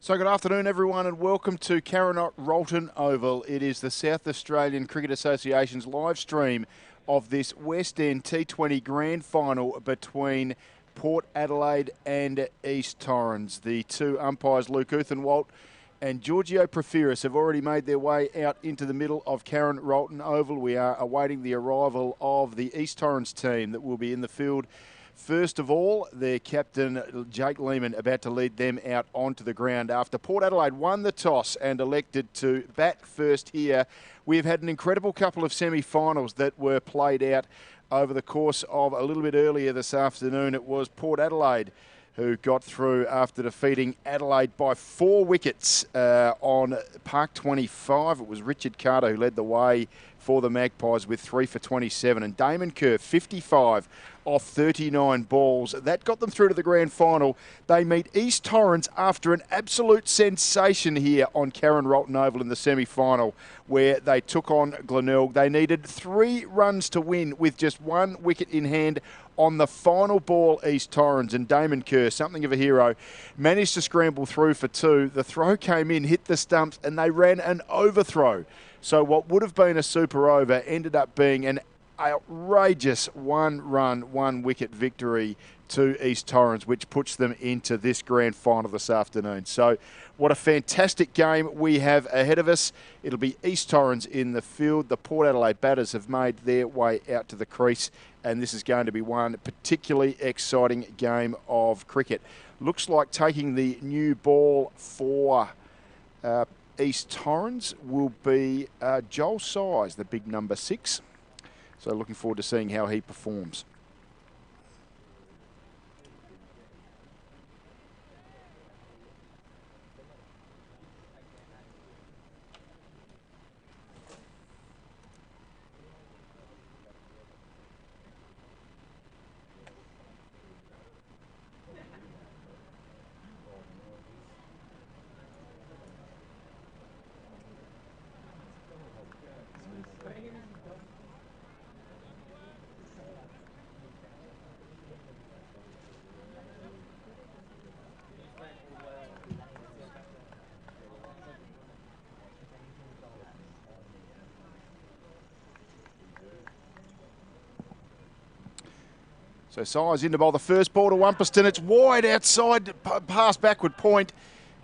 So good afternoon everyone and welcome to Rolton Oval. It is the South Australian Cricket Association's live stream of this West End T20 Grand Final between Port Adelaide and East Torrens. The two umpires, Luke Uthenwalt and Giorgio Preferis, have already made their way out into the middle of Rolton Oval. We are awaiting the arrival of the East Torrens team that will be in the field. First of all, their captain, Jake Lehman, about to lead them out onto the ground after Port Adelaide won the toss and elected to bat first here. We've had an incredible couple of semi-finals that were played out over the course of a little bit earlier this afternoon. It was Port Adelaide who got through after defeating Adelaide by 4 wickets on Park 25. It was Richard Carter who led the way for the Magpies with 3 for 27. And Damon Kerr, 55 off 39 balls. That got them through to the grand final. They meet East Torrens after an absolute sensation here on Rolton Oval in the semi-final, where they took on Glenelg. They needed 3 runs to win with just 1 wicket in hand on the final ball. East Torrens, and Damon Kerr, something of a hero, managed to scramble through for 2. The throw came in, hit the stumps, and they ran an overthrow. So what would have been a super over ended up being an outrageous 1-run, 1-wicket victory to East Torrens, which puts them into this grand final this afternoon. So what a fantastic game we have ahead of us. It'll be East Torrens in the field. The Port Adelaide batters have made their way out to the crease, and this is going to be one particularly exciting game of cricket. Looks like taking the new ball for East Torrens will be Joel Size, the big number 6. So looking forward to seeing how he performs. So Size in to bowl the first ball to Umpiston. It's wide outside, past backward point,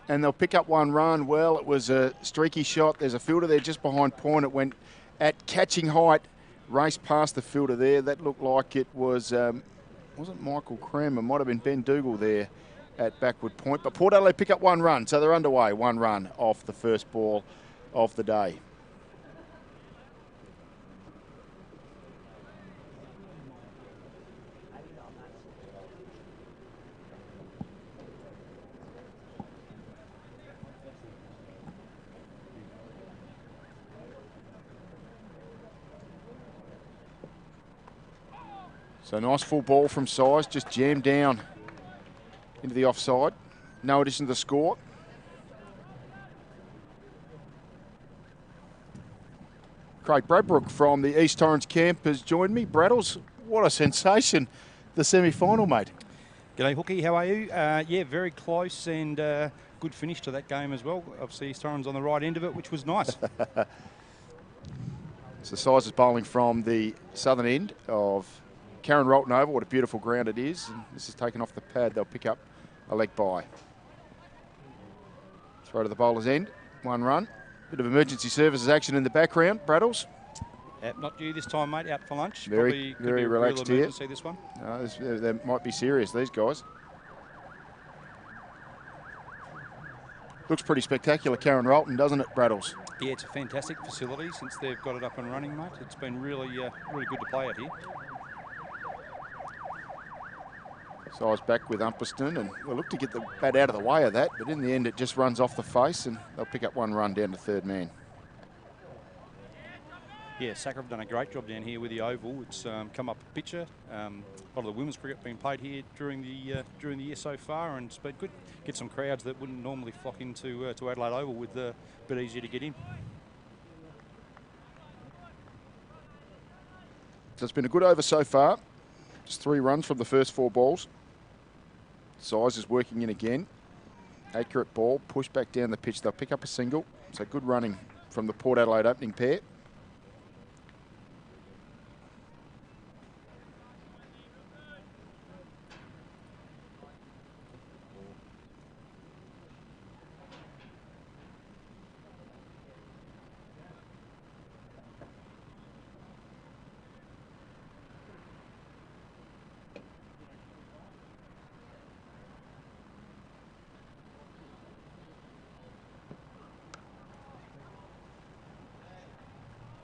and they'll pick up 1 run. Well, it was a streaky shot. There's a fielder there just behind point. It went at catching height, raced past the fielder there. That looked like it was, wasn't Michael Krem. It might have been Ben Dougal there at backward point. But Port Adelaide pick up 1 run, so they're underway. 1 run off the first ball of the day. So nice full ball from Size, just jammed down into the offside. No addition to the score. Craig Bradbrook from the East Torrens camp has joined me. Braddles, what a sensation, the semi-final, mate. G'day, Hookie, how are you? Yeah, very close and good finish to that game as well. Obviously, East Torrens on the right end of it, which was nice. So Size is bowling from the southern end of Rolton Oval. What a beautiful ground it is. And this is taken off the pad. They'll pick up a leg by. Throw to the bowler's end. 1 run. Bit of emergency services action in the background. Braddles. Not you this time, mate. Out for lunch. Very relaxed here. This one. No, they might be serious, these guys. Looks pretty spectacular, Rolton, doesn't it, Braddles? Yeah, it's a fantastic facility since they've got it up and running, mate. It's been really, really good to play out here. Size back with Umpiston, and we'll look to get the bat out of the way of that, but in the end it just runs off the face and they'll pick up 1 run down to third man. Yeah, Sacker have done a great job down here with the oval. It's come up a picture. A lot of the women's cricket being played here during the year so far, and it's been good. Get some crowds that wouldn't normally flock into to Adelaide Oval with a bit easier to get in. So it's been a good over so far. Just 3 runs from the first 4 balls. Size is working in again. Accurate ball, push back down the pitch. They'll pick up a single. So good running from the Port Adelaide opening pair.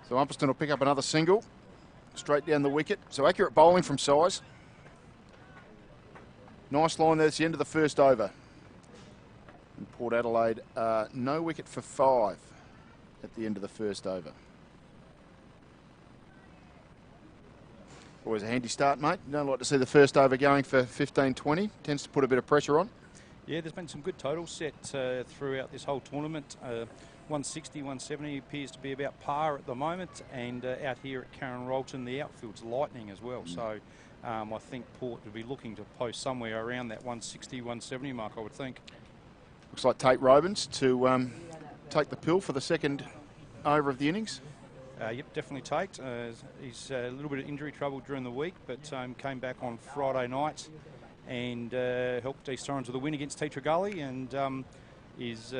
So Umperston will pick up another single, straight down the wicket. So accurate bowling from Size. Nice line there. That's the end of the first over. And Port Adelaide, no wicket for 5 at the end of the first over. Always a handy start, mate. You don't like to see the first over going for 15-20. Tends to put a bit of pressure on. Yeah, there's been some good totals set throughout this whole tournament. 160, 170 appears to be about par at the moment, and out here at Karen Rolton, the outfield's lightning as well. So I think Port will be looking to post somewhere around that 160, 170 mark, I would think. Looks like Tate Robins to take the pill for the second over of the innings. Yep, definitely Tate. He's a little bit of injury trouble during the week, but came back on Friday night and helped East Torrens with a win against T20 and is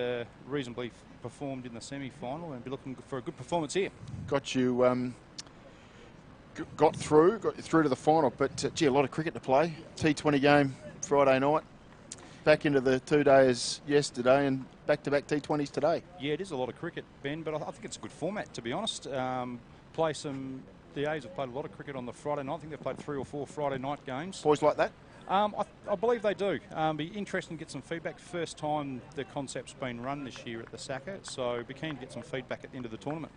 reasonably performed in the semi-final and be looking for a good performance here. Got you got you through to the final, but gee, a lot of cricket to play. T20 game Friday night, back into the 2 days yesterday and back-to-back T20s today. Yeah, it is a lot of cricket, Ben, but I think it's a good format, to be honest. The A's have played a lot of cricket on the Friday night. I think they've played 3 or 4 Friday night games. Boys like that? I believe they do. Be interesting to get some feedback. First time the concept's been run this year at the Saka, so be keen to get some feedback at the end of the tournament.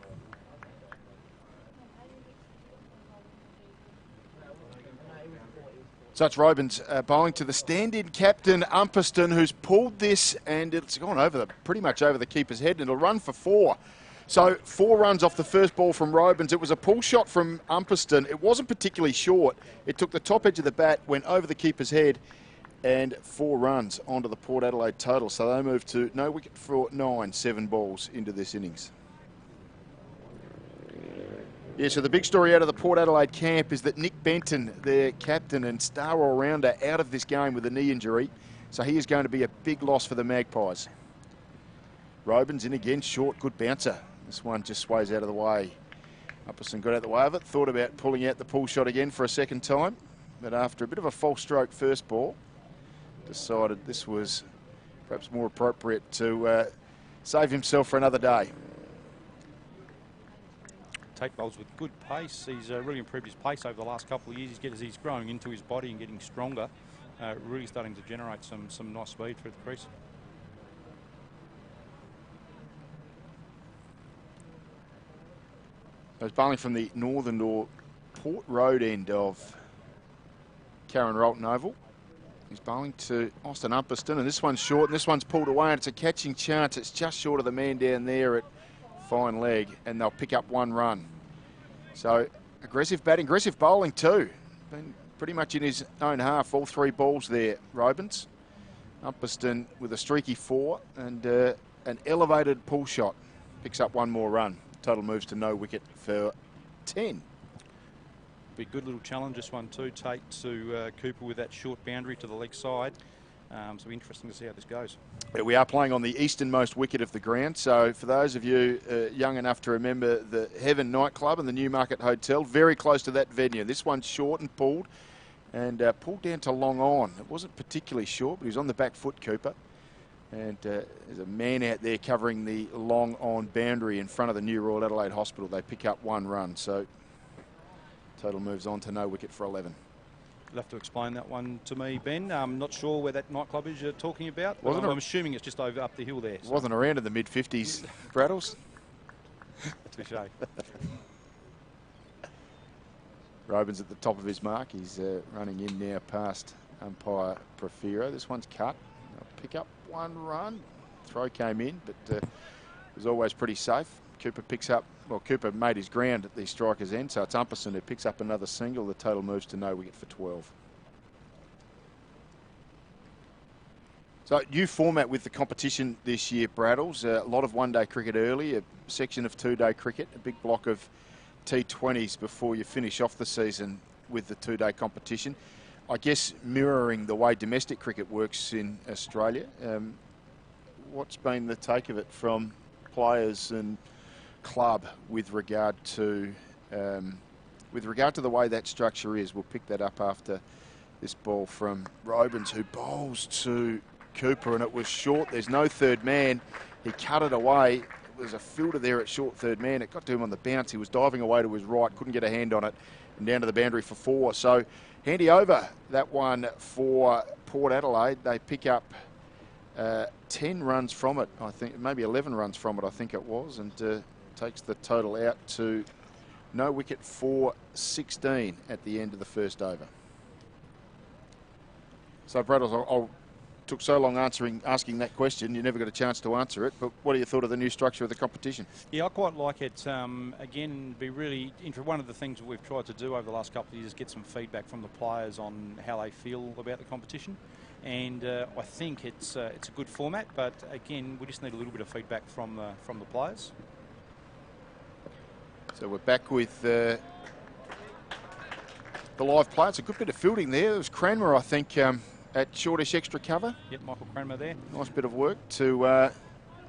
So it's Robins bowling to the stand-in captain, Umperston, who's pulled this, and it's gone pretty much over the keeper's head, and it'll run for 4. So 4 runs off the first ball from Robins. It was a pull shot from Umperston. It wasn't particularly short. It took the top edge of the bat, went over the keeper's head, and 4 runs onto the Port Adelaide total. So they move to no wicket for 9, 7 balls into this innings. Yeah, so the big story out of the Port Adelaide camp is that Nick Benton, their captain and star all-rounder, out of this game with a knee injury. So he is going to be a big loss for the Magpies. Robins in again, short, good bouncer. This one just sways out of the way. Umperston got out the way of it, thought about pulling out the pull shot again for a second time, but after a bit of a false stroke first ball, decided this was perhaps more appropriate to save himself for another day. Tate bowls with good pace. He's really improved his pace over the last couple of years. As he's growing into his body and getting stronger, really starting to generate some nice speed through the crease. So he's bowling from the northern or Port Road end of Karen Rolton Oval. He's bowling to Austin Umperston, and this one's short, and this one's pulled away, and it's a catching chance. It's just short of the man down there at fine leg, and they'll pick up 1 run. So aggressive batting, aggressive bowling too. Been pretty much in his own half, all 3 balls there, Robins. Umperston with a streaky 4 and an elevated pull shot. Picks up 1 more run. Total moves to no wicket for 10. Be a good little challenge this one too, Tate, to Cooper with that short boundary to the leg side. So it'll be interesting to see how this goes. We are playing on the easternmost wicket of the ground. So for those of you young enough to remember the Heaven nightclub and the Newmarket Hotel, very close to that venue. This one's short and pulled down to long on. It wasn't particularly short, but he was on the back foot, Cooper. And there's a man out there covering the long on boundary in front of the new Royal Adelaide Hospital. They pick up 1 run. So total moves on to no wicket for 11. You'll have to explain that one to me, Ben. I'm not sure where that nightclub is you're talking about. I'm assuming it's just over up the hill there. So. Wasn't around in the mid-50s, Braddles. Touche. Robins at the top of his mark. He's running in now past umpire Profero. This one's cut. They'll pick up 1 run. Throw came in, but it was always pretty safe. Cooper made his ground at the striker's end, so it's Umperston who picks up another single. The total moves to no wicket for 12. So new format with the competition this year, Braddles. A lot of one-day cricket early, a section of two-day cricket, a big block of T20s before you finish off the season with the two-day competition. I guess mirroring the way domestic cricket works in Australia. What's been the take of it from players and club with regard to the way that structure is? We'll pick that up after this ball from Robins, who bowls to Cooper, and it was short. There's no third man. He cut it away. There's a fielder there at short third man. It got to him on the bounce. He was diving away to his right, couldn't get a hand on it, and down to the boundary for 4. So handy over that one for Port Adelaide. They pick up 10 runs from it, I think, maybe 11 runs from it, I think it was, and takes the total out to no wicket for 16 at the end of the first over. So, Braddles, I'll took so long asking that question, you never got a chance to answer it, but what do you thought of the new structure of the competition? Yeah, I quite like it. Again, be really one of the things that we've tried to do over the last couple of years is get some feedback from the players on how they feel about the competition. And I think it's a good format, but again, we just need a little bit of feedback from the players. So we're back with the live play. It's a good bit of fielding there. There was Cranmer, I think, at shortish extra cover. Yep, Michael Cranmer there. Nice bit of work to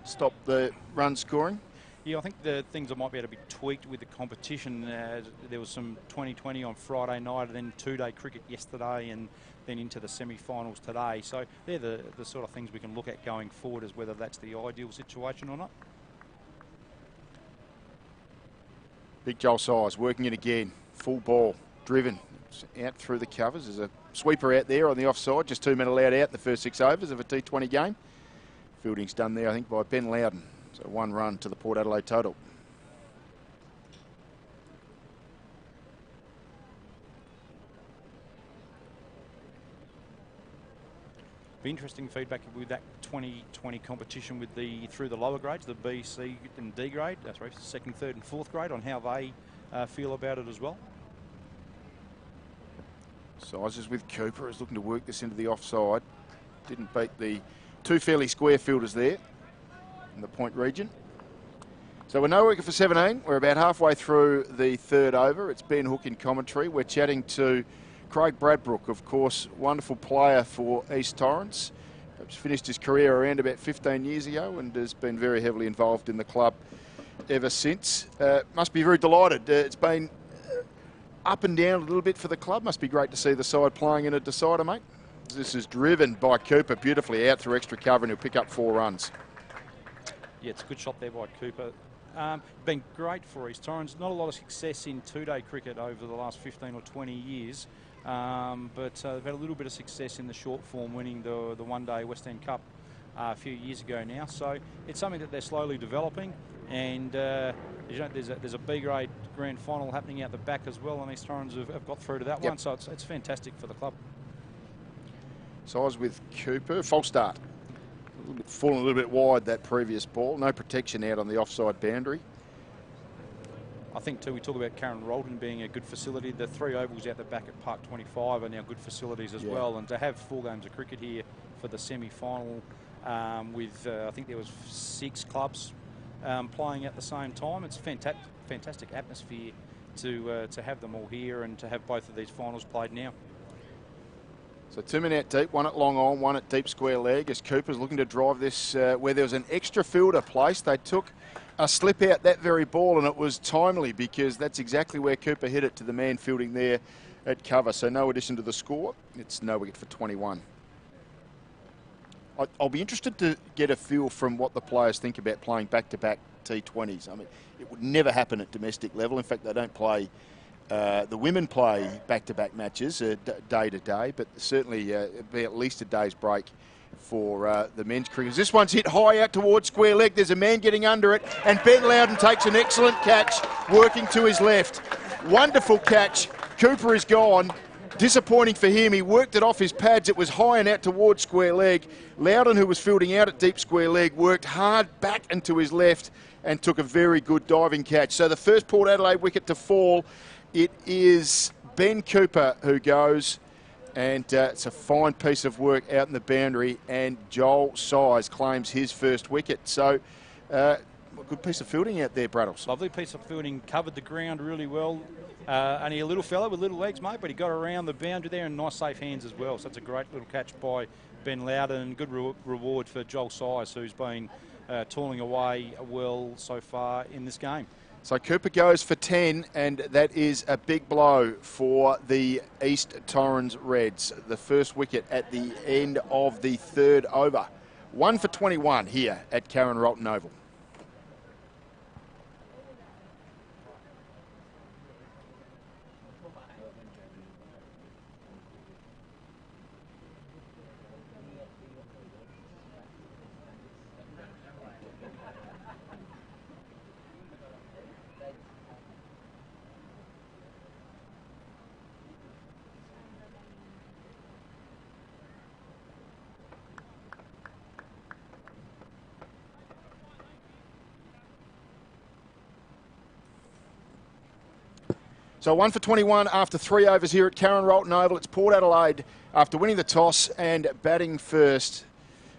stop the run scoring. Yeah, I think the things that might be able to be tweaked with the competition, there was some 2020 on Friday night, and then two-day cricket yesterday, and then into the semi-finals today. So they're the sort of things we can look at going forward, as whether that's the ideal situation or not. Big Joel Size working it again. Full ball, driven. It's out through the covers. There's a sweeper out there on the offside. Just 2 men allowed out in the first 6 overs of a T20 game. Fielding's done there, I think, by Ben Loudon. So 1 run to the Port Adelaide total. Be interesting feedback with that 2020 competition with through the lower grades, the B, C and D grade, sorry, second, third and fourth grade, on how they feel about it as well. Sizes with Cooper is looking to work this into the offside. Didn't beat the 2 fairly square fielders there in the point region. So we're no wicket for 17. We're about halfway through the third over. It's Ben Hook in commentary. We're chatting to Craig Bradbrook, of course, wonderful player for East Torrens. Perhaps finished his career around about 15 years ago and has been very heavily involved in the club ever since. Must be very delighted. It's been up and down a little bit for the club. Must be great to see the side playing in a decider, mate. This is driven by Cooper beautifully out through extra cover, and he'll pick up 4 runs. Yeah, it's a good shot there by Cooper. Been great for East Torrens. Not a lot of success in two-day cricket over the last 15 or 20 years, but they've had a little bit of success in the short form, winning the one-day West End Cup a few years ago now. So it's something that they're slowly developing, and there's a B-grade grand final happening out the back as well, and East Torrens have got through to that one, so it's fantastic for the club. Size with Cooper. False start. Fallen a little bit wide, that previous ball. No protection out on the offside boundary. I think too, we talk about Karen Rolton being a good facility. The 3 ovals out the back at Park 25 are now good facilities as well, and to have 4 games of cricket here for the semi-final with I think there was 6 clubs playing at the same time. It's fantastic atmosphere to have them all here and to have both of these finals played now. So 2 men out deep, 1 at long on, 1 at deep square leg, as Cooper's looking to drive this where there was an extra fielder placed. They took a slip out that very ball, and it was timely because that's exactly where Cooper hit it to the man fielding there at cover. So no addition to the score. It's no wicket for 21. I'll be interested to get a feel from what the players think about playing back-to-back T20s. I mean, it would never happen at domestic level. In fact, they don't play. The women play back-to-back matches day to day, but certainly be at least a day's break for the men's cricketers. This one's hit high out towards square leg. There's a man getting under it, and Ben Loudon takes an excellent catch, working to his left. Wonderful catch. Cooper is gone. Disappointing for him. He worked it off his pads. It was high and out towards square leg. Loudon, who was fielding out at deep square leg, worked hard back into his left and took a very good diving catch. So the first Port Adelaide wicket to fall. It is Ben Cooper who goes And it's a fine piece of work out in the boundary, and Joel Size claims his first wicket. So a good piece of fielding out there, Braddles. Lovely piece of fielding, covered the ground really well. Only a little fella with little legs, mate, but he got around the boundary there and nice safe hands as well. So it's a great little catch by Ben Loudon, and good reward for Joel Size, who's been toiling away well so far in this game. So Cooper goes for 10, and that is a big blow for the East Torrens Reds. The first wicket at the end of the third over. 1 for 21 here at Karen Rolton Oval. So 1 for 21 after 3 overs here at Karen Rolton Oval. It's Port Adelaide after winning the toss and batting first.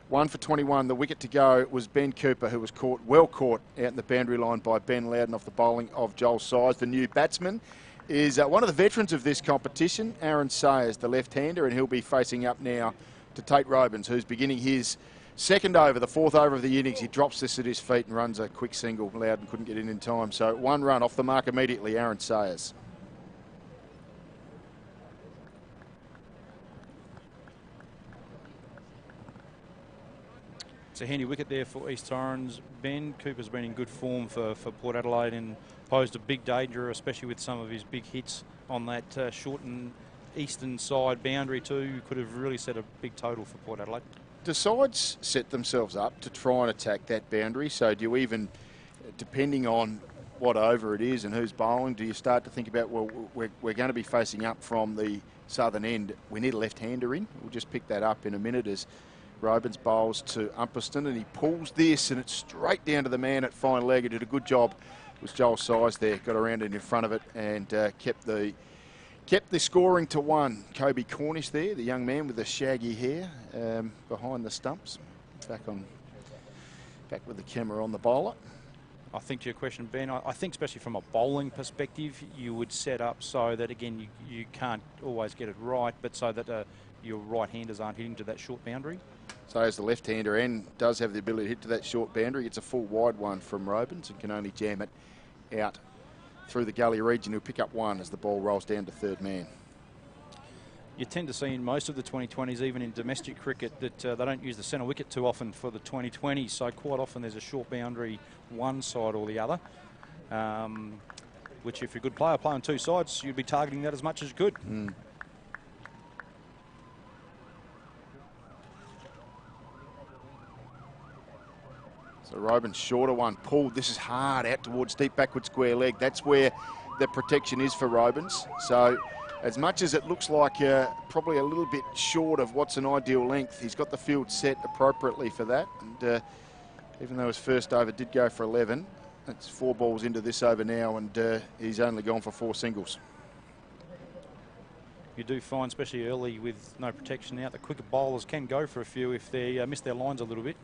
1 for 21. The wicket to go was Ben Cooper, who was well caught out in the boundary line by Ben Loudon off the bowling of Joel Size. The new batsman is one of the veterans of this competition, Aaron Sayers, the left-hander, and he'll be facing up now to Tate Robins, who's beginning his second over, the fourth over of the innings. He drops this at his feet and runs a quick single. Loudon couldn't get in time. So 1 run off the mark immediately, Aaron Sayers. It's a handy wicket there for East Torrens. Ben Cooper's been in good form for Port Adelaide and posed a big danger, especially with some of his big hits on that short and eastern side boundary too. Could have really set a big total for Port Adelaide. Do sides set themselves up to try and attack that boundary? So do you even, depending on what over it is and who's bowling, do you start to think about, well, we're going to be facing up from the southern end. We need a left-hander in. We'll just pick that up in a minute as Robins bowls to Umperston, and he pulls this, and it's straight down to the man at fine leg. He did a good job. It was Joel Size there, got around it in front of it, and kept the scoring to 1. Kobe Cornish there, the young man with the shaggy hair behind the stumps. Back with the camera on the bowler. I think to your question, Ben, I think especially from a bowling perspective, you would set up so that, again, you can't always get it right, but so that your right-handers aren't hitting to that short boundary. So as the left-hander and does have the ability to hit to that short boundary, it's a full wide one from Robins and can only jam it out through the gully region. He'll pick up 1 as the ball rolls down to third man. You tend to see in most of the 2020s, even in domestic cricket, that they don't use the centre wicket too often for the 2020s. So quite often there's a short boundary one side or the other, which if you're a good player playing 2 sides, you'd be targeting that as much as you could. So Robin's shorter one pulled. This is hard out towards deep backward square leg. That's where the protection is for Robins. So as much as it looks like probably a little bit short of what's an ideal length, he's got the field set appropriately for that. And even though his first over did go for 11, it's 4 balls into this over now, and he's only gone for 4 singles. You do find, especially early with no protection out, the quicker bowlers can go for a few if they miss their lines a little bit.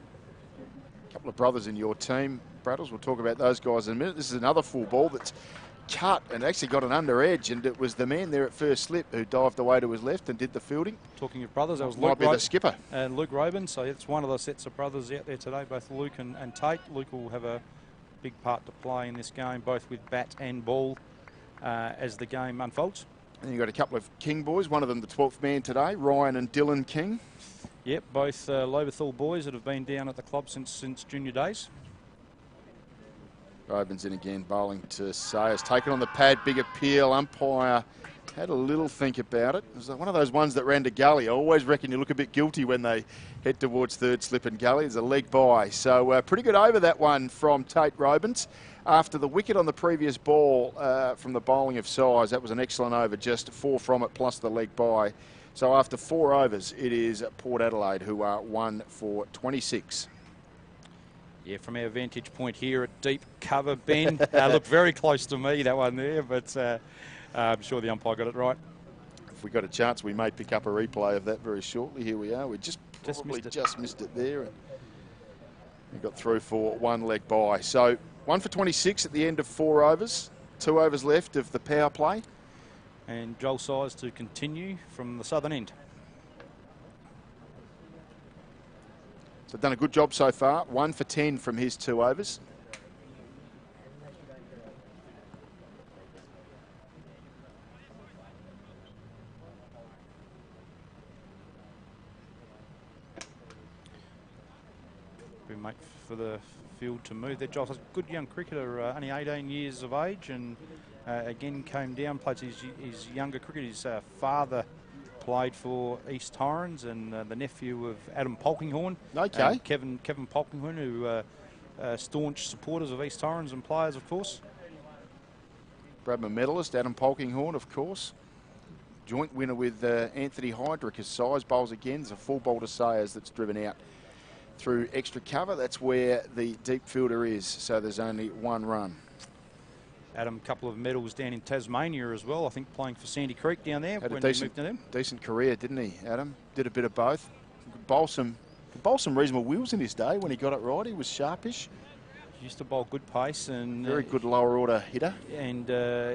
A couple of brothers in your team, Braddles. We'll talk about those guys in a minute. This is another full ball that's cut and actually got an under edge, and it was the man there at first slip who dived away to his left and did the fielding. Talking of brothers, that was Luke, the skipper, and Luke Robin. So it's one of the sets of brothers out there today, both Luke and Tate. Luke will have a big part to play in this game, both with bat and ball as the game unfolds. And you've got a couple of King boys, one of them the 12th man today, Ryan and Dylan King. Yep, both Loberthal boys that have been down at the club since junior days. Robin's in again, bowling to Sayers. Taken on the pad, big appeal. Umpire had a little think about it. It was one of those ones that ran to gully. I always reckon you look a bit guilty when they head towards third slip and gully. There's a leg by. So pretty good over that one from Tate Robins. After the wicket on the previous ball from the bowling of Size, that was an excellent over, just 4 from it plus the leg by. So after 4 overs, it is Port Adelaide who are 1 for 26. Yeah, from our vantage point here at deep cover, Ben, looked very close to me, that one there, but I'm sure the umpire got it right. if we got a chance, we may pick up a replay of that very shortly. Here we are. We just missed it there. And we got through for one leg by. So 1 for 26 at the end of 4 overs. 2 overs left of the power play. And Joel Size to continue from the southern end. So done a good job so far. 1 for 10 from his 2 overs. Mate for the field to move there. Joel, a good young cricketer, only 18 years of age, and again came down, played his younger cricket. His father played for East Torrens, and the nephew of Adam Polkinghorne. Okay. Kevin Polkinghorne, who staunch supporters of East Torrens and players, of course. Bradman medalist, Adam Polkinghorne, of course. Joint winner with Anthony Heydrich as Size bowls again. There's a full bowl to Sayers that's driven out through extra cover. That's where the deep fielder is, so there's only 1 run. Adam, a couple of medals down in Tasmania as well, I think, playing for Sandy Creek down there. Had when a he moved to them. decent career, didn't he, Adam? Did a bit of both. Could bowl some reasonable wheels in his day when he got it right. He was sharpish. Used to bowl good pace and very good lower order hitter, and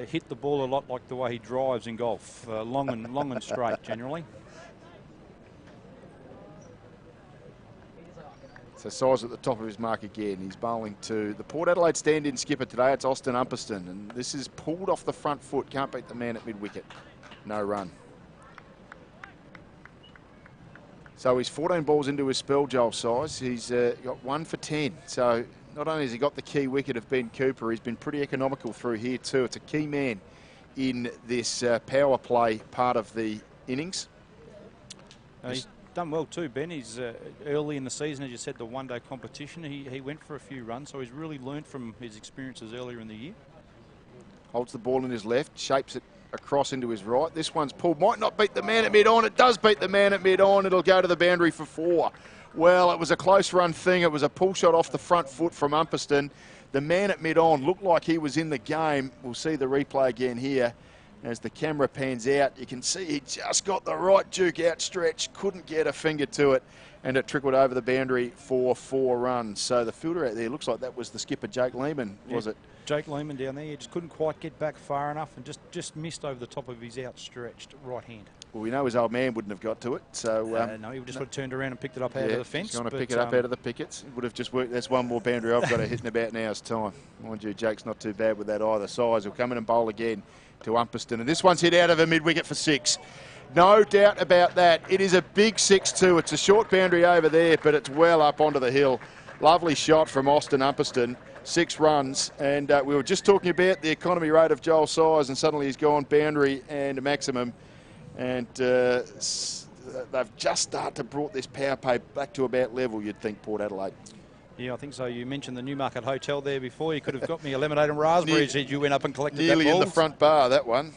hit the ball a lot like the way he drives in golf, long and straight generally. So Size at the top of his mark again. He's bowling to the Port Adelaide stand-in skipper today. It's Austin Umperston, and this is pulled off the front foot. Can't beat the man at mid-wicket. No run. So he's 14 balls into his spell, Joel Size. He's got 1 for 10. So not only has he got the key wicket of Ben Cooper, he's been pretty economical through here too. It's a key man in this power play part of the innings. He's done well too, Ben. He's early in the season, as you said, the one-day competition. He went for a few runs, so he's really learned from his experiences earlier in the year. Holds the ball in his left, shapes it across into his right. This one's pulled. Might not beat the man at mid-on. It does beat the man at mid-on. It'll go to the boundary for 4. Well, it was a close run thing. It was a pull shot off the front foot from Umperston. The man at mid-on looked like he was in the game. We'll see the replay again here. As the camera pans out, you can see he just got the right juke outstretched, couldn't get a finger to it, and it trickled over the boundary for 4 runs. So the fielder out there, looks like that was the skipper, Jake Lehman, was it? Jake Lehman down there, he just couldn't quite get back far enough and just missed over the top of his outstretched right hand. Well, we know his old man wouldn't have got to it, so... no, he just would have turned around and picked it up out of the fence. He's going to pick it up out of the pickets. It would have just worked. That's one more boundary I've got to hit in about an hour's time. Mind you, Jake's not too bad with that either. Size will come in and bowl again to Umperston, and this one's hit out of a mid-wicket for 6. No doubt about that. It is a big 6-2. It's a short boundary over there, but it's well up onto the hill. Lovely shot from Austin Umperston. 6 runs, and we were just talking about the economy rate of Joel Size, and suddenly he's gone boundary and a maximum, and they've just started to brought this power play back to about level, you'd think, Port Adelaide. Yeah, I think so. You mentioned the Newmarket Hotel there before. You could have got me a lemonade and raspberries as you went up and collected that ball. Nearly in the front bar, that one.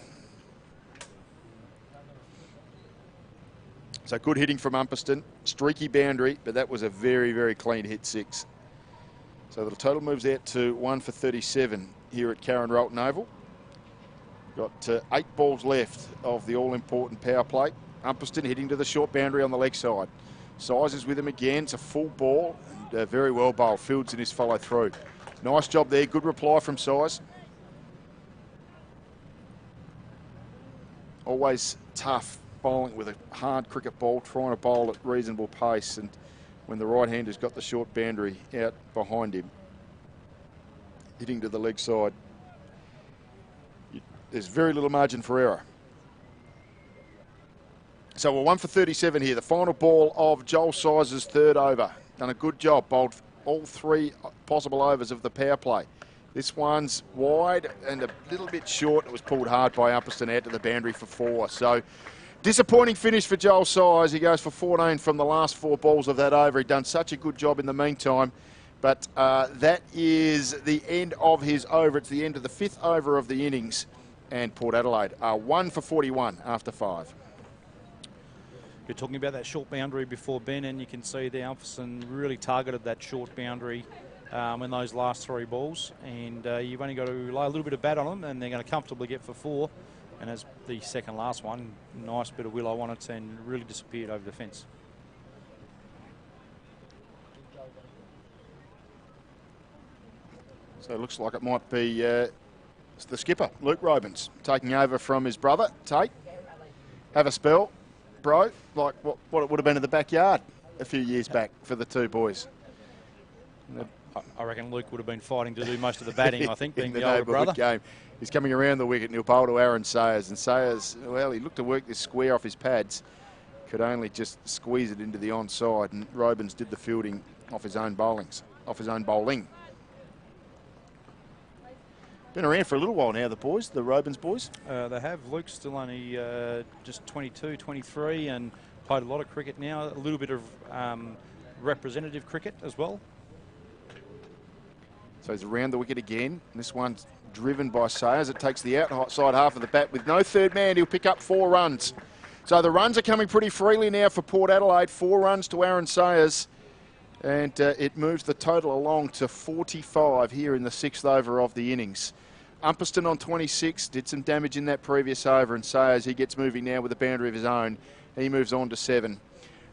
So good hitting from Umperston. Streaky boundary, but that was a very, very clean hit 6. So the total moves out to 1 for 37 here at Karen Rolton Oval. Got 8 balls left of the all-important power play. Umperston hitting to the short boundary on the leg side. Size is with him again. It's a full ball and very well bowled. Fields in his follow through. Nice job there. Good reply from Size. Always tough bowling with a hard cricket ball, trying to bowl at reasonable pace, and when the right-hander's got the short boundary out behind him, hitting to the leg side, there's very little margin for error. So we're 1 for 37 here. The final ball of Joel Size's 3rd over. Done a good job, bowled all 3 possible overs of the power play. This one's wide and a little bit short. It was pulled hard by Umperston out to the boundary for 4. So disappointing finish for Joel Size. He goes for 14 from the last 4 balls of that over. He'd done such a good job in the meantime. But that is the end of his over. It's the end of the 5th over of the innings. And Port Adelaide are 1 for 41 after 5. You're talking about that short boundary before, Ben, and you can see the Umperston really targeted that short boundary in those last 3 balls. And you've only got to lay a little bit of bat on them, and they're going to comfortably get for 4. And as the second last one, nice bit of willow on it and really disappeared over the fence. So it looks like it might be the skipper, Luke Robins, taking over from his brother, Tate. Have a spell, bro, like what it would have been in the backyard a few years back for the two boys. I reckon Luke would have been fighting to do most of the batting, I think, being the older neighbourhood brother. Game. He's coming around the wicket and he'll bowl to Aaron Sayers. And Sayers, well, he looked to work this square off his pads. Could only just squeeze it into the onside. And Robins did the fielding off his own bowling. Been around for a little while now, the Robins boys. They have. Luke's still only just 22, 23 and played a lot of cricket now. A little bit of representative cricket as well. So he's around the wicket again. This one's driven by Sayers. It takes the outside half of the bat. With no third man, he'll pick up 4 runs. So the runs are coming pretty freely now for Port Adelaide. 4 runs to Aaron Sayers. And it moves the total along to 45 here in the 6th over of the innings. Umperston on 26, did some damage in that previous over. And Sayers, he gets moving now with a boundary of his own. He moves on to 7.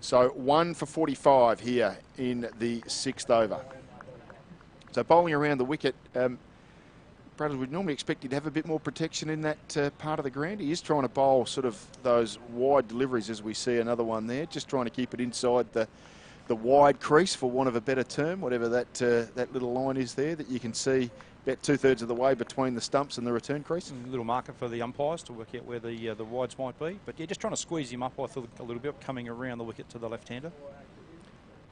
So 1 for 45 here in the 6th over. So bowling around the wicket, Bradley, would normally expect you to have a bit more protection in that part of the ground. He is trying to bowl sort of those wide deliveries, as we see another one there, just trying to keep it inside the wide crease, for want of a better term, whatever that little line is there that you can see about 2/3 of the way between the stumps and the return crease. A little marker for the umpires to work out where the wides might be. But yeah, just trying to squeeze him up, I thought, a little bit, coming around the wicket to the left-hander.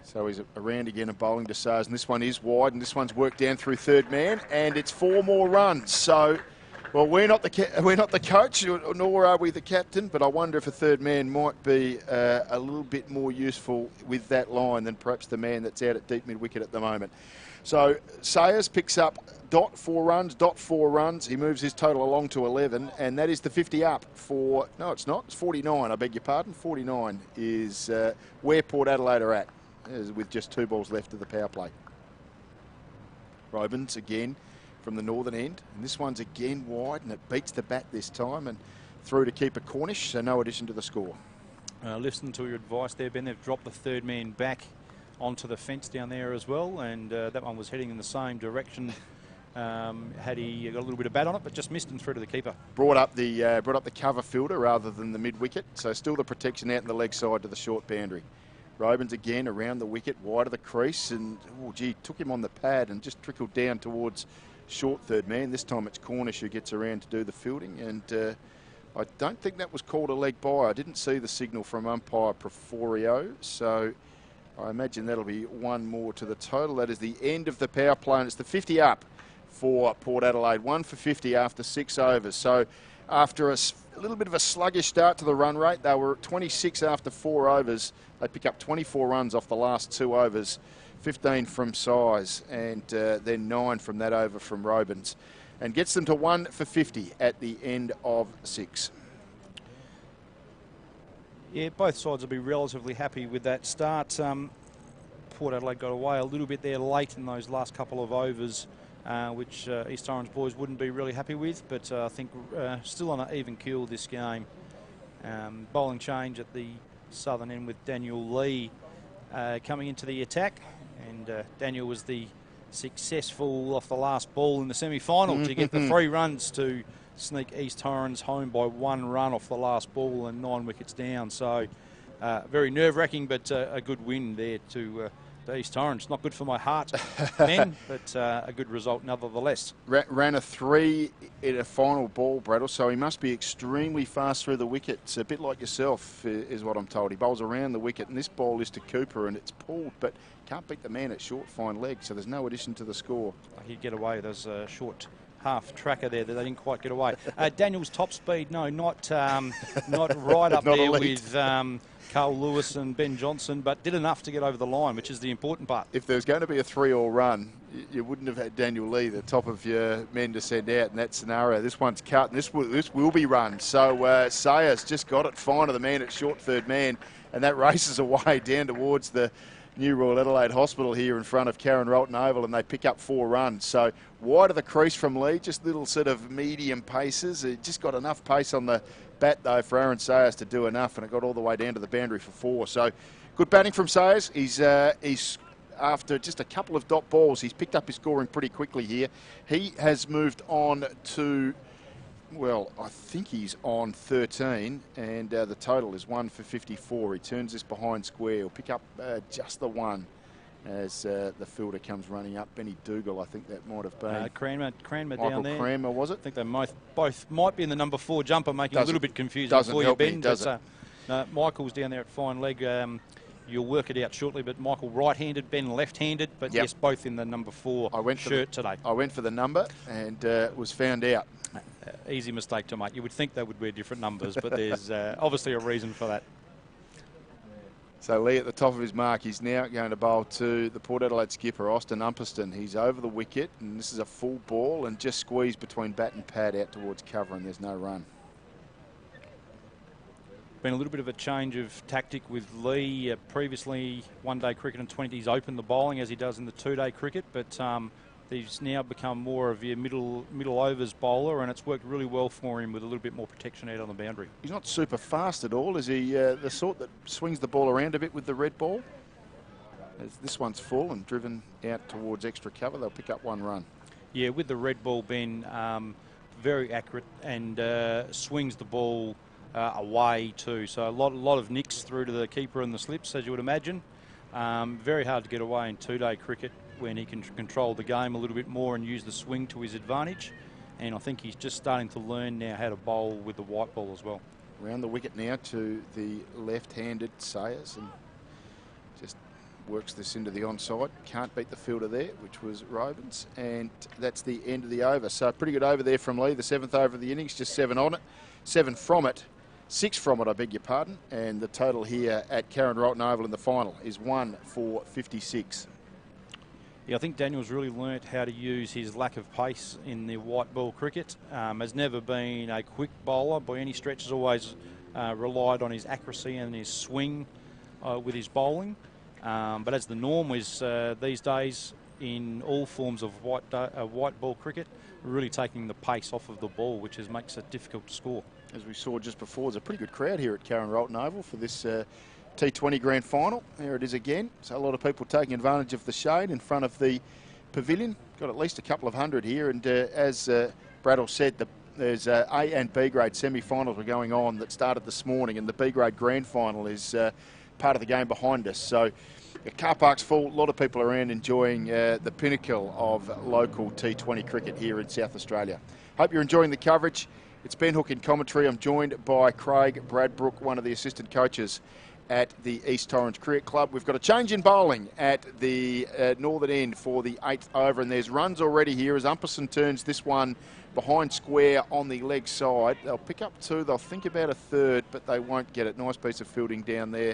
So he's around again and bowling to Sayers, and this one is wide, and this one's worked down through third man, and it's 4 more runs. So, well, we're not the coach, nor are we the captain, but I wonder if a third man might be a little bit more useful with that line than perhaps the man that's out at deep mid-wicket at the moment. So Sayers picks up dot 4 runs. He moves his total along to 11, and that is the 50 up for, no, it's not, it's 49, I beg your pardon. 49 is where Port Adelaide are at, with just 2 balls left of the power play. Robins again from the northern end, and this one's again wide, and it beats the bat this time and through to keeper Cornish, so no addition to the score. Listen to your advice there, Ben. They've dropped the third man back onto the fence down there as well, and that one was heading in the same direction had he got a little bit of bat on it, but just missed and through to the keeper. Brought up the cover fielder rather than the mid wicket, so still the protection out in the leg side to the short boundary. Robins again around the wicket, wide of the crease, and took him on the pad and just trickled down towards short third man. This time it's Cornish who gets around to do the fielding, and I don't think that was called a leg by. I didn't see the signal from umpire Proforio, so I imagine that'll be 1 more to the total. That is the end of the power play, and it's the 50 up for Port Adelaide. 1 for 50 after 6 overs. So after a little bit of a sluggish start to the run rate, they were at 26 after 4 overs. They pick up 24 runs off the last 2 overs, 15 from Size, and then 9 from that over from Robins, and gets them to 1 for 50 at the end of 6. Yeah, both sides will be relatively happy with that start. Port Adelaide got away a little bit there late in those last couple of overs, which East Torrens boys wouldn't be really happy with, but I think still on an even keel this game. Bowling change at the southern end with Daniel Lee coming into the attack, and Daniel was the successful off the last ball in the semi-final to get the 3 runs to sneak East Torrens home by 1 run off the last ball and 9 wickets down. So very nerve-wracking, but a good win there to East Torrens. Not good for my heart, men, but a good result nevertheless. Ran a 3 in a final ball, Bradle, so he must be extremely fast through the wickets. A bit like yourself, is what I'm told. He bowls around the wicket, and this ball is to Cooper, and it's pulled, but can't beat the man at short, fine leg, so there's no addition to the score. He'd get away. There's a short half tracker there that they didn't quite get away. Daniel's top speed, no, not right up Not there elite. with Carl Lewis and Ben Johnson, but did enough to get over the line, which is the important part. If there was going to be a 3-all run, you wouldn't have had Daniel Lee, the top of your men, to send out in that scenario. This one's cut, and this will be run. So Sayers just got it fine of the man at short third man, and that races away down towards the New Royal Adelaide Hospital here in front of Karen Rolton Oval, and they pick up 4 runs. So wide of the crease from Lee, just little sort of medium paces. It just got enough pace on the bat, though, for Aaron Sayers to do enough, and it got all the way down to the boundary for 4. So good batting from Sayers. He's after just a couple of dot balls, he's picked up his scoring pretty quickly here. He has moved on to, well, I think he's on 13, and the total is 1 for 54. He turns this behind square. He'll pick up just the 1 as the fielder comes running up. Benny Dougal, I think that might have been. Cranmer Michael down there. Cranmer, was it? I think they both might be in the number 4 jumper, making it a little bit confusing doesn't for you, help me, Ben. does it? No, Michael's down there at fine leg. You'll work it out shortly, but Michael right-handed, Ben left-handed, but Yep. yes, both in the number 4 shirt today. I went for the number and was found out. Easy mistake to make. You would think they would wear different numbers, but there's obviously a reason for that. So Lee at the top of his mark. He's now going to bowl to the Port Adelaide skipper, Austin Umperston. He's over the wicket, and this is a full ball and just squeezed between bat and pad out towards cover, and there's no run. Been a little bit of a change of tactic with Lee. Previously, one-day cricket and 20s opened the bowling as he does in the 2-day cricket, but he's now become more of your middle overs bowler, and it's worked really well for him with a little bit more protection out on the boundary. He's not super fast at all. Is he the sort that swings the ball around a bit with the red ball? As this one's full and driven out towards extra cover, they'll pick up 1 run. Yeah, with the red ball, Ben, very accurate and swings the ball away too. So a lot of nicks through to the keeper and the slips, as you would imagine. Very hard to get away in 2-day cricket when he can control the game a little bit more and use the swing to his advantage. And I think he's just starting to learn now how to bowl with the white ball as well. Round the wicket now to the left-handed Sayers, and just works this into the onside. Can't beat the fielder there, which was Robins, and that's the end of the over. So pretty good over there from Lee, the 7th over of the innings, just 7 on it, 7 from it. 6 from it, I beg your pardon, and the total here at Karen Rolton Oval in the final is 1 for 56. Yeah, I think Daniel's really learnt how to use his lack of pace in the white ball cricket. Has never been a quick bowler by any stretch, has always relied on his accuracy and his swing with his bowling. But as the norm is these days in all forms of white ball cricket, really taking the pace off of the ball, which makes it difficult to score. As we saw just before, there's a pretty good crowd here at Karen Rolton Oval for this T20 Grand Final. There it is again. So a lot of people taking advantage of the shade in front of the pavilion. Got at least a couple of hundred here, and as Bradle said, there's A and B grade semi-finals were going on that started this morning, and the B grade Grand Final is part of the game behind us. So the car park's full, a lot of people around enjoying the pinnacle of local T20 cricket here in South Australia. Hope you're enjoying the coverage. It's Ben Hook in commentary. I'm joined by Craig Bradbrook, one of the assistant coaches at the East Torrens Cricket Club. We've got a change in bowling at the northern end for the 8th over, and there's runs already here as Umperson turns this one behind square on the leg side. They'll pick up 2, they'll think about a 3rd, but they won't get it. Nice piece of fielding down there.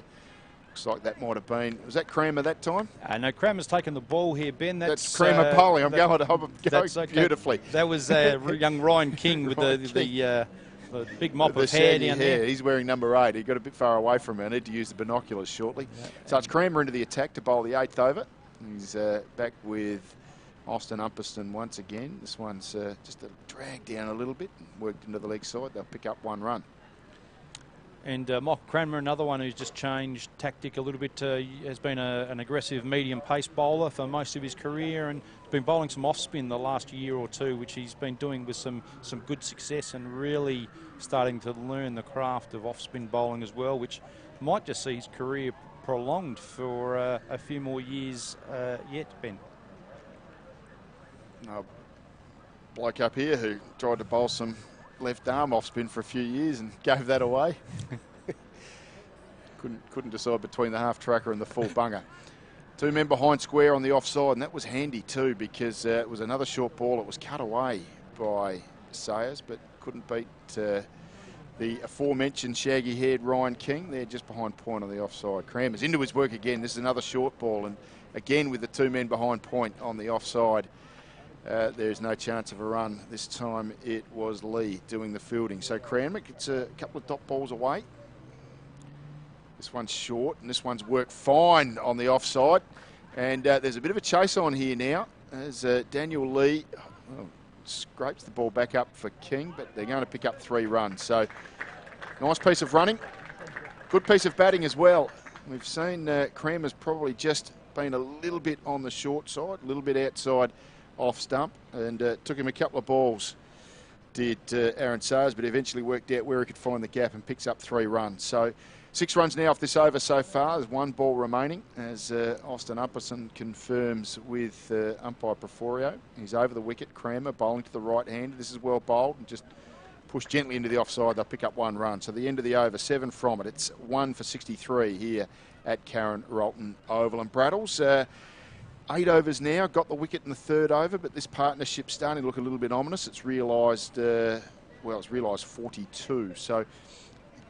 Looks like that might have been, was that Cranmer that time? No, Cranmer's taken the ball here, Ben. That's Cranmer bowling. I'm going okay. Beautifully. That was young Ryan King with the big mop of hair down there. He's wearing number 8. He got a bit far away from it. I need to use the binoculars shortly. Yeah. So it's Cranmer into the attack to bowl the 8th over. He's back with Austin Umperston once again. This one's just a drag down a little bit and worked into the leg side. They'll pick up 1 run. And Michael Cranmer, another one who's just changed tactic a little bit, has been an aggressive medium pace bowler for most of his career, and been bowling some off spin the last year or 2, which he's been doing with some good success, and really starting to learn the craft of off spin bowling as well, which might just see his career prolonged for a few more years yet, Ben. Bloke up here who tried to bowl some left arm off spin for a few years and gave that away. couldn't decide between the half tracker and the full bunger. 2 men behind square on the offside, and that was handy too, because it was another short ball. It was cut away by Sayers, but couldn't beat the aforementioned shaggy-haired Ryan King. They're just behind point on the offside. Cranmer's into his work again. This is another short ball, and again with the 2 men behind point on the offside. There's no chance of a run. This time it was Lee doing the fielding. So Cranmer gets a couple of dot balls away. This one's short, and this one's worked fine on the offside. And there's a bit of a chase on here now as Daniel Lee scrapes the ball back up for King, but they're going to pick up 3 runs. So nice piece of running, good piece of batting as well. We've seen Cranmer's probably just been a little bit on the short side, a little bit outside off stump, and took him a couple of balls, did Aaron Sayers, but eventually worked out where he could find the gap and picks up 3 runs. So 6 runs now off this over so far. There's 1 ball remaining as Austin Upperson confirms with umpire Preforio. He's over the wicket. Cranmer bowling to the right hand. This is well bowled and just pushed gently into the offside. They'll pick up 1 run. So the end of the over, 7 from it. It's 1 for 63 here at Karen Rolton Oval. And Braddles, 8 overs now. Got the wicket in the 3rd over, but this partnership's starting to look a little bit ominous. It's realised, it's realised 42. So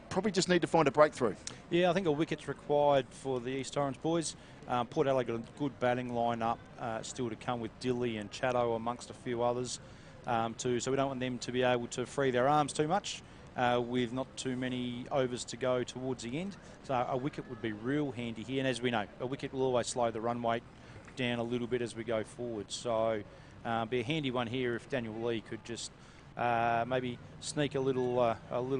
probably just need to find a breakthrough. Yeah, I think a wicket's required for the East Torrens boys. Port Adelaide got a good batting line-up still to come with Dilly and Chatto amongst a few others too. So we don't want them to be able to free their arms too much with not too many overs to go towards the end. So a wicket would be real handy here. And as we know, a wicket will always slow the run rate down a little bit as we go forward. So be a handy one here if Daniel Lee could just maybe sneak a little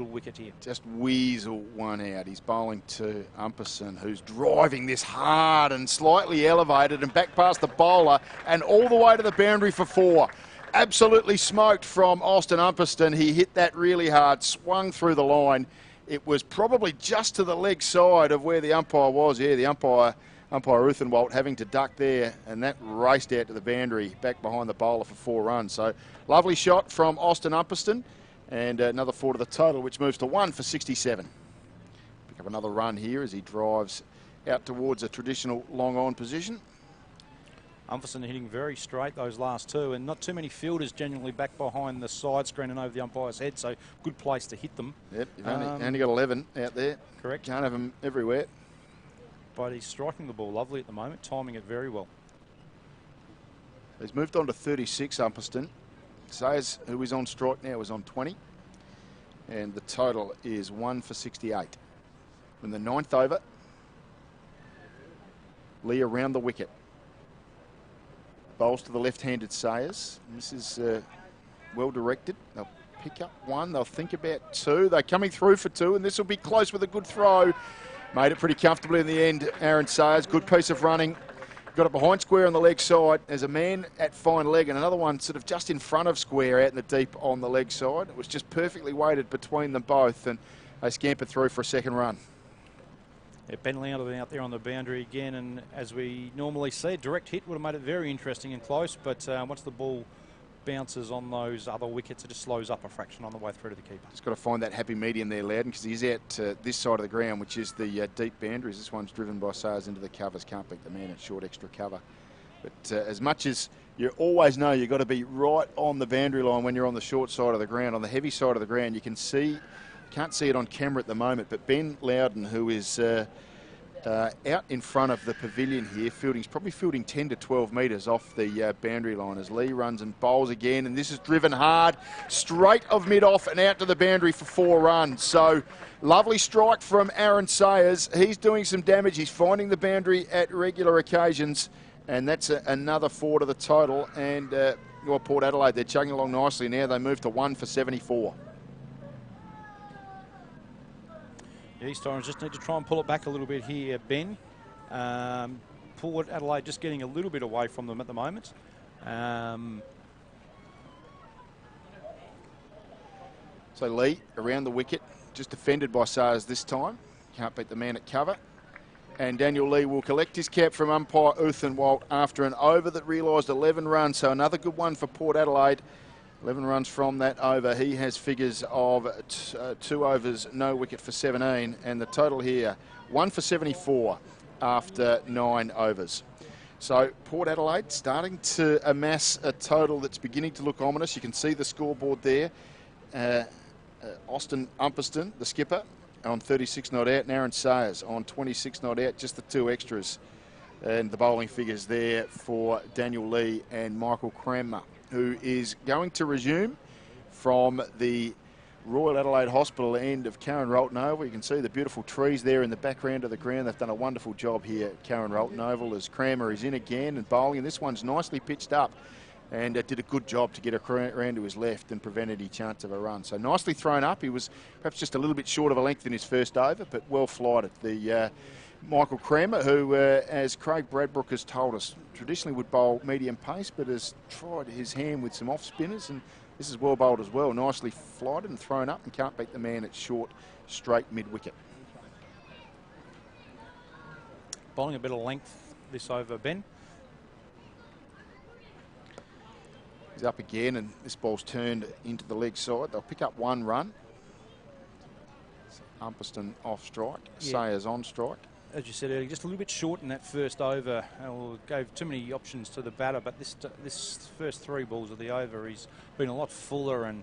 wicket here. Just weasel one out. He's bowling to Umperson, who's driving this hard and slightly elevated and back past the bowler and all the way to the boundary for 4. Absolutely smoked from Austin Umperston. He hit that really hard, swung through the line. It was probably just to the leg side of where the umpire was. Yeah, the umpire Uthenwald having to duck there, and that raced out to the boundary back behind the bowler for 4 runs. So lovely shot from Austin Umperston, and another 4 to the total, which moves to 1 for 67. Pick up another run here as he drives out towards a traditional long-on position. Umperston hitting very straight those last 2, and not too many fielders generally back behind the side screen and over the umpire's head, so good place to hit them. Yep, you've only got 11 out there. Correct. Can't have them everywhere. But he's striking the ball lovely at the moment, timing it very well. He's moved on to 36, Umperston. Sayers, who is on strike now, is on 20. And the total is 1 for 68. In the 9th over, Lee around the wicket. Bowls to the left-handed Sayers. This is well directed. They'll pick up 1. They'll think about 2. They're coming through for 2, and this will be close with a good throw. Made it pretty comfortably in the end, Aaron Sayers. Good piece of running. Got it behind square on the leg side. There's a man at fine leg and another one sort of just in front of square out in the deep on the leg side. It was just perfectly weighted between them both, and they scampered through for a 2nd run. Yeah, Ben Loudon out there on the boundary again, and as we normally see, direct hit would have made it very interesting and close, but once the ball bounces on those other wickets, it just slows up a fraction on the way through to the keeper. Just got to find that happy medium there, Loudon, because he's out this side of the ground, which is the deep boundaries. This one's driven by Sayers into the covers. Can't beat the man at short extra cover. But as much as you always know you've got to be right on the boundary line when you're on the short side of the ground, on the heavy side of the ground, you can see, can't see it on camera at the moment, but Ben Loudon, who is out in front of the pavilion here, he's probably fielding 10 to 12 metres off the boundary line as Lee runs and bowls again, and this is driven hard, straight of mid-off and out to the boundary for 4 runs. So lovely strike from Aaron Sayers. He's doing some damage. He's finding the boundary at regular occasions, and that's another 4 to the total. And Port Adelaide, they're chugging along nicely now. They move to 1 for 74. East Torrens just need to try and pull it back a little bit here, Ben. Port Adelaide just getting a little bit away from them at the moment. So Lee around the wicket, just defended by Sayers this time. Can't beat the man at cover. And Daniel Lee will collect his cap from umpire Uthenwald after an over that realised 11 runs. So another good one for Port Adelaide. 11 runs from that over. He has figures of 2 overs, no wicket for 17. And the total here, 1 for 74 after 9 overs. So Port Adelaide starting to amass a total that's beginning to look ominous. You can see the scoreboard there. Austin Umperston, the skipper, on 36 not out, and Aaron Sayers on 26 not out, just the 2 extras. And the bowling figures there for Daniel Lee and Michael Cranmer, who is going to resume from the Royal Adelaide Hospital end of Karen Rolton Oval. You can see the beautiful trees there in the background of the ground. They've done a wonderful job here at Karen Rolton Oval as Crammer is in again and bowling. And this one's nicely pitched up and did a good job to get around to his left and prevent any chance of a run. So nicely thrown up. He was perhaps just a little bit short of a length in his first over, but well flighted. The Michael Crammer, who, as Craig Bradbrook has told us, traditionally would bowl medium pace, but has tried his hand with some off spinners, and this is well bowled as well. Nicely flighted and thrown up, and can't beat the man at short, straight mid-wicket. Bowling a bit of length this over, Ben. He's up again, and this ball's turned into the leg side. They'll pick up one run. Umperston off strike, Sayers on strike. As you said earlier, just a little bit short in that first over. Gave too many options to the batter, but this first 3 balls of the over, he's been a lot fuller and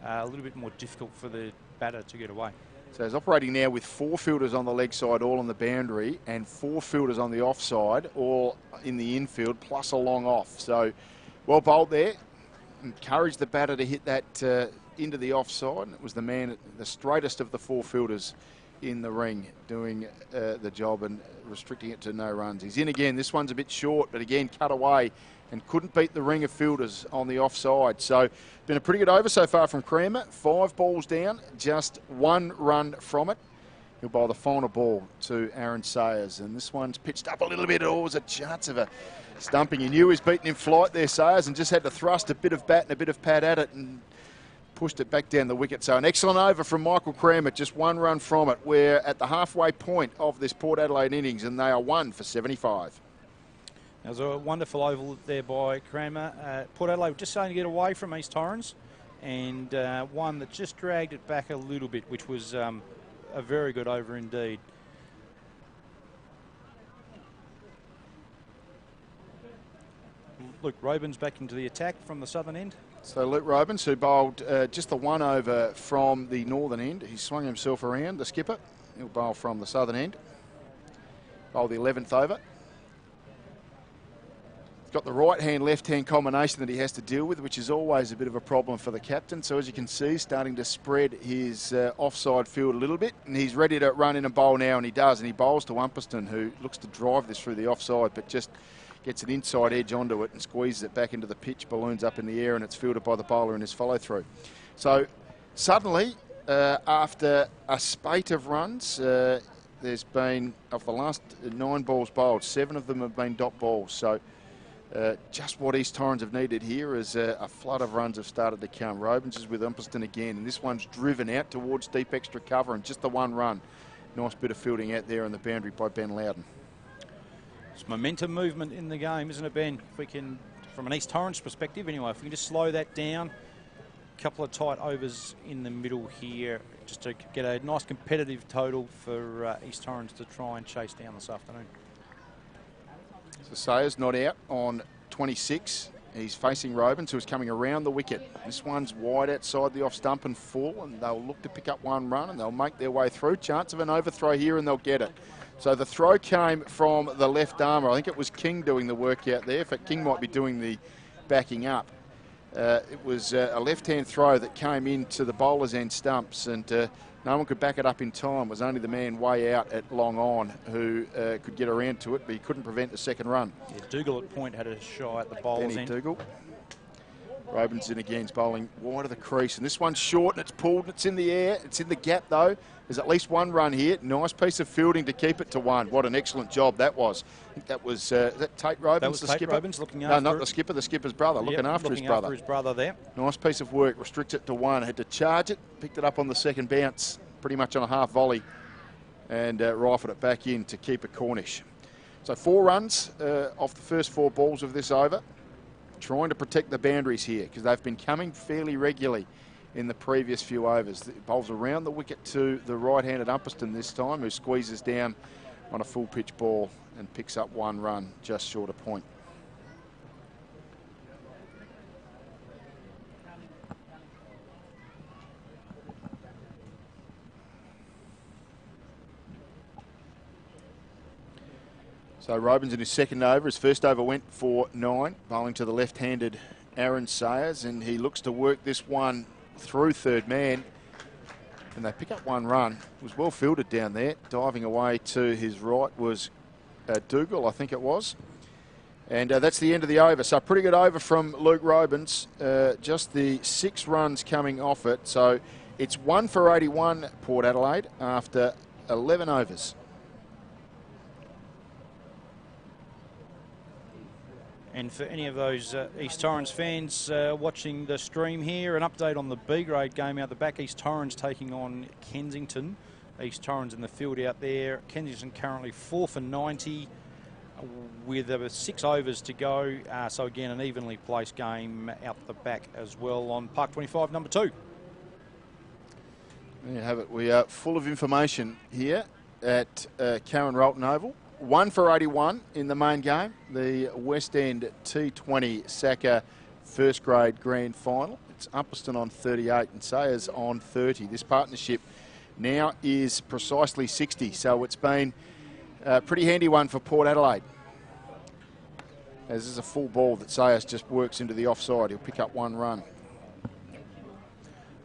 a little bit more difficult for the batter to get away. So he's operating now with 4 fielders on the leg side, all on the boundary, and 4 fielders on the offside, all in the infield, plus a long off. So well bowled there. Encouraged the batter to hit that into the offside. It was the man, the straightest of the 4 fielders in the ring, doing the job and restricting it to no runs. He's in again. This one's a bit short, but again cut away and couldn't beat the ring of fielders on the offside. So been a pretty good over so far from Crammer. 5 balls down, just 1 run from it. He'll bowl the final ball to Aaron Sayers, and this one's pitched up a little bit. Oh, it was a chance of a stumping. He knew he was beaten in flight there, Sayers, and just had to thrust a bit of bat and a bit of pad at it and pushed it back down the wicket. So an excellent over from Michael Crammer, just 1 run from it. We're at the halfway point of this Port Adelaide innings, and they are 1 for 75. That was a wonderful oval there by Crammer. Port Adelaide just starting to get away from East Torrens, and one that just dragged it back a little bit, which was a very good over indeed. Luke Robins back into the attack from the southern end. So Luke Robins, who bowled just the 1 over from the northern end. He swung himself around, the skipper. He'll bowl from the southern end. Bowl the 11th over. Got the right-hand, left-hand combination that he has to deal with, which is always a bit of a problem for the captain. So as you can see, he's starting to spread his offside field a little bit, and he's ready to run in and bowl now, and he does. And he bowls to Umperston, who looks to drive this through the offside, but just gets an inside edge onto it and squeezes it back into the pitch, balloons up in the air, and it's fielded by the bowler in his follow-through. So suddenly, after a spate of runs, there's been, of the last 9 balls bowled, 7 of them have been dot balls. So just what East Torrens have needed here is a flood of runs have started to come. Robins is with Umperston again, and this one's driven out towards deep extra cover, and just the 1 run. Nice bit of fielding out there on the boundary by Ben Loudon. It's momentum movement in the game, isn't it, Ben? If we can, from an East Torrens perspective anyway, if we can just slow that down, a couple of tight overs in the middle here, just to get a nice competitive total for East Torrens to try and chase down this afternoon. So Sayers not out on 26. He's facing Robins, who's coming around the wicket. This one's wide outside the off stump and full, and they'll look to pick up 1 run, and they'll make their way through. Chance of an overthrow here, and they'll get it. So the throw came from the left armour. I think it was King doing the work out there. In fact, King might be doing the backing up. It was a left-hand throw that came into the bowler's end stumps, and no one could back it up in time. It was only the man way out at long on who could get around to it, but he couldn't prevent the second run. Yeah, Dougal at point had a shy at the bowler's end. Dougal. Robinson again's bowling wide of the crease, and this one's short and it's pulled and it's in the air. It's in the gap though. There's at least 1 run here. Nice piece of fielding to keep it to 1. What an excellent job that was. I think that was that Tate Robins, that was the Tate skipper. Robins looking after no, not the skipper, the skipper's brother, looking after his brother. Looking after his brother there. Nice piece of work. Restricts it to 1. Had to charge it, picked it up on the second bounce, pretty much on a half volley, and rifled it back in to keep it Cornish. So 4 runs off the first 4 balls of this over. Trying to protect the boundaries here because they've been coming fairly regularly in the previous few overs. The bowls around the wicket to the right-handed Umperston this time, who squeezes down on a full pitch ball and picks up 1 run just short of point. So Robins in his second over. His first over went for 9, bowling to the left-handed Aaron Sayers, and he looks to work this one through third man. And they pick up one run. It was well fielded down there. Diving away to his right was Dougal, I think it was. And that's the end of the over. So pretty good over from Luke Robins. Just the 6 runs coming off it. So it's 1 for 81, Port Adelaide, after 11 overs. And for any of those East Torrens fans watching the stream here, an update on the B-grade game out the back. East Torrens taking on Kensington. East Torrens in the field out there. Kensington currently 4 for 90 with 6 overs to go. So again, an evenly placed game out the back as well on Park 25, number 2. There you have it. We are full of information here at Karen Rolton Oval. 1 for 81 in the main game, the West End T20 SACA first grade grand final. It's Upperston on 38 and Sayers on 30. This partnership now is precisely 60, so it's been a pretty handy one for Port Adelaide. As this is a full ball that Sayers just works into the offside. He'll pick up 1 run.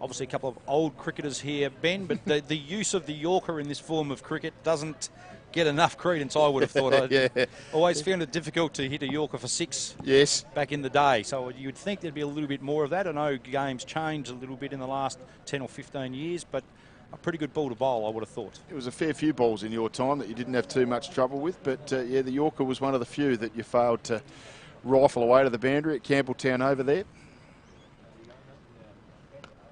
Obviously a couple of old cricketers here, Ben, but the use of the Yorker in this form of cricket doesn't get enough credence, I would have thought. Yeah. Always found it difficult to hit a Yorker for 6 Yes. back in the day. So you'd think there'd be a little bit more of that. I know games changed a little bit in the last 10 or 15 years, but a pretty good ball to bowl, I would have thought. It was a fair few balls in your time that you didn't have too much trouble with, but yeah, the Yorker was one of the few that you failed to rifle away to the boundary at Campbelltown over there.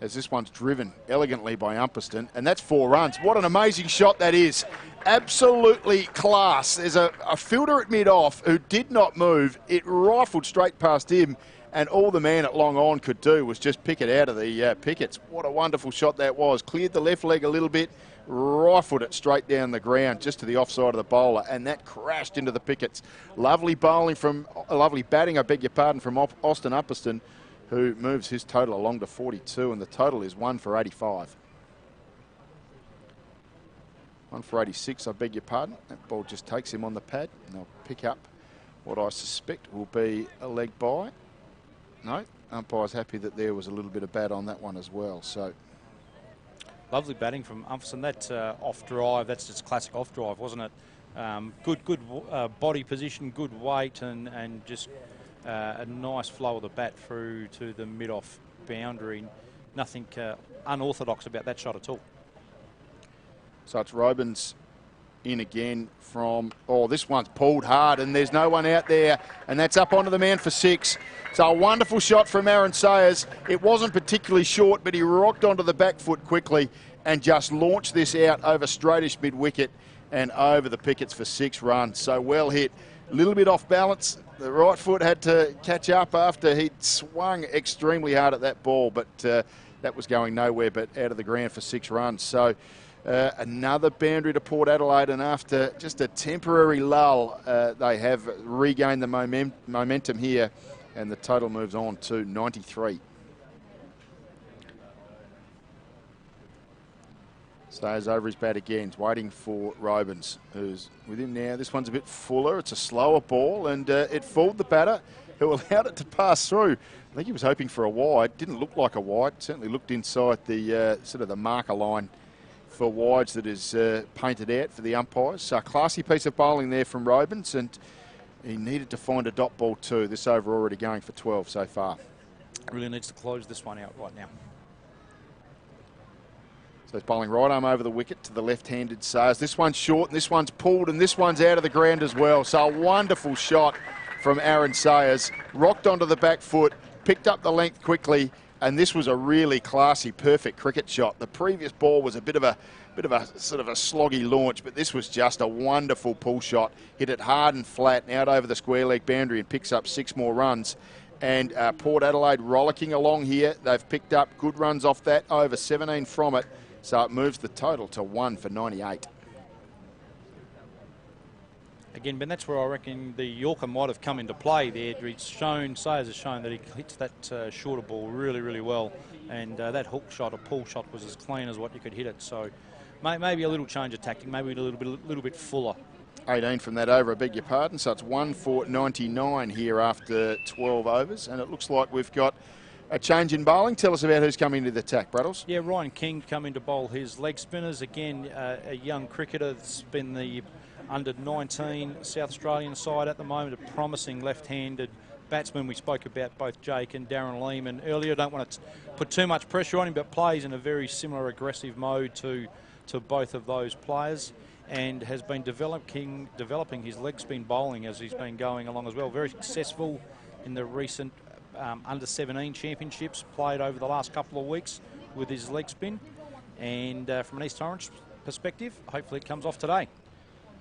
As this one's driven elegantly by Umperston, and that's 4 runs. What an amazing shot that is. Absolutely class. There's a fielder at mid-off who did not move. It rifled straight past him, and all the man at long on could do was just pick it out of the pickets. What a wonderful shot that was. Cleared the left leg a little bit, rifled it straight down the ground, just to the offside of the bowler, and that crashed into the pickets. Lovely batting, from Austin Upperston, who moves his total along to 42, and the total is 1 for 85. 1 for 86, I beg your pardon. That ball just takes him on the pad, and they'll pick up what I suspect will be a leg by. No, umpire's happy that there was a little bit of bat on that one as well. So lovely batting from Umperston. That off drive, that's just classic off drive, wasn't it? Good body position, good weight, and just a nice flow of the bat through to the mid-off boundary. Nothing unorthodox about that shot at all. So it's Robins in again from, oh, this one's pulled hard and there's no one out there, and that's up onto the man for 6. So a wonderful shot from Aaron Sayers. It wasn't particularly short, but he rocked onto the back foot quickly and just launched this out over straightish mid-wicket and over the pickets for 6 runs. So well hit. A little bit off balance. The right foot had to catch up after he'd swung extremely hard at that ball, but that was going nowhere but out of the ground for 6 runs. So another boundary to Port Adelaide, and after just a temporary lull, they have regained the momentum here, and the total moves on to 93. Stays over his bat again. He's waiting for Robins, who's with him now. This one's a bit fuller. It's a slower ball, and it fooled the batter, who allowed it to pass through. I think he was hoping for a wide. Didn't look like a wide. Certainly looked inside the sort of the marker line for wides that is painted out for the umpires. So a classy piece of bowling there from Robins, and he needed to find a dot ball too. This over already going for 12 so far. Really needs to close this one out right now. So he's bowling right arm over the wicket to the left-handed Sayers. This one's short, and this one's pulled, and this one's out of the ground as well. So a wonderful shot from Aaron Sayers. Rocked onto the back foot, picked up the length quickly, and this was a really classy, perfect cricket shot. The previous ball was a bit of a sort of a sloggy launch, but this was just a wonderful pull shot. Hit it hard and flat, out over the square leg boundary, and picks up 6 more runs. And Port Adelaide rollicking along here. They've picked up good runs off that, over 17 from it. So it moves the total to 1 for 98. Again, Ben, that's where I reckon the Yorker might have come into play there. Sayers has shown that he hits that shorter ball really, really well. And that hook shot, or pull shot, was as clean as what you could hit it. So maybe a little change of tactic, maybe a little bit fuller. 18 from that over, I beg your pardon. So it's 1 for 99 here after 12 overs. And it looks like we've got a change in bowling. Tell us about who's coming to the attack, Braddles. Yeah, Ryan King coming to bowl his leg spinners. Again, a young cricketer that's been the under-19 South Australian side at the moment, a promising left-handed batsman. We spoke about both Jake and Darren Lehman earlier. Don't want to put too much pressure on him, but plays in a very similar aggressive mode to both of those players, and has been developing his leg spin bowling as he's been going along as well. Very successful in the recent under-17 championships played over the last couple of weeks with his leg spin. And from an East Torrens perspective, hopefully it comes off today.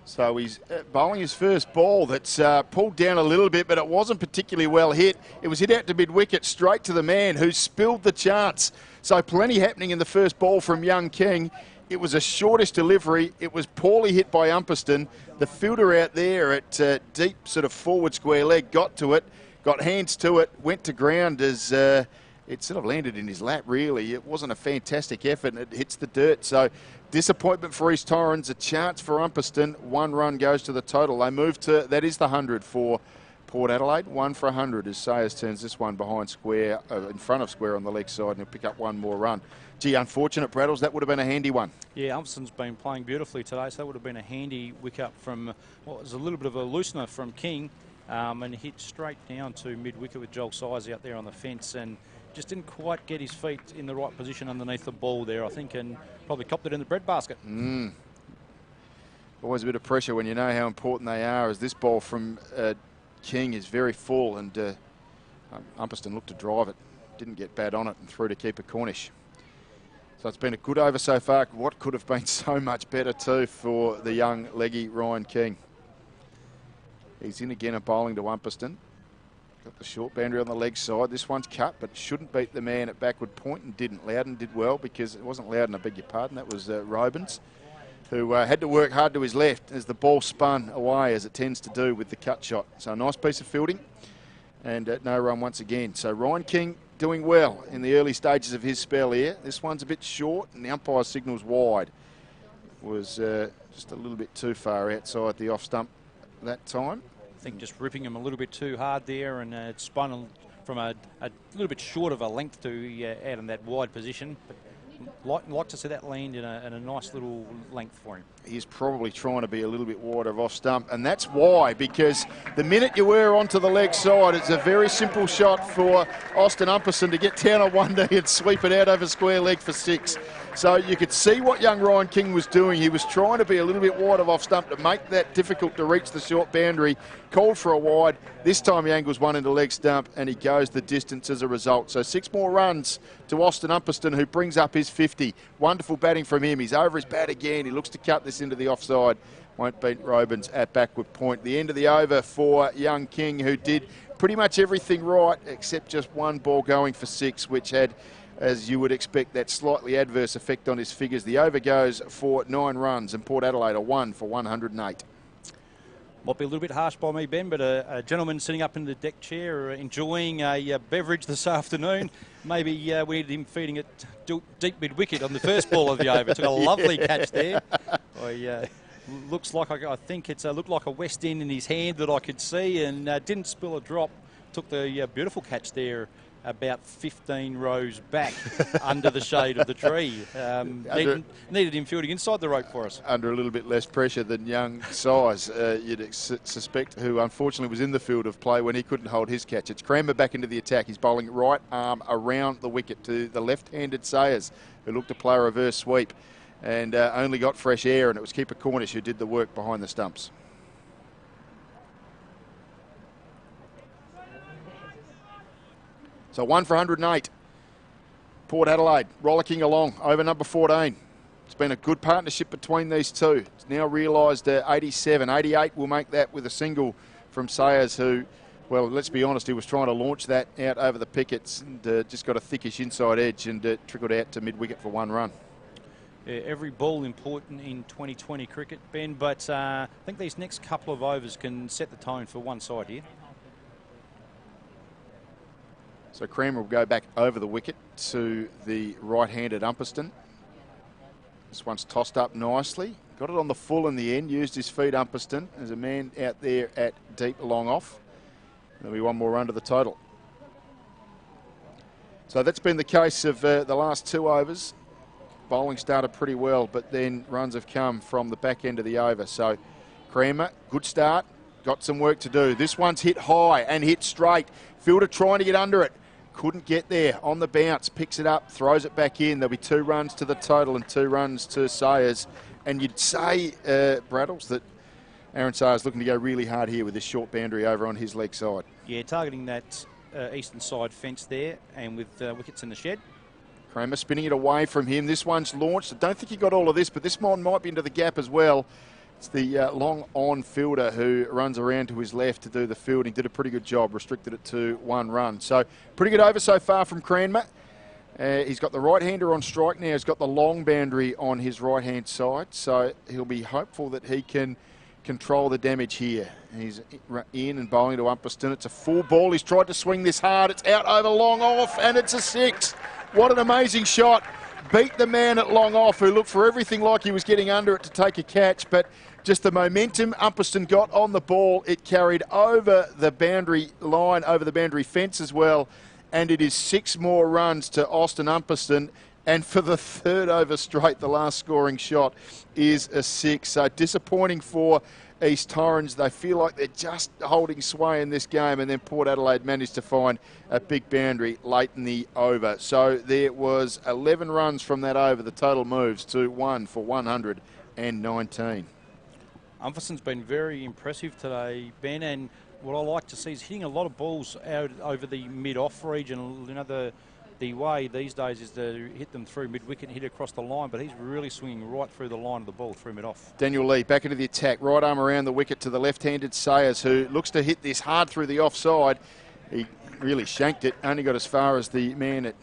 So he's bowling his first ball that's pulled down a little bit, but it wasn't particularly well hit. It was hit out to mid-wicket, straight to the man who spilled the chance. So plenty happening in the first ball from young King. It was a shortish delivery. It was poorly hit by Umperston. The fielder out there at deep sort of forward square leg got to it, got hands to it, went to ground as it sort of landed in his lap, really. It wasn't a fantastic effort, and it hits the dirt. So disappointment for East Torrens, a chance for Umperston. 1 run goes to the total. They move to, that is the 100 for Port Adelaide. 1 for 100 as Sayers turns this one behind square, in front of square on the leg side, and he'll pick up 1 more run. Gee, unfortunate, Braddles. That would have been a handy one. Yeah, Umperston's been playing beautifully today, so that would have been a handy wicket up from what was a little bit of a loosener from King, and hit straight down to mid-wicket with Joel Sayers out there on the fence, and just didn't quite get his feet in the right position underneath the ball there, I think, and probably copped it in the breadbasket. Always a bit of pressure when you know how important they are, as this ball from King is very full, and Umperston looked to drive it, didn't get bad on it, and through to keeper Cornish. So it's been a good over so far. What could have been so much better too for the young leggy Ryan King. He's in again at bowling to Umperston. Got the short boundary on the leg side. This one's cut, but shouldn't beat the man at backward point, and didn't. Loudon did well, because it wasn't Loudon, I beg your pardon. That was Robins, who had to work hard to his left as the ball spun away, as it tends to do with the cut shot. So a nice piece of fielding, and no run once again. So Ryan King doing well in the early stages of his spell here. This one's a bit short, and the umpire signals wide. Was just a little bit too far outside the off stump that time. I think just ripping him a little bit too hard there, and it spun from a little bit short of a length to out in that wide position. But like to see that land in a nice little length for him. He's probably trying to be a little bit wider of off stump, and that's why, because the minute you were onto the leg side, it's a very simple shot for Austin Umperston to get down on one knee and sweep it out over square leg for 6. So you could see what young Ryan King was doing. He was trying to be a little bit wide of off stump to make that difficult to reach the short boundary. Called for a wide. This time he angles one into leg stump, and he goes the distance as a result. So 6 more runs to Austin Umperston, who brings up his 50. Wonderful batting from him. He's over his bat again. He looks to cut this into the offside. Won't beat Robins at backward point. The end of the over for young King, who did pretty much everything right except just 1 ball going for 6, which had, as you would expect, that slightly adverse effect on his figures. The over goes for 9 runs, and Port Adelaide are 1 for 108. Might be a little bit harsh by me, Ben, but a gentleman sitting up in the deck chair enjoying a beverage this afternoon. Maybe we needed him feeding it deep mid-wicket on the first ball of the over. Took a lovely catch there. Looks like, I think it's looked like a West End in his hand that I could see, and didn't spill a drop. Took the beautiful catch there about 15 rows back under the shade of the tree. Needed him fielding inside the rope for us. Under a little bit less pressure than young Size, you'd suspect, who unfortunately was in the field of play when he couldn't hold his catch. It's Cranmer back into the attack. He's bowling right arm around the wicket to the left-handed Sayers, who looked to play a reverse sweep, and only got fresh air, and it was keeper Cornish who did the work behind the stumps. So 1 for 108. Port Adelaide rollicking along over number 14. It's been a good partnership between these two. It's now realised 87. 88 will make that with a single from Sayers, who, well, let's be honest, he was trying to launch that out over the pickets, and just got a thickish inside edge, and trickled out to mid-wicket for 1 run. Yeah, every ball important in 2020 cricket, Ben, but I think these next couple of overs can set the tone for one side here. So Cranmer will go back over the wicket to the right-handed Umperston. This one's tossed up nicely. Got it on the full in the end, used his feet Umperston. There's a man out there at deep long off. There'll be 1 more run to the total. So that's been the case of the last 2 overs. Bowling started pretty well, but then runs have come from the back end of the over. So Cranmer, good start, got some work to do. This one's hit high and hit straight. Fielder trying to get under it. Couldn't get there on the bounce, picks it up, throws it back in. There'll be 2 runs to the total and 2 runs to Sayers. And you'd say, Braddles, that Aaron Sayers looking to go really hard here with this short boundary over on his leg side. Yeah, targeting that eastern side fence there and with wickets in the shed. Kramer spinning it away from him. This one's launched. I don't think he got all of this, but this one might be into the gap as well. It's the long-on fielder who runs around to his left to do the fielding. Did a pretty good job, restricted it to 1 run. So pretty good over so far from Cranmer. He's got the right-hander on strike now. He's got the long boundary on his right-hand side. So he'll be hopeful that he can control the damage here. He's in and bowling to Umperston. It's a full ball. He's tried to swing this hard. It's out over long off, and it's a 6. What an amazing shot. Beat the man at long off, who looked for everything like he was getting under it to take a catch, but just the momentum Umperston got on the ball, it carried over the boundary line, over the boundary fence as well, and it is 6 more runs to Austin Umperston. And for the 3rd over straight, the last scoring shot is a 6. So disappointing for East Torrens. They feel like they're just holding sway in this game, and then Port Adelaide managed to find a big boundary late in the over. So there was 11 runs from that over. The total moves to 1 for 119. Umperston's been very impressive today, Ben, and what I like to see is hitting a lot of balls out over the mid-off region. You know, the way these days is to hit them through mid-wicket and hit across the line, but he's really swinging right through the line of the ball, through mid-off. Daniel Lee back into the attack, right arm around the wicket to the left-handed Sayers, who looks to hit this hard through the offside. He really shanked it, only got as far as the man at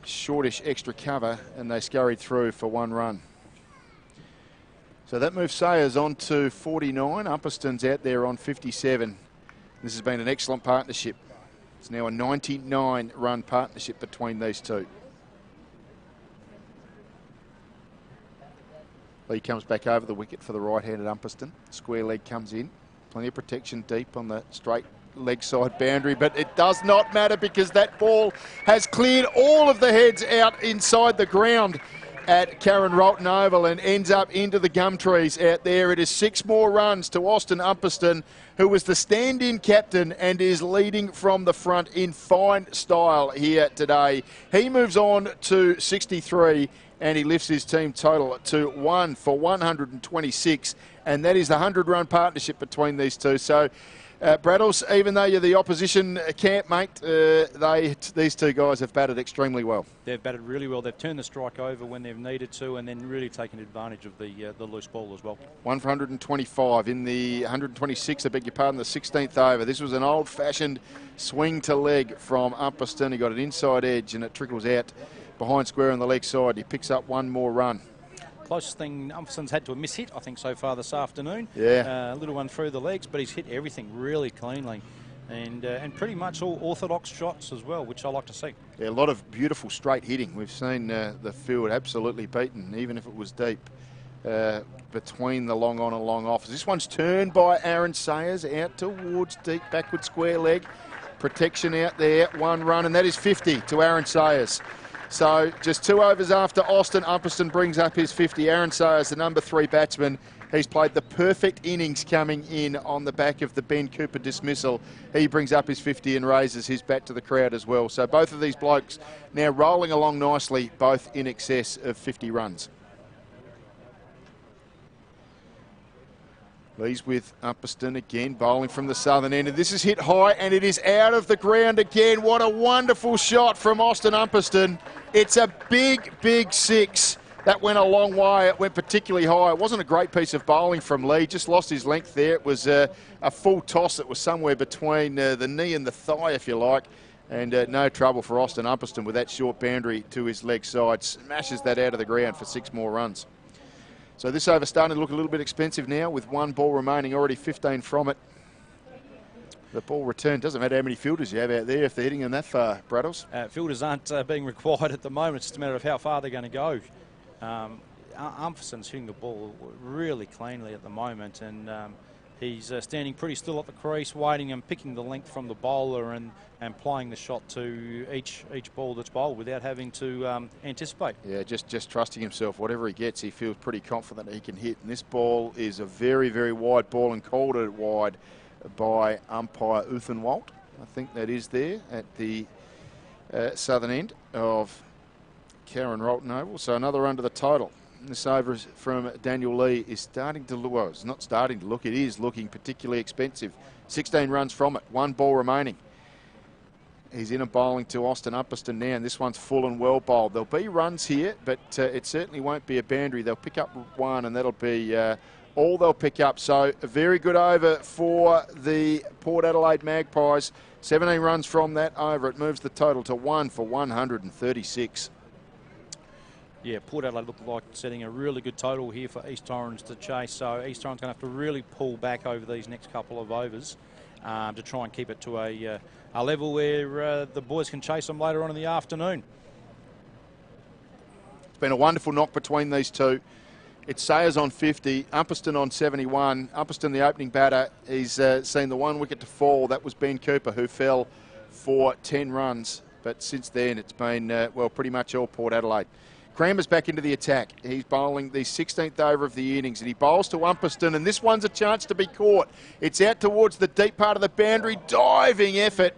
shortish extra cover, and they scurried through for 1 run. So that moves Sayers on to 49. Umperston's out there on 57. This has been an excellent partnership. It's now a 99-run partnership between these two. Lee comes back over the wicket for the right-handed Umperston. Square leg comes in. Plenty of protection deep on the straight leg side boundary, but it does not matter because that ball has cleared all of the heads out inside the ground at Karen Rolton Oval and ends up into the gum trees out there. It is 6 more runs to Austin Umperston, who was the stand-in captain and is leading from the front in fine style here today. He moves on to 63 and he lifts his team total to 1 for 126, and that is the 100-run partnership between these two. So Braddles, even though you're the opposition camp, mate, these two guys have batted extremely well. They've batted really well. They've turned the strike over when they've needed to, and then really taken advantage of the loose ball as well. 1 for 125 in the 126, I beg your pardon, the 16th over. This was an old-fashioned swing to leg from Umperston. He got an inside edge, and it trickles out behind square on the leg side. He picks up 1 more run. Closest thing Umperston's had to a miss-hit, I think, so far this afternoon. Yeah. A little one through the legs, but he's hit everything really cleanly. And pretty much all orthodox shots as well, which I like to see. Yeah, a lot of beautiful straight hitting. We've seen the field absolutely beaten, even if it was deep, between the long on and long off. This one's turned by Aaron Sayers out towards deep backward square leg. Protection out there, 1 run, and that is 50 to Aaron Sayers. So just 2 overs after Austin Umperston brings up his 50. Aaron Sayers, the number 3 batsman, he's played the perfect innings coming in on the back of the Ben Cooper dismissal. He brings up his 50 and raises his bat to the crowd as well. So both of these blokes now rolling along nicely, both in excess of 50 runs. Lee's with Umperston again, bowling from the southern end. And this is hit high, and it is out of the ground again. What a wonderful shot from Austin Umperston. It's a big, big 6. That went a long way. It went particularly high. It wasn't a great piece of bowling from Lee. Just lost his length there. It was a full toss. It was somewhere between the knee and the thigh, if you like. And no trouble for Austin Umperston with that short boundary to his leg side. Smashes that out of the ground for 6 more runs. So this over starting to look a little bit expensive now with 1 ball remaining, already 15 from it. The ball return, doesn't matter how many fielders you have out there if they're hitting them that far, Braddles. Fielders aren't being required at the moment. It's just a matter of how far they're going to go. Umperston's hitting the ball really cleanly at the moment, and He's standing pretty still at the crease, waiting and picking the length from the bowler and playing the shot to each ball that's bowled without having to anticipate. Yeah, just trusting himself. Whatever he gets, he feels pretty confident he can hit. And this ball is a very, very wide ball and called it wide by umpire Uthenwald. I think that is there at the southern end of Karen Rolton Oval. So another under the total. This over from Daniel Lee is starting to look, well, it's not starting to look, it is looking particularly expensive. 16 runs from it, 1 ball remaining. He's in and bowling to Austin Upperston now, and this one's full and well bowled. There'll be runs here, but it certainly won't be a boundary. They'll pick up 1, and that'll be all they'll pick up. So a very good over for the Port Adelaide Magpies. 17 runs from that over. It moves the total to 1 for 136. Yeah, Port Adelaide look like setting a really good total here for East Torrens to chase. So East Torrens going to have to really pull back over these next couple of overs to try and keep it to a level where the boys can chase them later on in the afternoon. It's been a wonderful knock between these two. It's Sayers on 50, Upperston on 71. Upperston, the opening batter, he's seen the 1 wicket to fall. That was Ben Cooper, who fell for 10 runs. But since then, it's been, well, pretty much all Port Adelaide. Crammer's back into the attack. He's bowling the 16th over of the innings, and he bowls to Upperston, and this one's a chance to be caught. It's out towards the deep part of the boundary. Diving effort.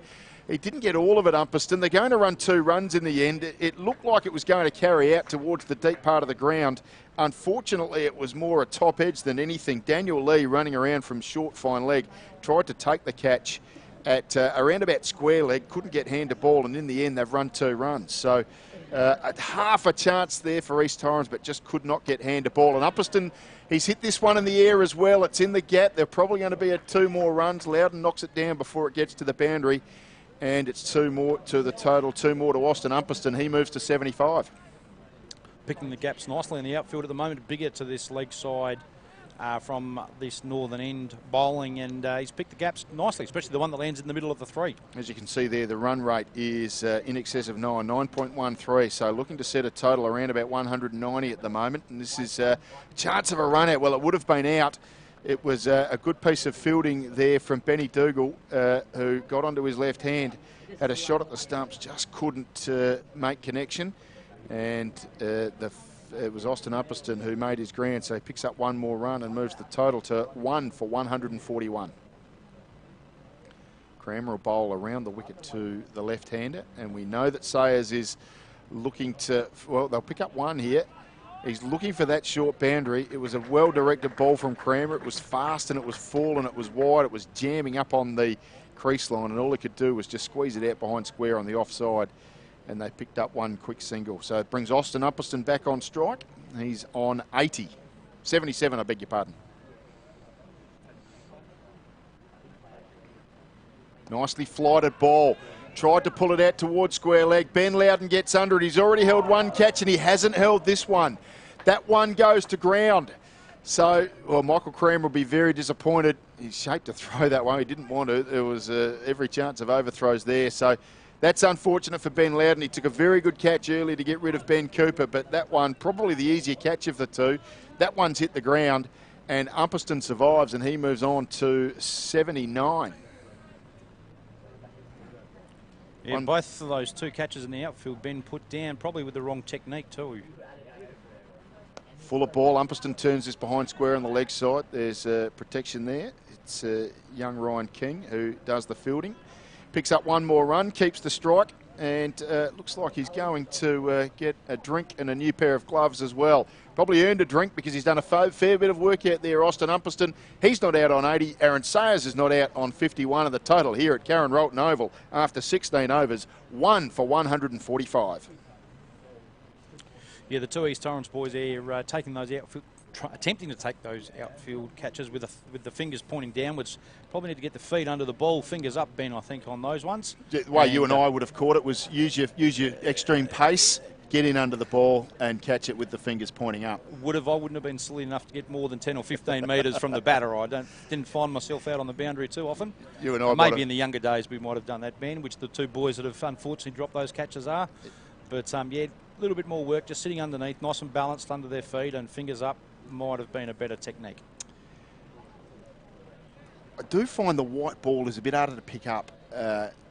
He didn't get all of it, Upperston. They're going to run 2 runs in the end. It looked like it was going to carry out towards the deep part of the ground. Unfortunately, it was more a top edge than anything. Daniel Lee, running around from short, fine leg, tried to take the catch at around about square leg, couldn't get hand to ball, and in the end, they've run 2 runs. So half a chance there for East Torrens, but just could not get hand to ball. And Upperston, he's hit this one in the air as well. It's in the gap. They're probably going to be at 2 more runs. Loudon knocks it down before it gets to the boundary. And it's 2 more to the total, 2 more to Austin Upperston. He moves to 75. Picking the gaps nicely in the outfield at the moment, bigger to this leg side from this northern end bowling, and he's picked the gaps nicely, especially the one that lands in the middle of the 3. As you can see there, the run rate is in excess of 9.13, so looking to set a total around about 190 at the moment, and this is a chance of a run out. Well, it would have been out. It was a good piece of fielding there from Benny Dougal, who got onto his left hand, had a shot at the stumps, just couldn't make connection, and it was Austin Upperston who made his grand, so he picks up 1 more run and moves the total to 1 for 141. Crammer will bowl around the wicket to the left-hander, and we know that Sayers is looking to, well, they'll pick up 1 here. He's looking for that short boundary. It was a well-directed ball from Crammer. It was fast and it was full and it was wide. It was jamming up on the crease line, and all he could do was just squeeze it out behind square on the offside, and they picked up 1 quick single. So it brings Austin Upperston back on strike. He's on 80. 77, I beg your pardon. Nicely flighted ball. Tried to pull it out towards square leg. Ben Loudon gets under it. He's already held 1 catch and he hasn't held this one. That one goes to ground. So, well, Michael Crammer will be very disappointed. He's shaped to throw that one. He didn't want to. There was every chance of overthrows there. So that's unfortunate for Ben Loudon. He took a very good catch early to get rid of Ben Cooper, but that one, probably the easier catch of the 2. That one's hit the ground, and Upperston survives, and he moves on to 79. Yeah, both of those 2 catches in the outfield, Ben put down, probably with the wrong technique too. Full of ball. Upperston turns this behind square on the leg side. There's protection there. It's young Ryan King who does the fielding. Picks up 1 more run, keeps the strike, and looks like he's going to get a drink and a new pair of gloves as well. Probably earned a drink because he's done a fair bit of work out there, Austin Upperston. He's not out on 80. Aaron Sayers is not out on 51 of the total here at Karen Rolton Oval after 16 overs, 1 for 145. Yeah, the 2 East Torrens boys are taking those outfield, attempting to take those outfield catches with the fingers pointing downwards. Probably need to get the feet under the ball, fingers up, Ben, I think, on those ones. The way you and I would have caught it was use your extreme pace, get in under the ball and catch it with the fingers pointing up. I wouldn't have been silly enough to get more than 10 or 15 metres from the batter. I didn't find myself out on the boundary too often. You and I maybe in the younger days we might have done that, Ben, which the 2 boys that have unfortunately dropped those catches are. But yeah, a little bit more work, just sitting underneath, nice and balanced under their feet and fingers up might have been a better technique. I do find the white ball is a bit harder to pick up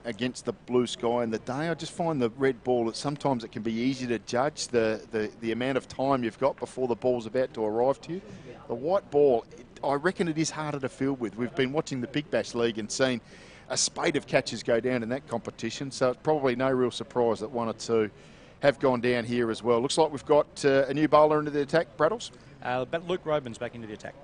against the blue sky in the day. I just find the red ball that sometimes it can be easy to judge the amount of time you've got before the ball's about to arrive to you. The white ball, I reckon it is harder to field with. We've been watching the Big Bash League and seen a spate of catches go down in that competition, so it's probably no real surprise that one or two have gone down here as well. Looks like we've got a new bowler into the attack, Braddles. Luke Robin's back into the attack.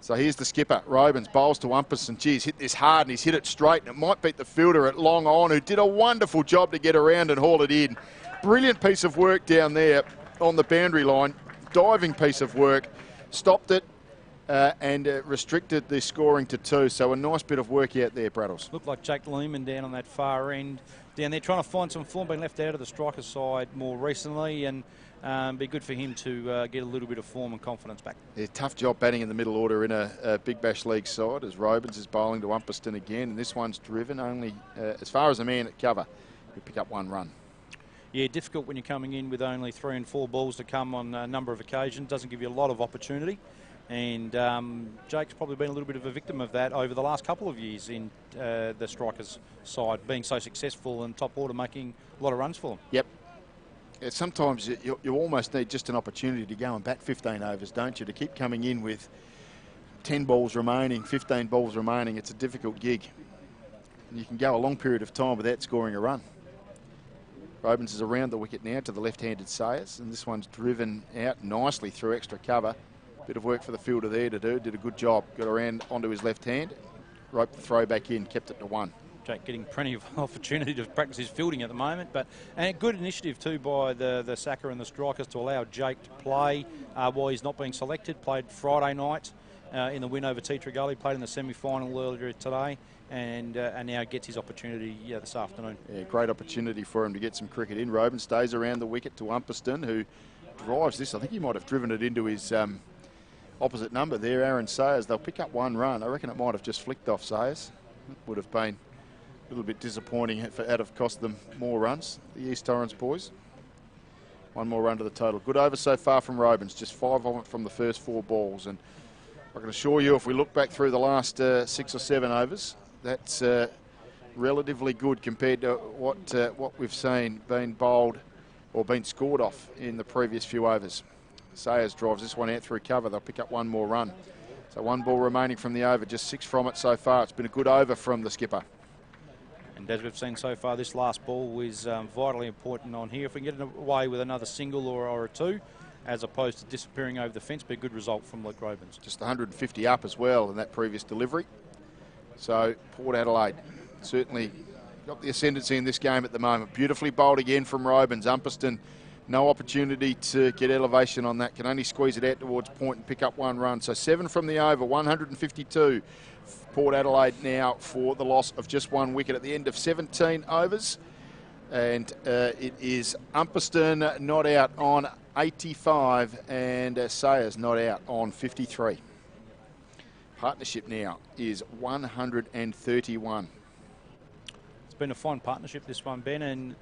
So here's the skipper, Robins, bowls to Umpus, and geez, hit this hard and he's hit it straight, and it might beat the fielder at long on, who did a wonderful job to get around and haul it in. Brilliant piece of work down there on the boundary line, diving piece of work, stopped it and restricted the scoring to 2, so a nice bit of work out there, Braddles. Looked like Jake Lehman down on that far end, down there trying to find some form, been left out of the striker side more recently, and be good for him to get a little bit of form and confidence back. Yeah, tough job batting in the middle order in a Big Bash League side, as Robins is bowling to Umperston again, and this one's driven only as far as a man at cover. We pick up 1 run. Yeah, difficult when you're coming in with only 3 and 4 balls to come on a number of occasions. Doesn't give you a lot of opportunity. And Jake's probably been a little bit of a victim of that over the last couple of years in the strikers' side, being so successful and top order, making a lot of runs for them. Yep. Sometimes you almost need just an opportunity to go and bat 15 overs, don't you? To keep coming in with 10 balls remaining, 15 balls remaining, it's a difficult gig. And you can go a long period of time without scoring a run. Robins is around the wicket now to the left-handed Sayers, and this one's driven out nicely through extra cover. Bit of work for the fielder there to do, did a good job. Got around onto his left hand, roped the throw back in, kept it to 1. Jake getting plenty of opportunity to practice his fielding at the moment, and a good initiative too by the Sacker and the strikers to allow Jake to play while he's not being selected. Played Friday night in the win over T20 Gully, played in the semi-final earlier today, and now gets his opportunity this afternoon. Yeah, great opportunity for him to get some cricket in. Robin stays around the wicket to Umperston, who drives this. I think he might have driven it into his opposite number there, Aaron Sayers. They'll pick up 1 run. I reckon it might have just flicked off Sayers. Would have been a little bit disappointing if it had have cost them more runs, the East Torrens boys. 1 more run to the total. Good over so far from Robins, just 5 of it from the first 4 balls. And I can assure you, if we look back through the last 6 or 7 overs, that's relatively good compared to what we've seen being bowled or been scored off in the previous few overs. Sayers drives this one out through cover. They'll pick up 1 more run. So 1 ball remaining from the over, just 6 from it so far. It's been a good over from the skipper. And as we've seen so far, this last ball is vitally important on here. If we can get it away with another single or a 2, as opposed to disappearing over the fence, be a good result from Luke Robins. Just 150 up as well in that previous delivery. So Port Adelaide certainly got the ascendancy in this game at the moment. Beautifully bowled again from Robins. Umperston, no opportunity to get elevation on that. Can only squeeze it out towards point and pick up 1 run. So 7 from the over, 152. Port Adelaide now for the loss of just 1 wicket at the end of 17 overs. And it is Umperston not out on 85 and Sayers not out on 53. Partnership now is 131. It's been a fine partnership, this one, Ben, and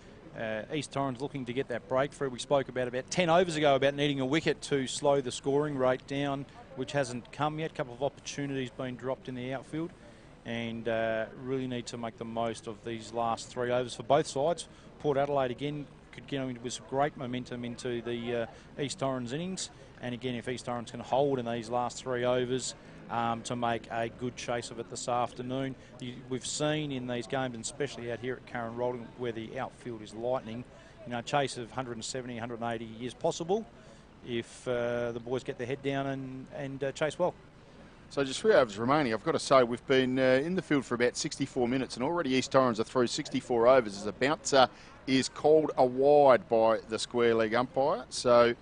East Torrens looking to get that breakthrough. We spoke about 10 overs ago about needing a wicket to slow the scoring rate down, which hasn't come yet. A couple of opportunities being dropped in the outfield, and really need to make the most of these last 3 overs for both sides. Port Adelaide again could get with some great momentum into the East Torrens innings, and again, if East Torrens can hold in these last 3 overs to make a good chase of it this afternoon. We've seen in these games, and especially out here at Karen Rolling, where the outfield is lightning, a chase of 170, 180 is possible if the boys get their head down and chase well. So just 3 overs remaining. I've got to say we've been in the field for about 64 minutes and already East Torrens are through 64 overs as a bouncer is called a wide by the square leg umpire. So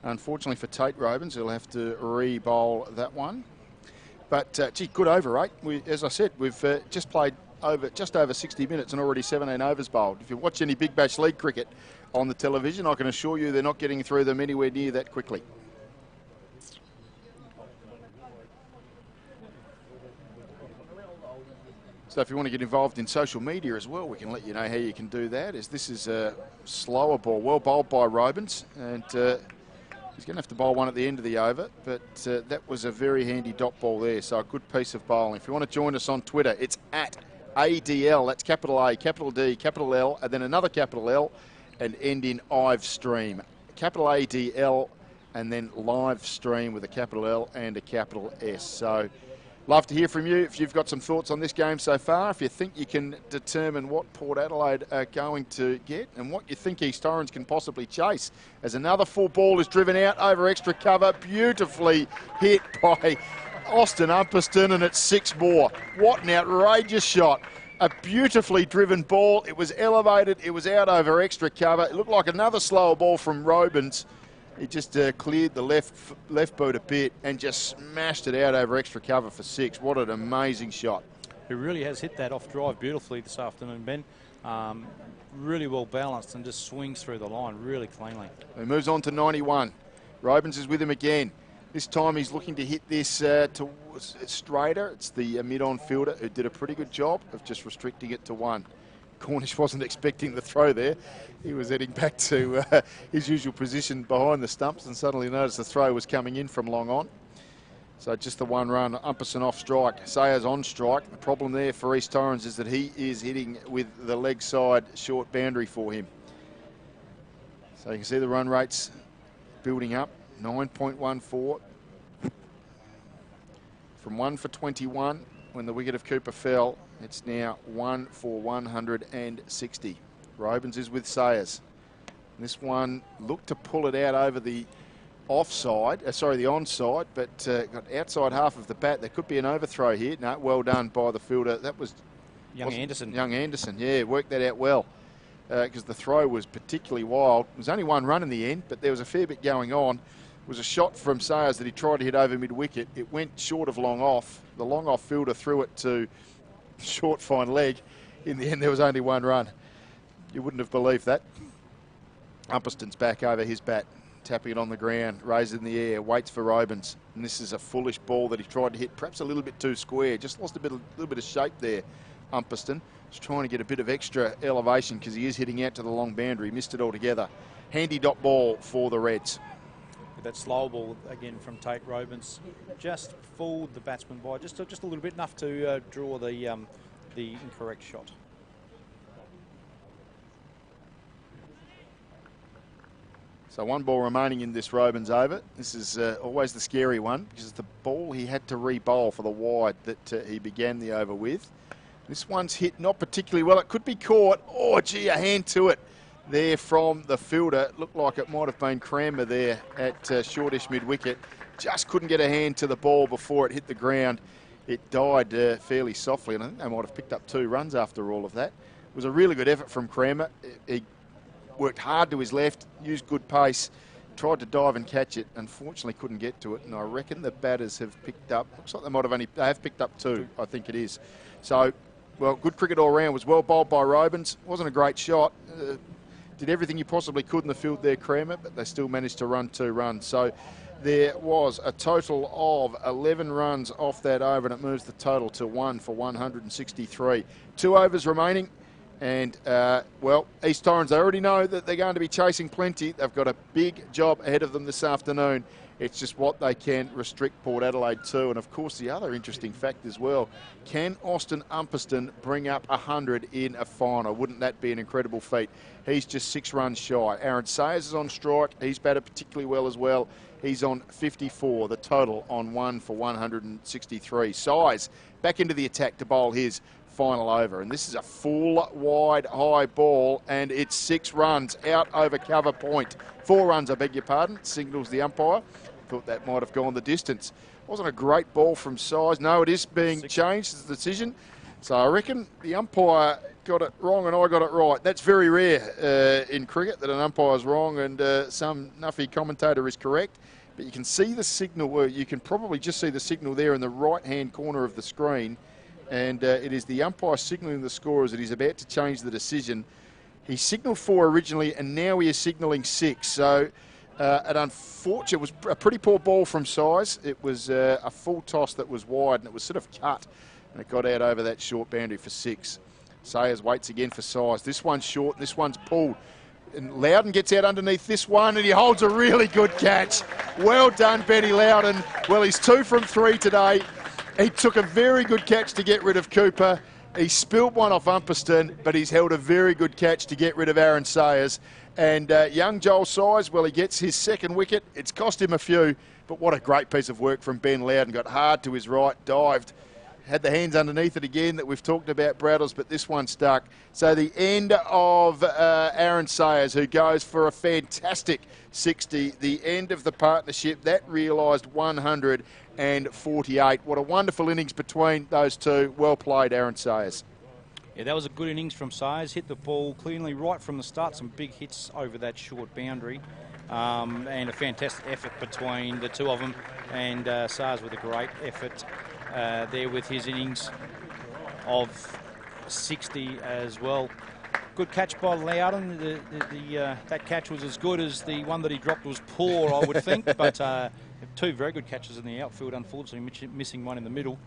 unfortunately for Tate Robins, he'll have to re-bowl that one. But gee, good over rate. As I said, we've just played just over 60 minutes and already 17 overs bowled. If you watch any Big Bash League cricket on the television, I can assure you they're not getting through them anywhere near that quickly. So if you want to get involved in social media as well, we can let you know how you can do that. As this is a slower ball, well bowled by Robins, and He's going to have to bowl one at the end of the over, but that was a very handy dot ball there, so a good piece of bowling. If you want to join us on Twitter, it's at ADL. That's capital A, capital D, capital L, and then another capital L, and end in Ive Stream. Capital ADL, and then live stream with a capital L and a capital S. So love to hear from you if you've got some thoughts on this game so far, if you think you can determine what Port Adelaide are going to get and what you think East Torrens can possibly chase. As another full ball is driven out over extra cover, beautifully hit by Austin Umperston, and it's 6 more. What an outrageous shot. A beautifully driven ball. It was elevated. It was out over extra cover. It looked like another slower ball from Robins. He just cleared the left boot a bit and just smashed it out over extra cover for 6. What an amazing shot. He really has hit that off drive beautifully this afternoon, Ben. Really well balanced and just swings through the line really cleanly. He moves on to 91. Robins is with him again. This time he's looking to hit this straighter. It's the mid-on fielder who did a pretty good job of just restricting it to 1. Cornish wasn't expecting the throw there. He was heading back to his usual position behind the stumps and suddenly noticed the throw was coming in from long on. So just the 1 run. Umperson off strike. Sayers on strike. The problem there for East Torrens is that he is hitting with the leg side short boundary for him. So you can see the run rates building up. 9.14. From 1 for 21 when the wicket of Cooper fell. It's now 1 for 160. Robins is with Sayers. This one looked to pull it out over the offside, the onside, but got outside half of the bat. There could be an overthrow here. No, well done by the fielder. That was Young Anderson, yeah, worked that out well because the throw was particularly wild. It was only 1 run in the end, but there was a fair bit going on. It was a shot from Sayers that he tried to hit over mid-wicket. It went short of long off. The long off fielder threw it to short fine leg. In the end, there was only 1 run. You wouldn't have believed that. Umperston's back over his bat, tapping it on the ground, raised in the air, waits for Robins. And this is a foolish ball that he tried to hit, perhaps a little bit too square. Just lost a little bit of shape there, Umperston. Just trying to get a bit of extra elevation because he is hitting out to the long boundary. Missed it altogether. Handy dot ball for the Reds. That slow ball again from Tate Robins just fooled the batsman by just a little bit, enough to draw the incorrect shot. So 1 ball remaining in this Robins over. This is always the scary one because it's the ball he had to re-bowl for the wide that he began the over with. This one's hit not particularly well. It could be caught. Oh, gee, a hand to it there from the fielder. It looked like it might have been Cranmer there at shortish mid-wicket. Just couldn't get a hand to the ball before it hit the ground. It died fairly softly, and I think they might have picked up 2 runs after all of that. It was a really good effort from Cranmer. He worked hard to his left, used good pace, tried to dive and catch it. Unfortunately, couldn't get to it, and I reckon the batters have picked up. Looks like they have picked up 2. I think it is. So, well, good cricket all round. Was well bowled by Robins. Wasn't a great shot. Did everything you possibly could in the field there, Cranmer, but they still managed to run 2 runs. So there was a total of 11 runs off that over, and it moves the total to 1 for 163. 2 overs remaining. And, well, East Torrens, they already know that they're going to be chasing plenty. They've got a big job ahead of them this afternoon. It's just what they can restrict Port Adelaide to. And, of course, the other interesting fact as well, can Austin Umperston bring up 100 in a final? Wouldn't that be an incredible feat? He's just 6 runs shy. Aaron Sayers is on strike. He's batted particularly well as well. He's on 54. The total on 1 for 163. Sayers back into the attack to bowl his final over, and this is a full wide high ball, and it's 6 runs out over cover point. 4 runs, I beg your pardon, signals the umpire. Thought that might have gone the distance. Wasn't a great ball from Sayers. No, it is being changed as a decision. So I reckon the umpire got it wrong and I got it right. That's very rare in cricket, that an umpire's wrong and some nuffy commentator is correct. But you can see the signal, where you can probably just see the signal there in the right-hand corner of the screen. And it is the umpire signalling the scorers that he's about to change the decision. He signalled 4 originally, and now he is signalling 6. So it was a pretty poor ball from Sayers. It was a full toss that was wide, and it was sort of cut, and it got out over that short boundary for 6. Sayers waits again for Sayers. This one's short, this one's pulled. And Loudon gets out underneath this one, and he holds a really good catch. Well done, Benny Loudon. Well, he's 2 from 3 today. He took a very good catch to get rid of Cooper. He spilled one off Umperston, but he's held a very good catch to get rid of Aaron Sayers. And young Joel Size, well, he gets his second wicket. It's cost him a few, but what a great piece of work from Ben Loudon. Got hard to his right, dived, had the hands underneath it again that we've talked about, Braddles, but this one stuck. So the end of Aaron Sayers, who goes for a fantastic 60. The end of the partnership, that realised 148. What a wonderful innings between those two. Well played, Aaron Sayers. Yeah, that was a good innings from Sayers. Hit the ball cleanly right from the start. Some big hits over that short boundary. And a fantastic effort between the two of them. And Sayers with a great effort there with his innings of 60 as well. Good catch by Loudon. That catch was as good as the one that he dropped was poor, I would think. But two very good catches in the outfield, unfortunately missing one in the middle.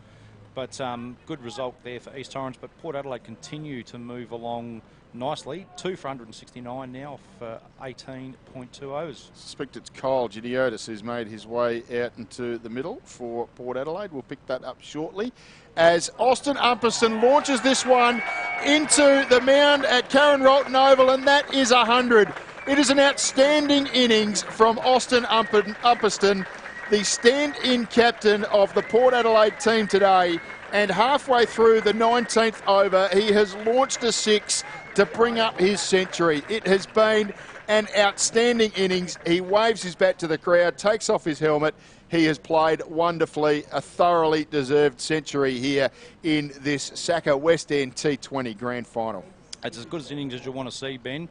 But good result there for East Torrens. But Port Adelaide continue to move along nicely. 2 for 169 now for 18.2 overs. I suspect it's Kyle Giniotis who's made his way out into the middle for Port Adelaide. We'll pick that up shortly. As Austin Umperston launches this one into the mound at Karen Rolton Oval, and that is 100. It is an outstanding innings from Austin Umperston, the stand-in captain of the Port Adelaide team today, and halfway through the 19th over, he has launched a 6 to bring up his century. It has been an outstanding innings. He waves his bat to the crowd, takes off his helmet. He has played wonderfully, a thoroughly deserved century here in this Saka West End T20 Grand Final. It's as good as innings as you want to see, Ben.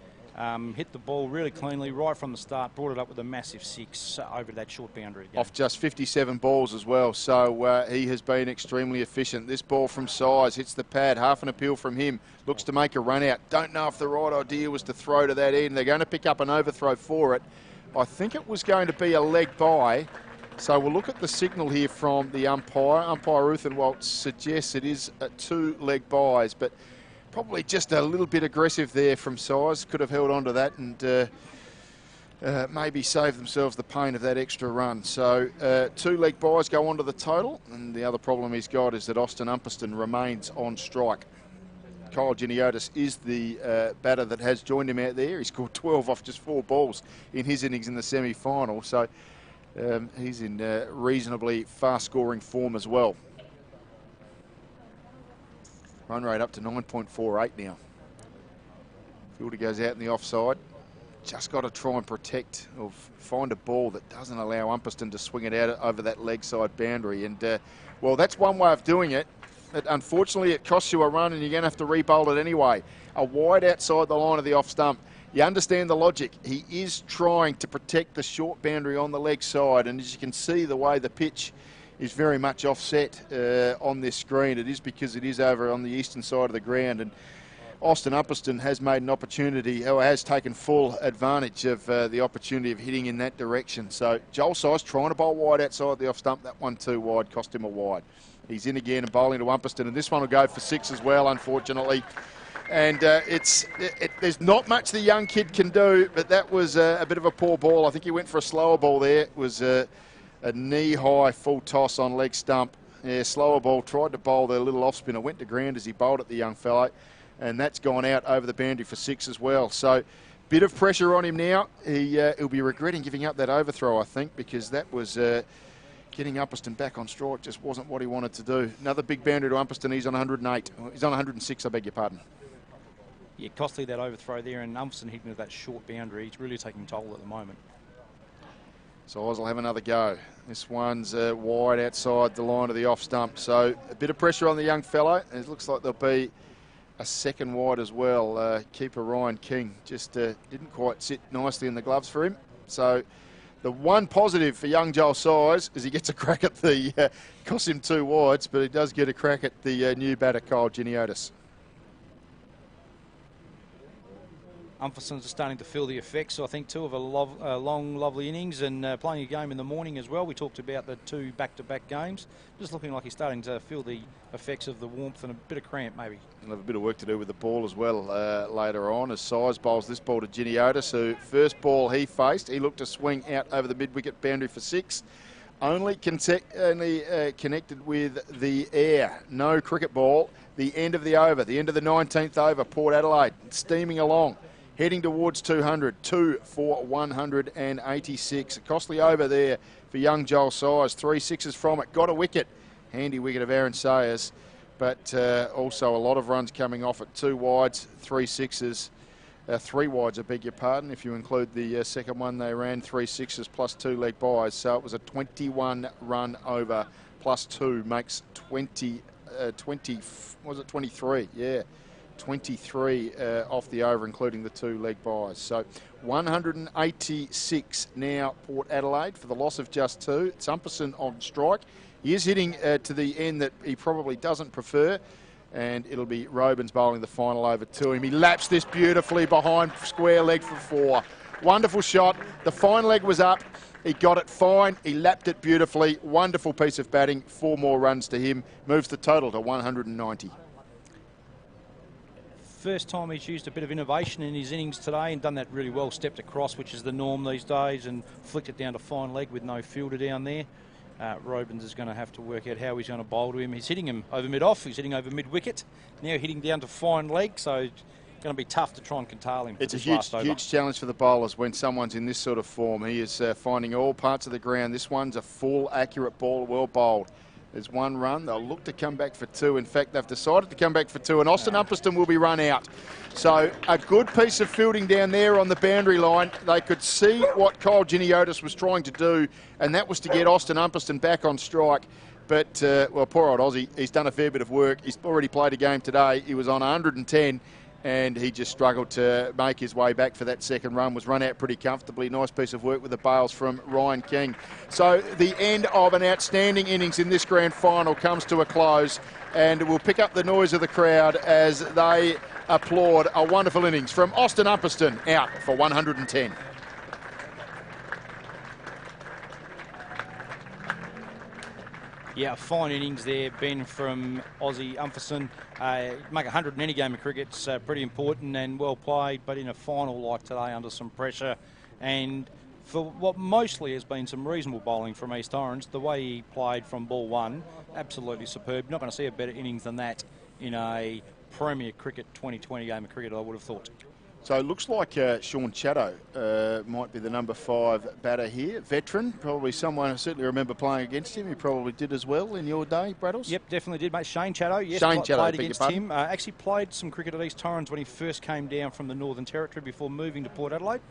Hit the ball really cleanly right from the start, brought it up with a massive 6 over that short boundary again. Off just 57 balls as well, so he has been extremely efficient. This ball from Size hits the pad, half an appeal from him, looks to make a run out. Don't know if the right idea was to throw to that end. They're going to pick up an overthrow for it. I think it was going to be a leg by, so we'll look at the signal here from the umpire. Umpire Ruthenwald suggests it is 2 leg bys, but probably just a little bit aggressive there from Size. Could have held on to that and maybe saved themselves the pain of that extra run. So 2 leg bys go onto the total, and the other problem he's got is that Austin Umperston remains on strike. Kyle Giniotis is the batter that has joined him out there. He scored 12 off just 4 balls in his innings in the semi-final, so he's in reasonably fast-scoring form as well. Run rate up to 9.48 now. Fielder goes out in the offside. Just got to try and protect or find a ball that doesn't allow Umperston to swing it out over that leg side boundary. And, well, that's one way of doing it. But unfortunately, it costs you a run and you're going to have to re-bowl it anyway. A wide outside the line of the off stump. You understand the logic. He is trying to protect the short boundary on the leg side. And as you can see, the way the pitch is very much offset on this screen. It is because it is over on the eastern side of the ground, and Austin Umperston has made an opportunity, or has taken full advantage of the opportunity of hitting in that direction. So Joel Size trying to bowl wide outside the off stump. That one too wide, cost him a wide. He's in again and bowling to Umperston, and this one will go for 6 as well, unfortunately. And there's not much the young kid can do, but that was a bit of a poor ball. I think he went for a slower ball there. It was a knee-high full toss on leg stump. Yeah, slower ball, tried to bowl the little off-spinner, went to ground as he bowled at the young fellow, and that's gone out over the boundary for 6 as well. So, bit of pressure on him now. He'll be regretting giving up that overthrow, I think, because that was getting Umperston back on strike just wasn't what he wanted to do. Another big boundary to Umperston. He's on 108. He's on 106, I beg your pardon. Yeah, costly that overthrow there, and Umperston hitting that short boundary. He's really taking toll at the moment. So Oz will have another go. This one's wide outside the line of the off stump. So a bit of pressure on the young fellow. It looks like there'll be a second wide as well. Keeper Ryan King just didn't quite sit nicely in the gloves for him. So the one positive for young Joel Size is he gets a crack at the, costs him 2 wides, but he does get a crack at the new batter, Kyle Giniotis. Umferson's starting to feel the effects. So I think two of a long, lovely innings and playing a game in the morning as well. We talked about the two back-to-back games. Just looking like he's starting to feel the effects of the warmth and a bit of cramp maybe. He'll have a bit of work to do with the ball as well later on, as Size bowls this ball to Giniotis, who first ball he faced, he looked to swing out over the mid-wicket boundary for 6. Only connected with the air. No cricket ball. The end of the over, the end of the 19th over. Port Adelaide steaming along, heading towards 200. 2 for 186. A costly over there for young Joel Size. 3 sixes from it. Got a wicket. Handy wicket of Aaron Sayers. But also a lot of runs coming off at 2 wides, 3 sixes. 3 wides, I beg your pardon, if you include the second one they ran, 3 sixes plus 2 leg byes. So it was a 21 run over plus 2 makes 20, was it 23? Yeah, 23 off the over, including the 2 leg byes. So 186 now Port Adelaide for the loss of just 2. It's Umperson on strike. He is hitting to the end that he probably doesn't prefer. And it'll be Robins bowling the final over to him. He laps this beautifully behind square leg for 4. Wonderful shot. The fine leg was up. He got it fine. He lapped it beautifully. Wonderful piece of batting. 4 more runs to him. Moves the total to 190. First time he's used a bit of innovation in his innings today and done that really well. Stepped across, which is the norm these days, and flicked it down to fine leg with no fielder down there. Robins is going to have to work out how he's going to bowl to him. He's hitting him over mid-off, he's hitting over mid-wicket, now hitting down to fine leg, so it's going to be tough to try and curtail him. It's a huge challenge for the bowlers when someone's in this sort of form. He is finding all parts of the ground. This one's a full, accurate ball, well bowled. There's 1 run. They'll look to come back for 2. In fact, they've decided to come back for 2, and Austin Umperston will be run out. So a good piece of fielding down there on the boundary line. They could see what Kyle Giniotis was trying to do, and that was to get Austin Umperston back on strike. But, well, poor old Aussie, he's done a fair bit of work. He's already played a game today. He was on 110. And he just struggled to make his way back for that second run, was run out pretty comfortably. Nice piece of work with the bails from Ryan King. So the end of an outstanding innings in this grand final comes to a close, and we'll pick up the noise of the crowd as they applaud a wonderful innings from Austin Umperston out for 110. Yeah, fine innings there, Ben, from Aussie Umperson. Make 100 in any game of cricket's pretty important and well played, but in a final like today under some pressure, and for what mostly has been some reasonable bowling from East Torrens, the way he played from ball 1, absolutely superb. Not going to see a better innings than that in a Premier Cricket 2020 game of cricket, I would have thought. So it looks like Sean Chatto might be the number 5 batter here. Veteran, probably someone I certainly remember playing against him. He probably did as well in your day, Braddles? Yep, definitely did, mate. Shane Chatto, yes, Shane Chatto, played against him. Actually played some cricket at East Torrens when he first came down from the Northern Territory before moving to Port Adelaide.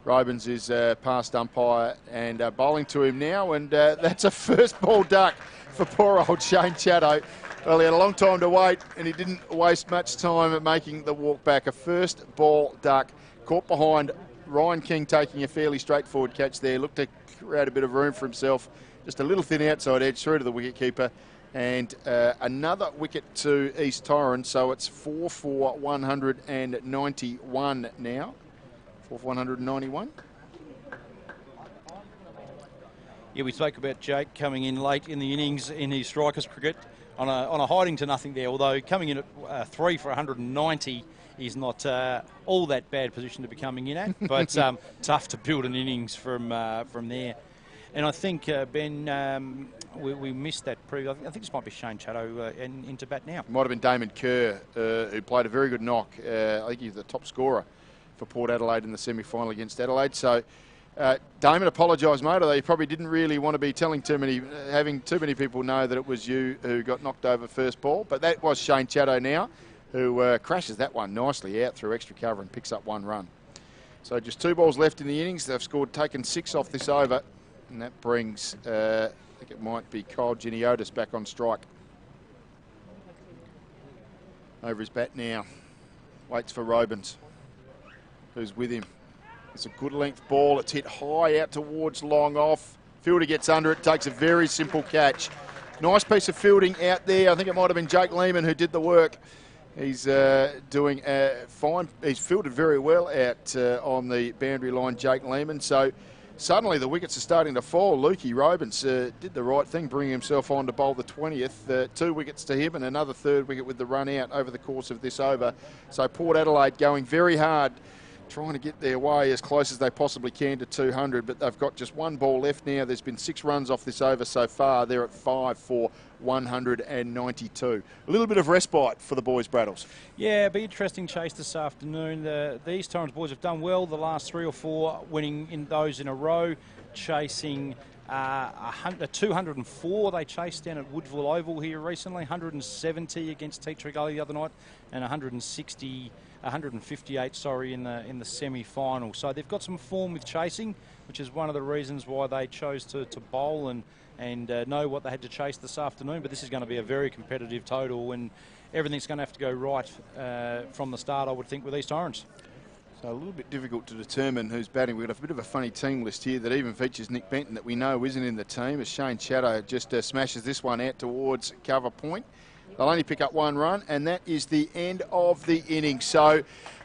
Robins is past umpire and bowling to him now, and that's a first ball duck for poor old Shane Chatto. Well, he had a long time to wait, and he didn't waste much time at making the walk back. A first ball duck, caught behind Ryan King, taking a fairly straightforward catch there. Looked to create a bit of room for himself. Just a little thin outside edge through to the wicketkeeper. And another wicket to East Torrens, so it's 4 for 191 now. 4 for 191. Yeah, we spoke about Jake coming in late in the innings in his strikers cricket on a hiding to nothing there, although coming in at 3 for 190 is not all that bad position to be coming in at, but tough to build an innings from there. And I think, Ben, we missed that previous. I think this might be Shane Chatto into bat now. Might have been Damon Kerr, who played a very good knock. I think he's the top scorer for Port Adelaide in the semi-final against Adelaide. So Damon apologised, mate, although you probably didn't really want to be telling having too many people know that it was you who got knocked over first ball. But that was Shane Chatto now, who crashes that one nicely out through extra cover and picks up 1 run. So just 2 balls left in the innings. They've taken 6 off this over, and that brings, I think it might be Kyle Giniotis back on strike. Over his bat now. Waits for Robins, who's with him. It's a good length ball. It's hit high out towards long off. Fielder gets under it, takes a very simple catch. Nice piece of fielding out there. I think it might have been Jake Lehman who did the work. He's doing fine. He's fielded very well out on the boundary line, Jake Lehman. So suddenly the wickets are starting to fall. Lukey Robins did the right thing, bringing himself on to bowl the 20th. 2 wickets to him and another 3rd wicket with the run out over the course of this over. So Port Adelaide going very hard, trying to get their way as close as they possibly can to 200, but they've got just 1 ball left now. There's been 6 runs off this over so far. They're at 5 for 192. A little bit of respite for the boys, Braddles. Yeah, it'll be interesting chase this afternoon. These Torrens boys have done well the last 3 or 4, winning in those in a row, chasing 204 they chased down at Woodville Oval here recently, 170 against T20 the other night, and 158 in the semi-final. So they've got some form with chasing, which is one of the reasons why they chose to bowl and know what they had to chase this afternoon. But this is going to be a very competitive total, and everything's going to have to go right from the start, I would think, with these Torrens. So a little bit difficult to determine who's batting. We've got a bit of a funny team list here that even features Nick Benton that we know isn't in the team, as Shane Chatto just smashes this one out towards cover point. They'll only pick up 1 run, and that is the end of the innings. So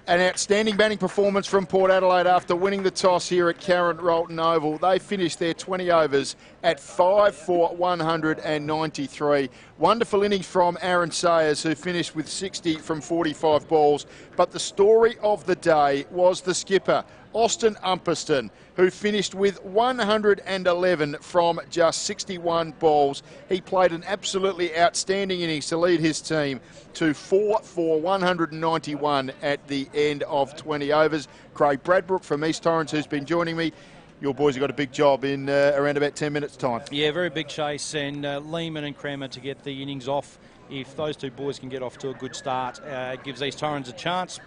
an outstanding batting performance from Port Adelaide after winning the toss here at Carrot-Rolton Oval. They finished their 20 overs at 5 for 193. Wonderful innings from Aaron Sayers, who finished with 60 from 45 balls. But the story of the day was the skipper, Austin Umperston, who finished with 111 from just 61 balls. He played an absolutely outstanding innings to lead his team to 4 for 191 at the end of 20 overs. Craig Bradbrook from East Torrens, who's been joining me. Your boys have got a big job in around about 10 minutes' time. Yeah, very big chase, and Lehman and Kramer to get the innings off. If those 2 boys can get off to a good start, it gives East Torrens a chance.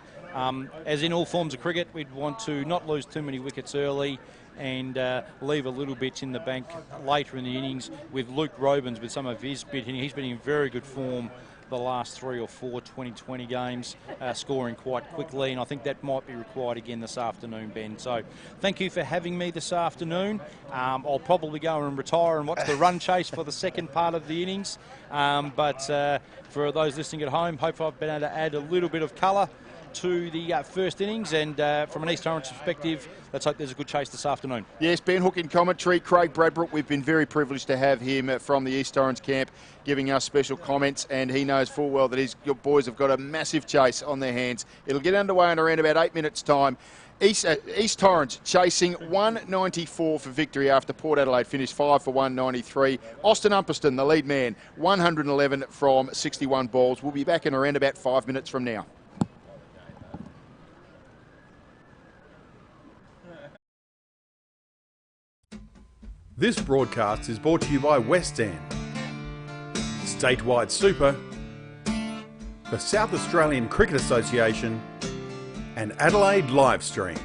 As in all forms of cricket, we'd want to not lose too many wickets early and leave a little bit in the bank later in the innings with Luke Robins with some of his bit hitting. He's been in very good form the last 3 or 4 2020 games, scoring quite quickly, and I think that might be required again this afternoon, Ben. So thank you for having me this afternoon. I'll probably go and retire and watch the run chase for the second part of the innings, but for those listening at home, hope I've been able to add a little bit of colour to the first innings, and from an East Torrens perspective, let's hope there's a good chase this afternoon. Yes, Ben Hook in commentary, Craig Bradbrook. We've been very privileged to have him from the East Torrens camp giving us special comments, and he knows full well that his boys have got a massive chase on their hands. It'll get underway in around about 8 minutes' time. East Torrens chasing 194 for victory after Port Adelaide finished 5 for 193. Austin Umperston, the lead man, 111 from 61 balls. We'll be back in around about 5 minutes from now. This broadcast is brought to you by West End, Statewide Super, the South Australian Cricket Association, and Adelaide Livestream.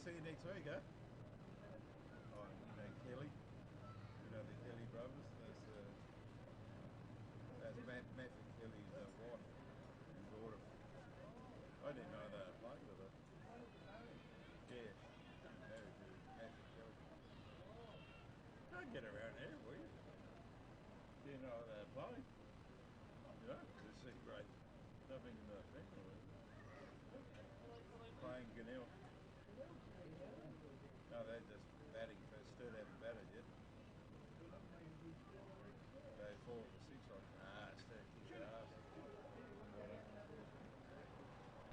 See you next week, huh? Oh, you know Kelly, the Kelly brothers. That's Matt and Kelly's wife and daughter. I didn't know they were playing with her. Yeah, married to Matt and Kelly. Don't get around here, will you? Didn't know they were playing. This is great. Nothing in the thing. Playing Ganil. No, they're just batting. They still haven't batted yet. They 4 for 6 on. Still kick your ass.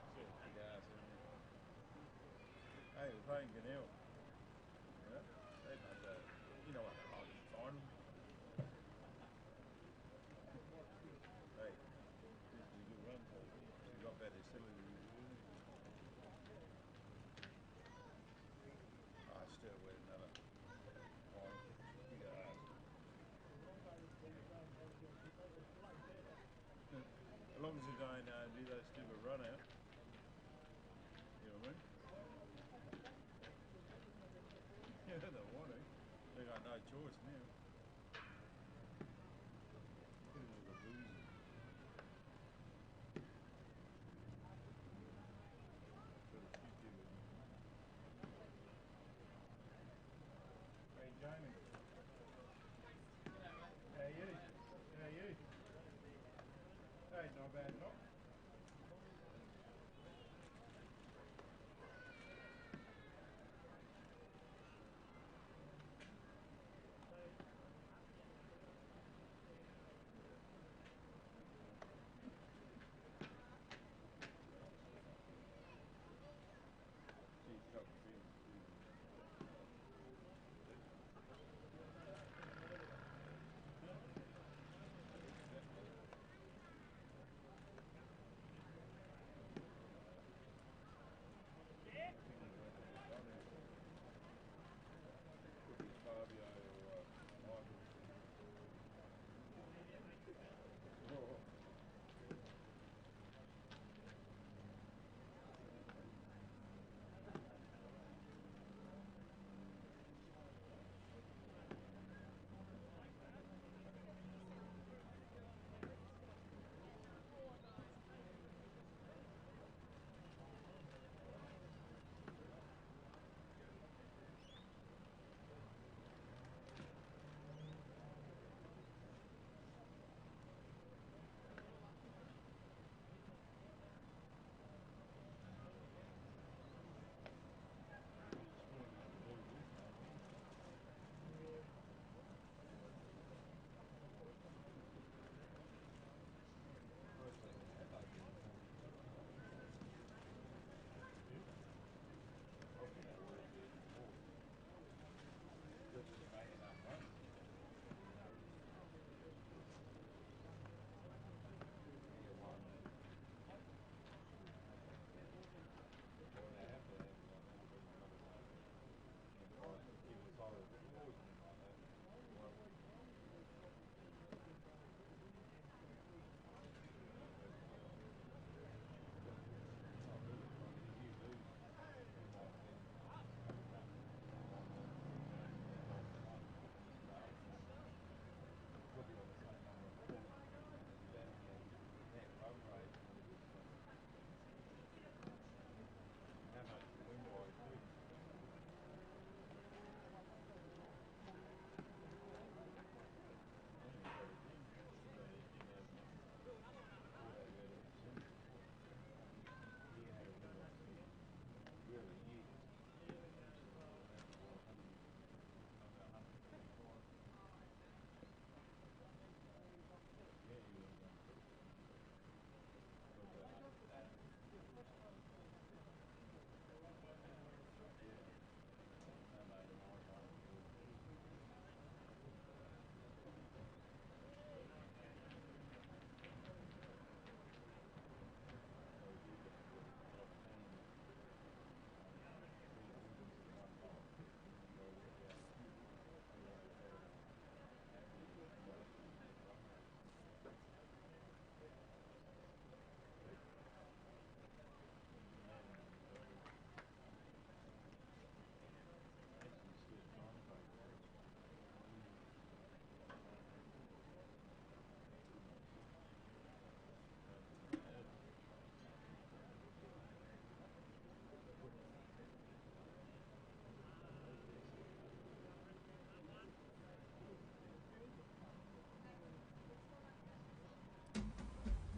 Still kick ass, isn't it? Hey, we're playing Ganil. They must, you know what they're like. Find them. Hey, this is a good run. You got better silly. Still with another. choice now. Get it as a loser. Hey Jamie. How are you? How are you? Hey, not bad, not.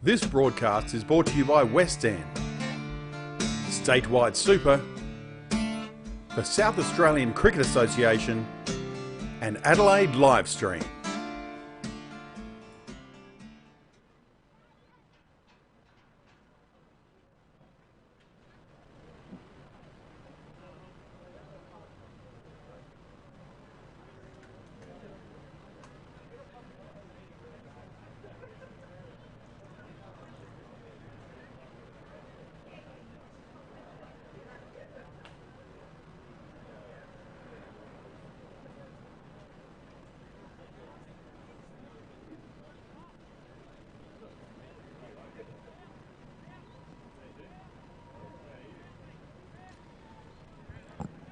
This broadcast is brought to you by West End, Statewide Super, the South Australian Cricket Association, and Adelaide Livestream.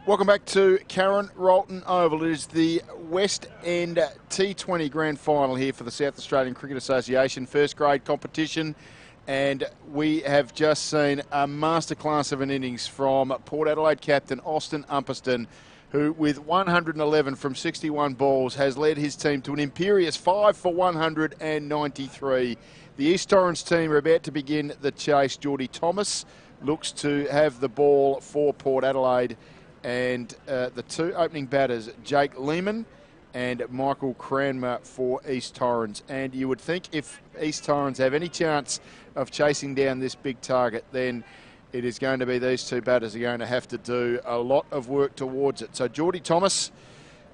Welcome back to Karen Rolton Oval. It is the West End T20 Grand Final here for the South Australian Cricket Association first grade competition, and we have just seen a masterclass of an innings from Port Adelaide captain Austin Umperston, who with 111 from 61 balls has led his team to an imperious 5 for 193. The East Torrens team are about to begin the chase. Geordie Thomas looks to have the ball for Port Adelaide, and the two opening batters, Jake Lehman and Michael Cranmer for East Torrens. And you would think if East Torrens have any chance of chasing down this big target, then it is going to be these two batters are going to have to do a lot of work towards it. So Geordie Thomas,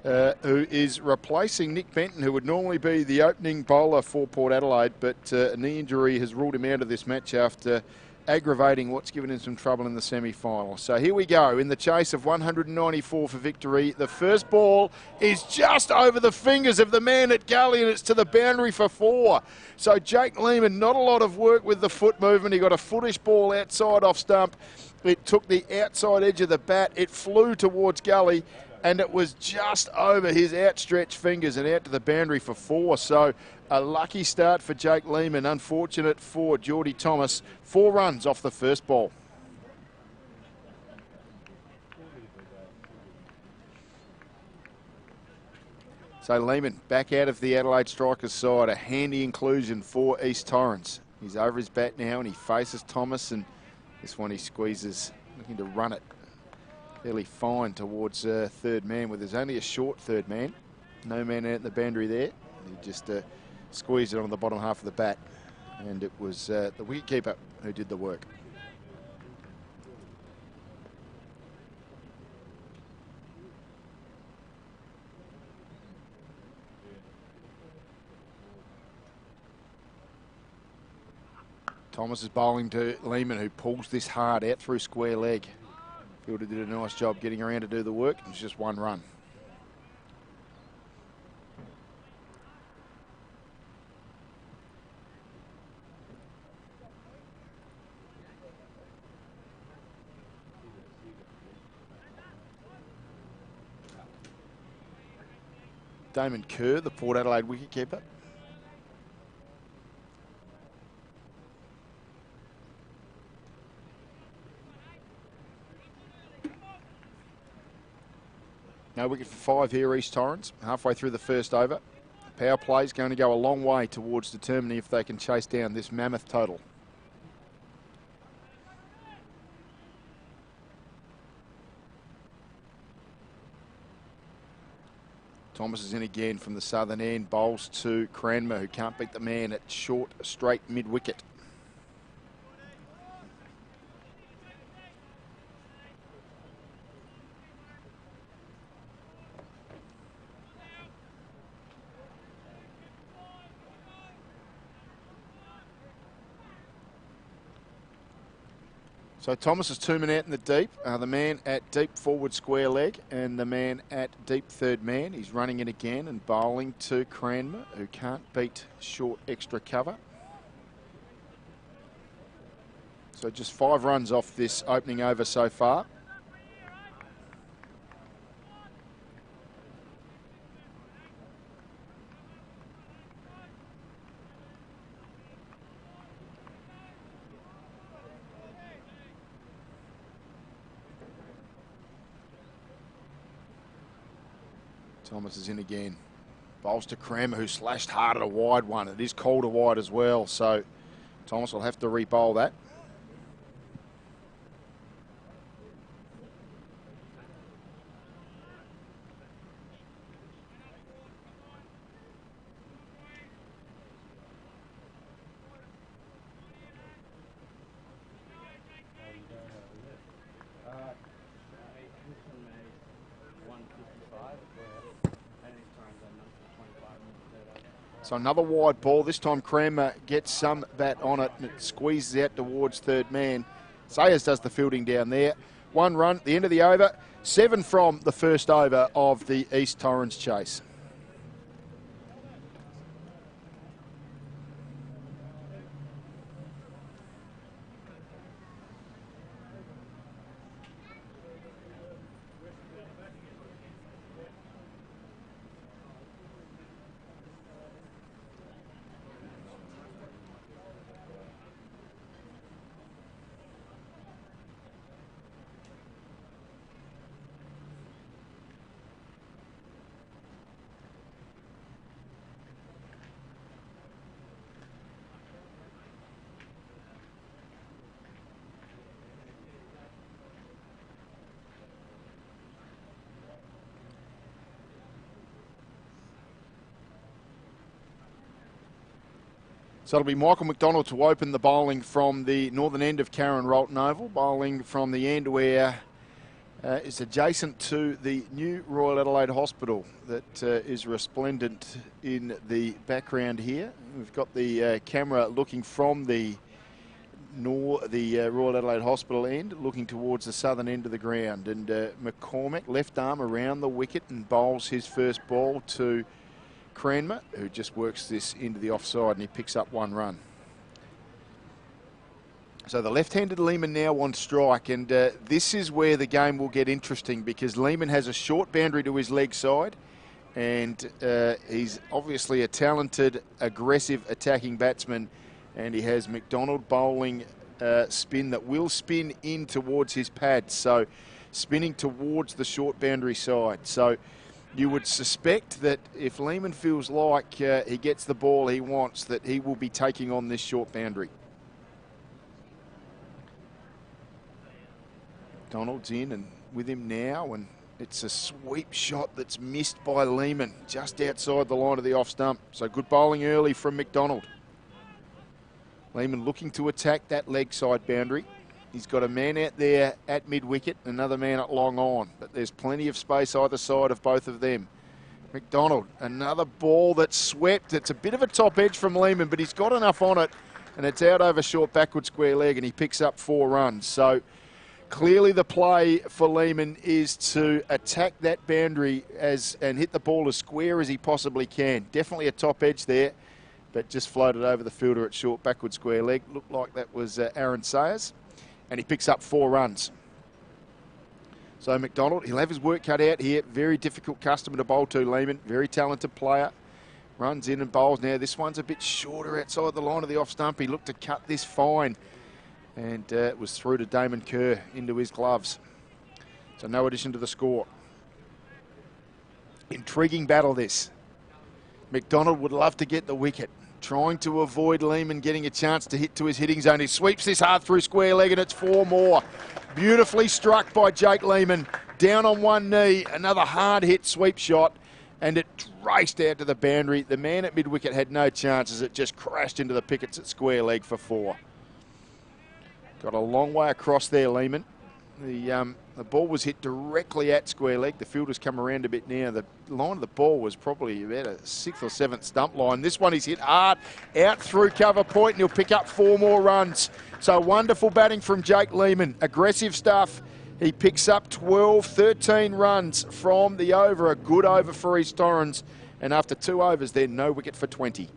who is replacing Nick Benton, who would normally be the opening bowler for Port Adelaide, but a knee injury has ruled him out of this match after aggravating what's given him some trouble in the semi-final. So here we go in the chase of 194 for victory. The first ball is just over the fingers of the man at gully, and it's to the boundary for 4. So Jake Lehman, not a lot of work with the foot movement. He got a footish ball outside off stump. It took the outside edge of the bat. It flew towards gully, and it was just over his outstretched fingers and out to the boundary for 4. So a lucky start for Jake Lehman, unfortunate for Geordie Thomas. 4 runs off the first ball. So Lehman back out of the Adelaide Strikers side, a handy inclusion for East Torrens. He's over his bat now and he faces Thomas, and this one he squeezes, looking to run it fairly fine towards third man, where there's only a short third man. No man out in the boundary there. He just squeezed it on the bottom half of the bat, and it was the wicketkeeper who did the work. Thomas is bowling to Lehman, who pulls this hard out through square leg. Fielder did a nice job getting around to do the work. It's just 1 run. Damon Kerr, the Port Adelaide wicketkeeper. No wicket for 5 here, East Torrens, halfway through the first over. Power play is going to go a long way towards determining if they can chase down this mammoth total. Thomas is in again from the southern end, bowls to Cranmer, who can't beat the man at short, straight mid-wicket. So Thomas is 2 men out in the deep. The man at deep forward square leg and the man at deep third man. He's running it again and bowling to Cranmer, who can't beat short extra cover. So just 5 runs off this opening over so far. Thomas is in again. Bowls to Cranmer, who slashed hard at a wide one. It is called a wide as well, so Thomas will have to re-bowl that. So another wide ball. This time Cranmer gets some bat on it and it squeezes out towards third man. Sayers does the fielding down there. 1 run, the end of the over. 7 from the first over of the East Torrens chase. So it'll be Michael McDonald to open the bowling from the northern end of Karen Rolton Oval, bowling from the end where is adjacent to the new Royal Adelaide Hospital that is resplendent in the background here. We've got the camera looking from the Royal Adelaide Hospital end, looking towards the southern end of the ground. And McCormack, left arm around the wicket and bowls his first ball to Cranmer, who just works this into the offside, and he picks up 1 run. So the left-handed Lehmann now on strike, and this is where the game will get interesting because Lehmann has a short boundary to his leg side, and he's obviously a talented, aggressive attacking batsman, and he has McDonald bowling spin that will spin in towards his pad, so spinning towards the short boundary side. So you would suspect that if Lehmann feels like he gets the ball he wants, that he will be taking on this short boundary. Donald's in and with him now, and it's a sweep shot that's missed by Lehmann just outside the line of the off stump. So good bowling early from McDonald. Lehmann looking to attack that leg side boundary. He's got a man out there at mid-wicket, another man at long on, but there's plenty of space either side of both of them. McDonald, another ball that's swept. It's a bit of a top edge from Lehmann, but he's got enough on it, and it's out over short backward square leg, and he picks up 4 runs. So clearly the play for Lehmann is to attack that boundary and hit the ball as square as he possibly can. Definitely a top edge there, but just floated over the fielder at short backward square leg. Looked like that was Aaron Sayers. And he picks up 4 runs. So McDonald, he'll have his work cut out here. Very difficult customer to bowl to, Lehmann. Very talented player. Runs in and bowls now. This one's a bit shorter outside the line of the off stump. He looked to cut this fine. And it was through to Damon Kerr into his gloves. So no addition to the score. Intriguing battle this. McDonald would love to get the wicket, trying to avoid Lehmann getting a chance to hit to his hitting zone. He sweeps this hard through square leg, and it's 4 more. Beautifully struck by Jake Lehmann. Down on one knee, another hard hit sweep shot, and it raced out to the boundary. The man at mid-wicket had no chance as it just crashed into the pickets at square leg for 4. Got a long way across there, Lehmann. The ball was hit directly at square leg. The fielder's come around a bit now. The line of the ball was probably about a 6th or 7th stump line. This one he's hit hard out through cover point, and he'll pick up 4 more runs. So wonderful batting from Jake Lehmann. Aggressive stuff. He picks up 13 runs from the over. A good over for his Torrens. And after 2 overs, they're no wicket for 20.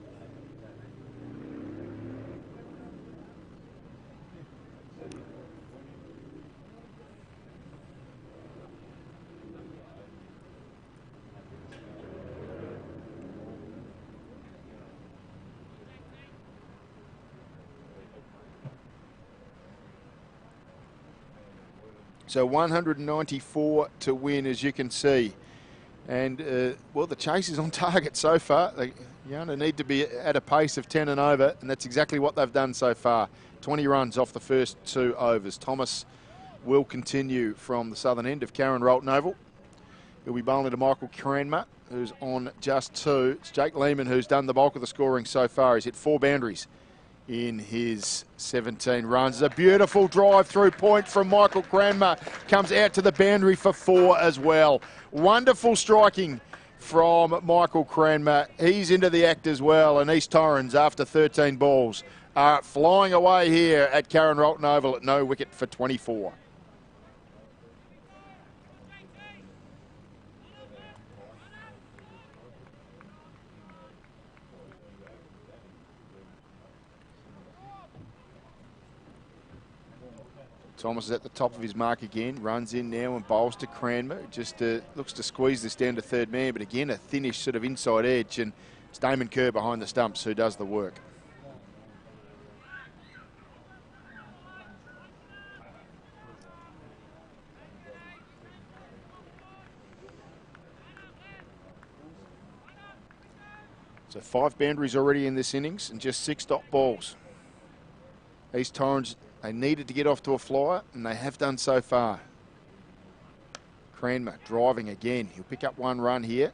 So 194 to win, as you can see. And, well, the chase is on target so far. They only need to be at a pace of 10 and over, and that's exactly what they've done so far. 20 runs off the first 2 overs. Thomas will continue from the southern end of Karen Rolton Oval. He'll be bowling to Michael Cranmer, who's on just 2. It's Jake Lehmann who's done the bulk of the scoring so far. He's hit 4 boundaries in his 17 runs. A beautiful drive through point from Michael Cranmer. Comes out to the boundary for 4 as well. Wonderful striking from Michael Cranmer. He's into the act as well, and East Torrens, after 13 balls, are flying away here at Karen Rolton Oval at no wicket for 24. Thomas is at the top of his mark again, runs in now and bowls to Cranmer. Just looks to squeeze this down to third man, but again, a thinnish sort of inside edge, and it's Damon Kerr behind the stumps who does the work. So 5 boundaries already in this innings and just 6 dot balls. East Torrens, they needed to get off to a flyer, and they have done so far. Cranmer driving again. He'll pick up 1 run here.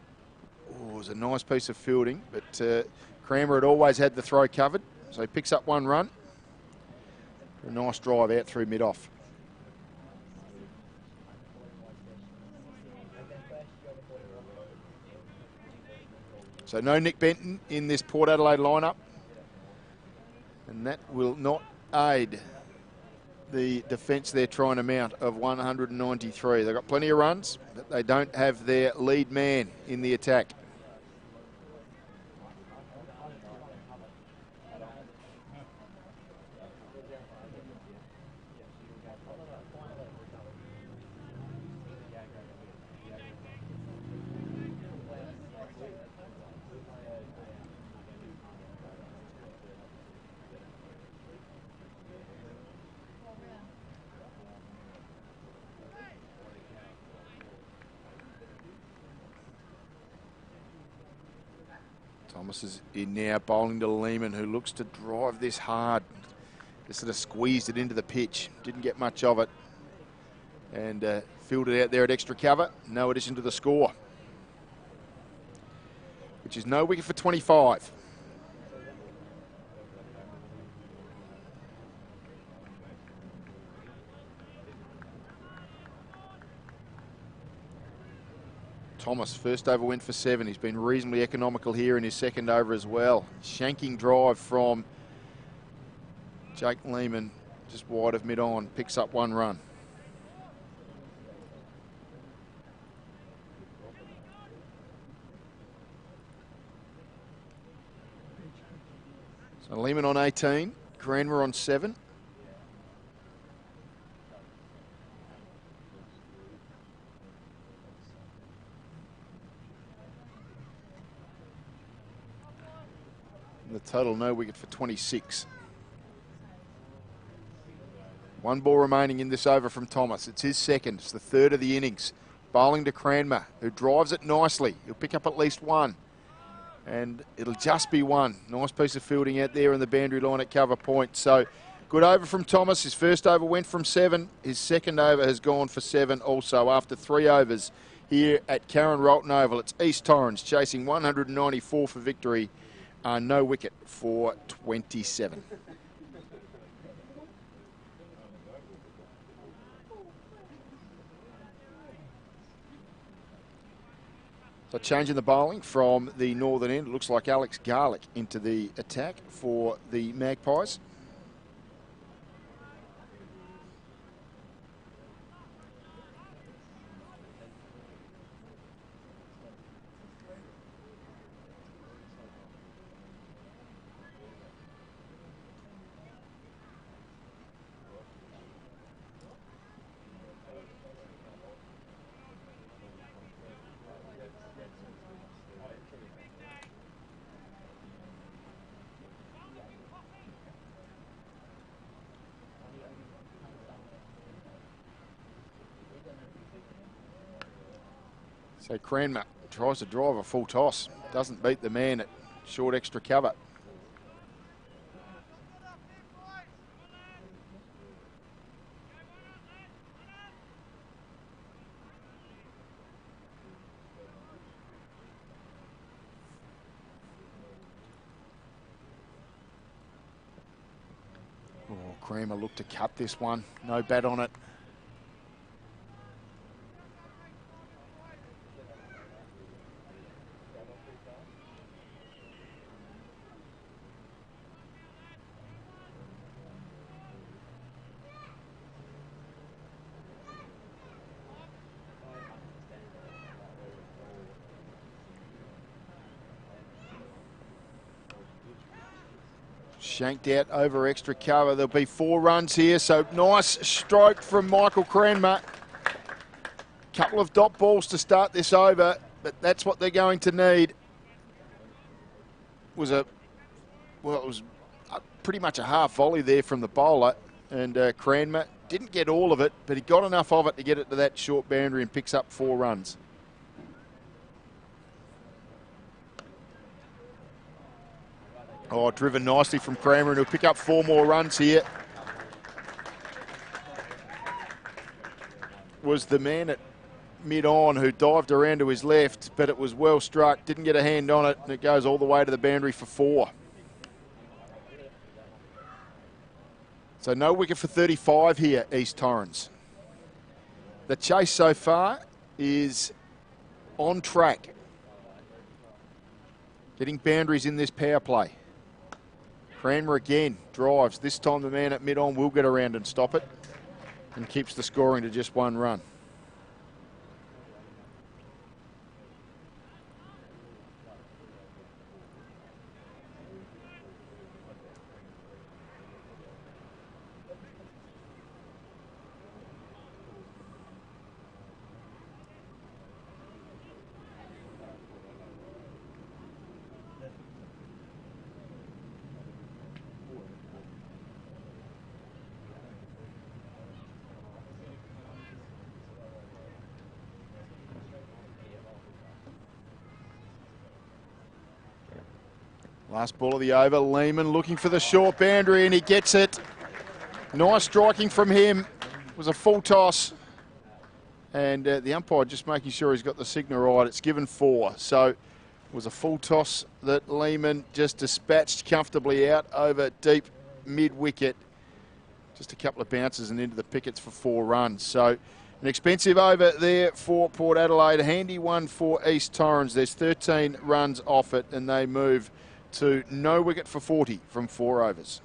Oh, it was a nice piece of fielding, but Cranmer had always had the throw covered, So he picks up 1 run. A nice drive out through mid-off. So no Nick Benton in this Port Adelaide lineup. And that will not aid the defence they're trying to mount of 193. They've got plenty of runs, but they don't have their lead man in the attack. Thomas is in now, bowling to Lehman, who looks to drive this hard. Just sort of squeezed it into the pitch. Didn't get much of it. And fielded out there at extra cover. No addition to the score. Which is no wicket for 25. Thomas, first over went for 7. He's been reasonably economical here in his second over as well. Shanking drive from Jake Lehman, just wide of mid-on, picks up 1 run. So Lehman on 18, Cranmer on 7. The total no wicket for 26. 1 ball remaining in this over from Thomas. It's his second. It's the third of the innings. Bowling to Cranmer, who drives it nicely. He'll pick up at least 1. And it'll just be 1. Nice piece of fielding out there in the boundary line at cover point. So good over from Thomas. His first over went from 7. His second over has gone for 7 also after 3 overs here at Karen Rolton Oval. It's East Torrens chasing 194 for victory. No wicket for 27. So changing the bowling from the northern end, it looks like Alex Garlick into the attack for the Magpies. So Cranmer tries to drive a full toss. Doesn't beat the man at short extra cover. Oh, Cranmer looked to cut this one. No bat on it. Shanked out over extra cover. There'll be 4 runs here, so nice stroke from Michael Cranmer. Couple of dot balls to start this over, but that's what they're going to need. It was pretty much a half volley there from the bowler, and Cranmer didn't get all of it, but he got enough of it to get it to that short boundary and picks up 4 runs. Oh, driven nicely from Cranmer, and he'll pick up 4 more runs here. Was the man at mid-on who dived around to his left, but it was well struck, didn't get a hand on it, and it goes all the way to the boundary for 4. So no wicket for 35 here, East Torrens. The chase so far is on track. Getting boundaries in this power play. Cranmer again drives. This time the man at mid-on will get around and stop it and keeps the scoring to just 1 run. Last ball of the over, Lehman looking for the short boundary and he gets it. Nice striking from him. It was a full toss. And the umpire just making sure he's got the signal right. It's given 4. So it was a full toss that Lehman just dispatched comfortably out over deep mid-wicket. Just a couple of bounces and into the pickets for 4 runs. So an expensive over there for Port Adelaide. A handy one for East Torrens. There's 13 runs off it and they move to no wicket for 40 from 4 overs.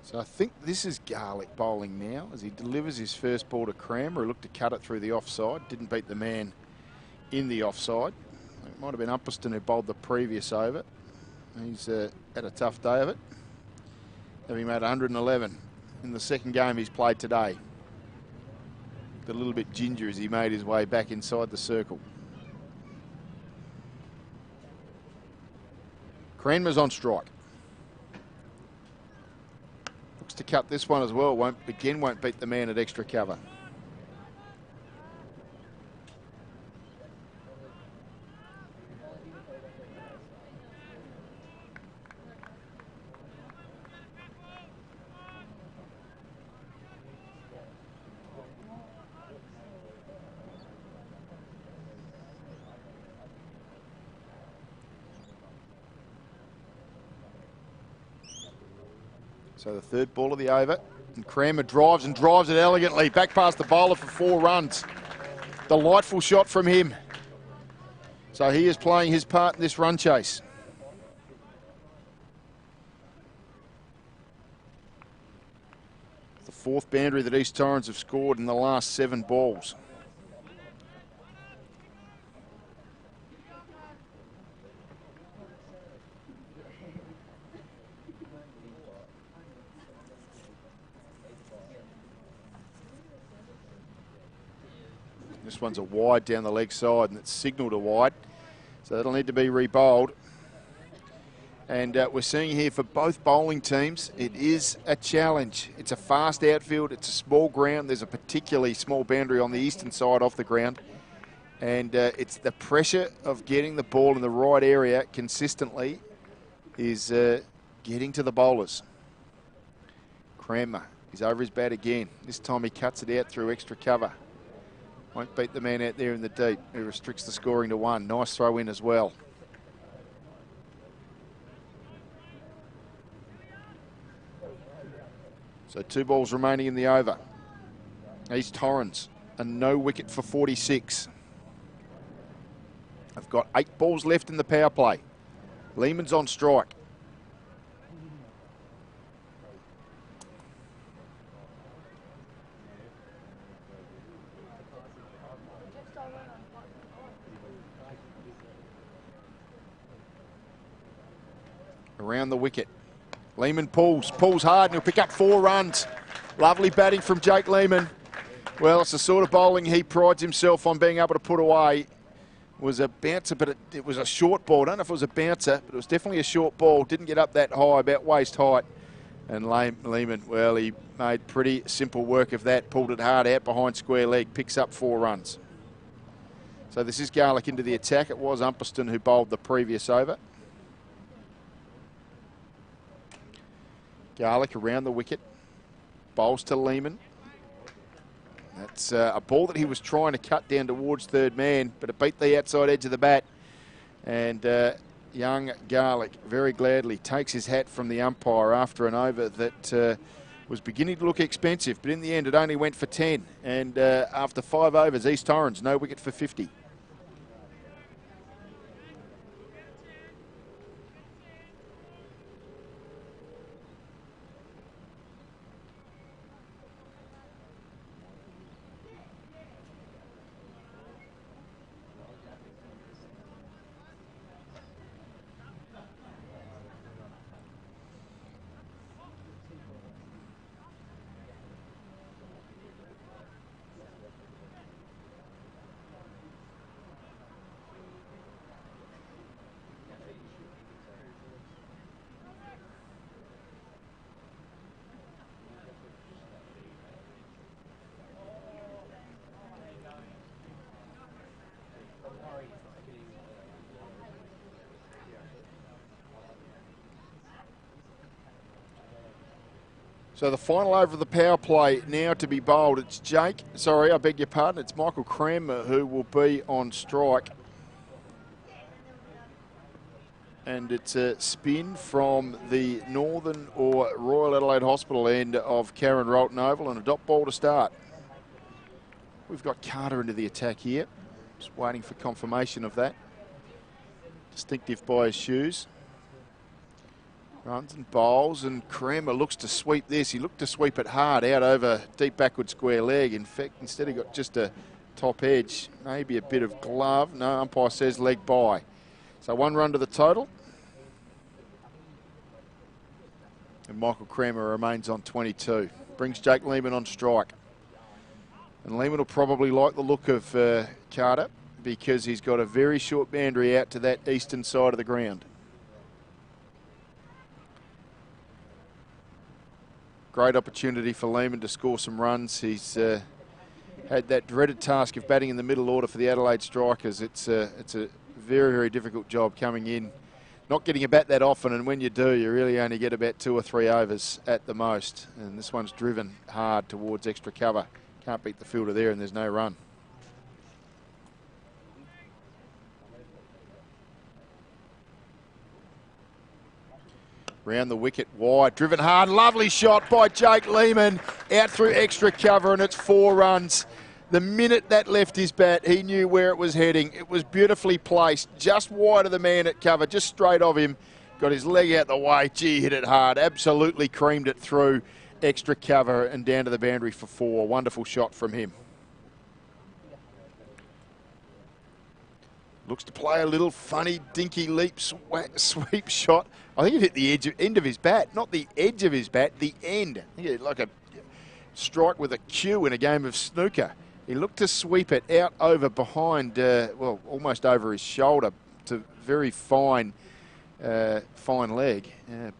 So I think this is Garlick bowling now as he delivers his first ball to Cranmer, who looked to cut it through the offside. Didn't beat the man in the offside. It might have been Upperston who bowled the previous over. He's had a tough day of it. Having made 111 in the second game he's played today. Got a little bit ginger as he made his way back inside the circle. Cranmer's on strike. To cut this one as well. Won't beat the man at extra cover. So the third ball of the over, and Cranmer drives and drives it elegantly back past the bowler for 4 runs. Delightful shot from him. So he is playing his part in this run chase. The 4th boundary that East Torrens have scored in the last 7 balls. This one's a wide down the leg side and it's signalled a wide. So that'll need to be re-bowled. And we're seeing here for both bowling teams, it is a challenge. It's a fast outfield, it's a small ground. There's a particularly small boundary on the eastern side off the ground. And it's the pressure of getting the ball in the right area consistently is getting to the bowlers. Cranmer is over his bat again. This time he cuts it out through extra cover. Won't beat the man out there in the deep, who restricts the scoring to 1. Nice throw in as well. So 2 balls remaining in the over. East Torrens, a no wicket for 46. I've got 8 balls left in the power play. Lehman's on strike. around the wicket. Lehman pulls hard, and he'll pick up 4 runs. Lovely batting from Jake Lehman. Well, it's the sort of bowling he prides himself on being able to put away. It was a bouncer, but it was a short ball. I don't know if it was a bouncer, but it was definitely a short ball. Didn't get up that high, about waist height. And Lehman, well, he made pretty simple work of that. Pulled it hard out behind square leg. Picks up 4 runs. So this is Garlick into the attack. It was Umperston who bowled the previous over. Garlick around the wicket. Bowls to Lehman. That's a ball that he was trying to cut down towards third man, but it beat the outside edge of the bat. And young Garlick very gladly takes his hat from the umpire after an over that was beginning to look expensive, but in the end it only went for 10. And after 5 overs, East Torrens, no wicket for 50. So the final over of the power play now to be bowled. It's it's Michael Cranmer who will be on strike. And it's a spin from the Northern or Royal Adelaide Hospital end of Karen Rolton Oval and a dot ball to start. We've got Carter into the attack here. Just waiting for confirmation of that. Distinctive by his shoes. Runs and bowls, and Cranmer looks to sweep this. He looked to sweep it hard out over deep backward square leg. In fact, instead he got just a top edge, maybe a bit of glove. No, umpire says leg by. So 1 run to the total. And Michael Cranmer remains on 22. Brings Jake Lehman on strike. And Lehman will probably like the look of Carter because he's got a very short boundary out to that eastern side of the ground. Great opportunity for Lehman to score some runs. He's had that dreaded task of batting in the middle order for the Adelaide Strikers. It's a very, very difficult job coming in. Not getting a bat that often, and when you do, you really only get about 2 or 3 overs at the most. And this one's driven hard towards extra cover. Can't beat the fielder there, and there's no run. Round the wicket, wide, driven hard, lovely shot by Jake Lehman, out through extra cover, and it's 4 runs. The minute that left his bat, he knew where it was heading. It was beautifully placed, just wide of the man at cover, just straight of him. Got his leg out the way, gee, hit it hard, absolutely creamed it through extra cover and down to the boundary for 4. Wonderful shot from him. Looks to play a little funny, dinky leap sweep shot. I think it hit the end of his bat, not the edge of his bat, the end. I think it like a strike with a cue in a game of snooker. He looked to sweep it out over behind, well, almost over his shoulder to very fine leg.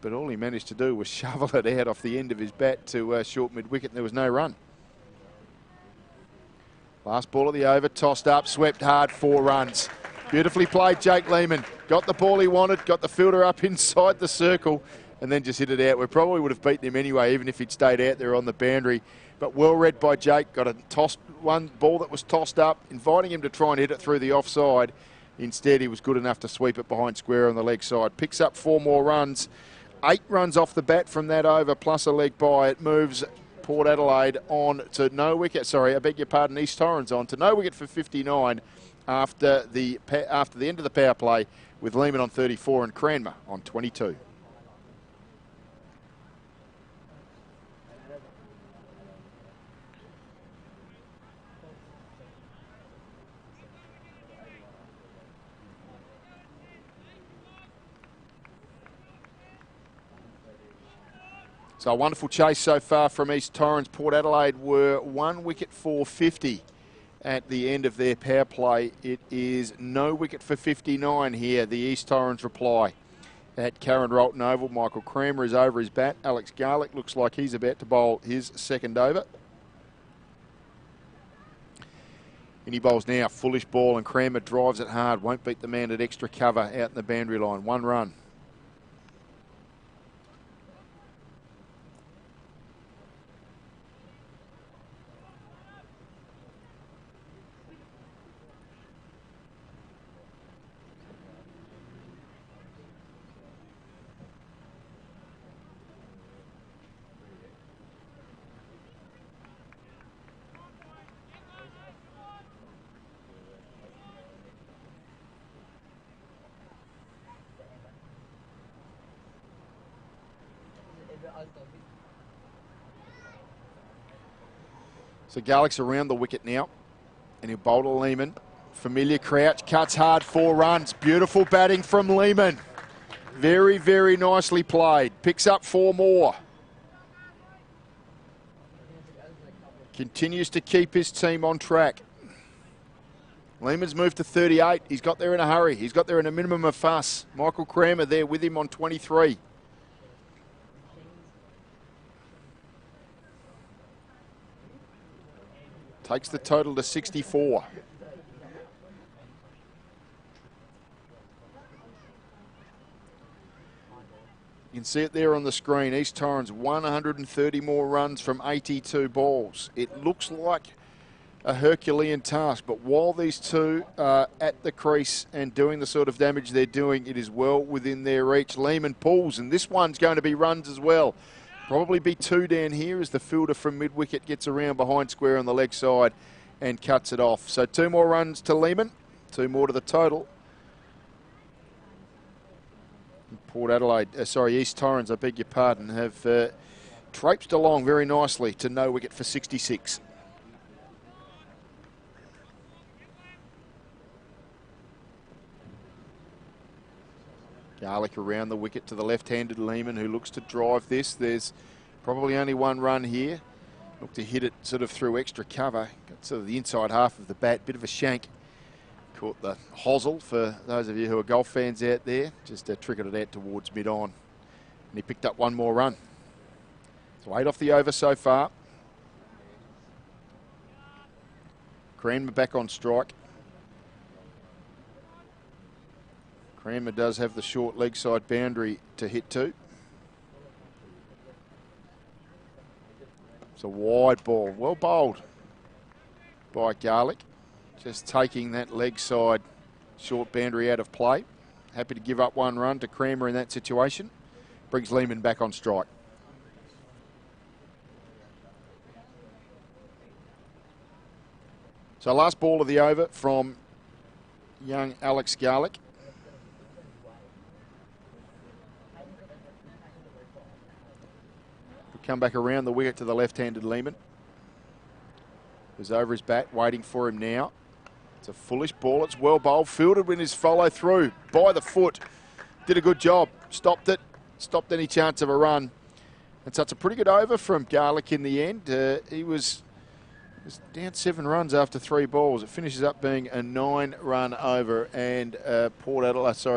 But all he managed to do was shovel it out off the end of his bat to short mid-wicket, and there was no run. Last ball of the over, tossed up, swept hard, 4 runs. Beautifully played, Jake Lehman. Got the ball he wanted, got the fielder up inside the circle, and then just hit it out. We probably would have beaten him anyway, even if he'd stayed out there on the boundary. But well read by Jake. Got a one ball that was tossed up, inviting him to try and hit it through the offside. Instead, he was good enough to sweep it behind square on the leg side. Picks up 4 more runs. 8 runs off the bat from that over, plus a leg by. It moves Port Adelaide on to no wicket. Sorry, I beg your pardon, East Torrens on to no wicket for 59 after the end of the power play, with Lehman on 34 and Cranmer on 22. So a wonderful chase so far from East Torrens. Port Adelaide were 1 wicket for 50 at the end of their power play. It is no wicket for 59 here, the East Torrens reply. At Karen Rolton Oval, Michael Kramer is over his bat. Alex Garlick looks like he's about to bowl his second over. And he bowls now, foolish ball, and Kramer drives it hard. Won't beat the man at extra cover out in the boundary line. 1 run. So Garlick's around the wicket now, and he'll bowl to Lehmann. Familiar crouch, cuts hard, 4 runs. Beautiful batting from Lehmann. Very, very nicely played. Picks up 4 more. Continues to keep his team on track. Lehmann's moved to 38. He's got there in a hurry. He's got there in a minimum of fuss. Michael Kramer there with him on 23. Takes the total to 64. You can see it there on the screen. East Torrens 130 more runs from 82 balls. It looks like a Herculean task, but while these two are at the crease and doing the sort of damage they're doing, it is well within their reach. Lehmann pulls, and this one's going to be runs as well. Probably be 2 down here as the fielder from mid-wicket gets around behind square on the leg side and cuts it off. So 2 more runs to Lehmann, 2 more to the total. East Torrens, I beg your pardon, have traipsed along very nicely to no wicket for 66. Garlick around the wicket to the left-handed Lehmann, who looks to drive this. There's probably only 1 run here. Look to hit it sort of through extra cover. Got sort of the inside half of the bat, bit of a shank. Caught the hosel for those of you who are golf fans out there. Just tricketed it out towards mid-on. And he picked up 1 more run. So 8 off the over so far. Kramer back on strike. Kramer does have the short leg side boundary to hit to. It's a wide ball, well bowled by Garlick. Just taking that leg side short boundary out of play. Happy to give up 1 run to Kramer in that situation. Brings Lehmann back on strike. So last ball of the over from young Alex Garlick. Come back around the wicket to the left-handed Lehmann, who's over his bat, waiting for him now. It's a foolish ball. It's well bowled. Fielded with his follow through by the foot. Did a good job. Stopped it. Stopped any chance of a run. And so it's a pretty good over from Garlick in the end. He was down 7 runs after 3 balls. It finishes up being a 9-run over, and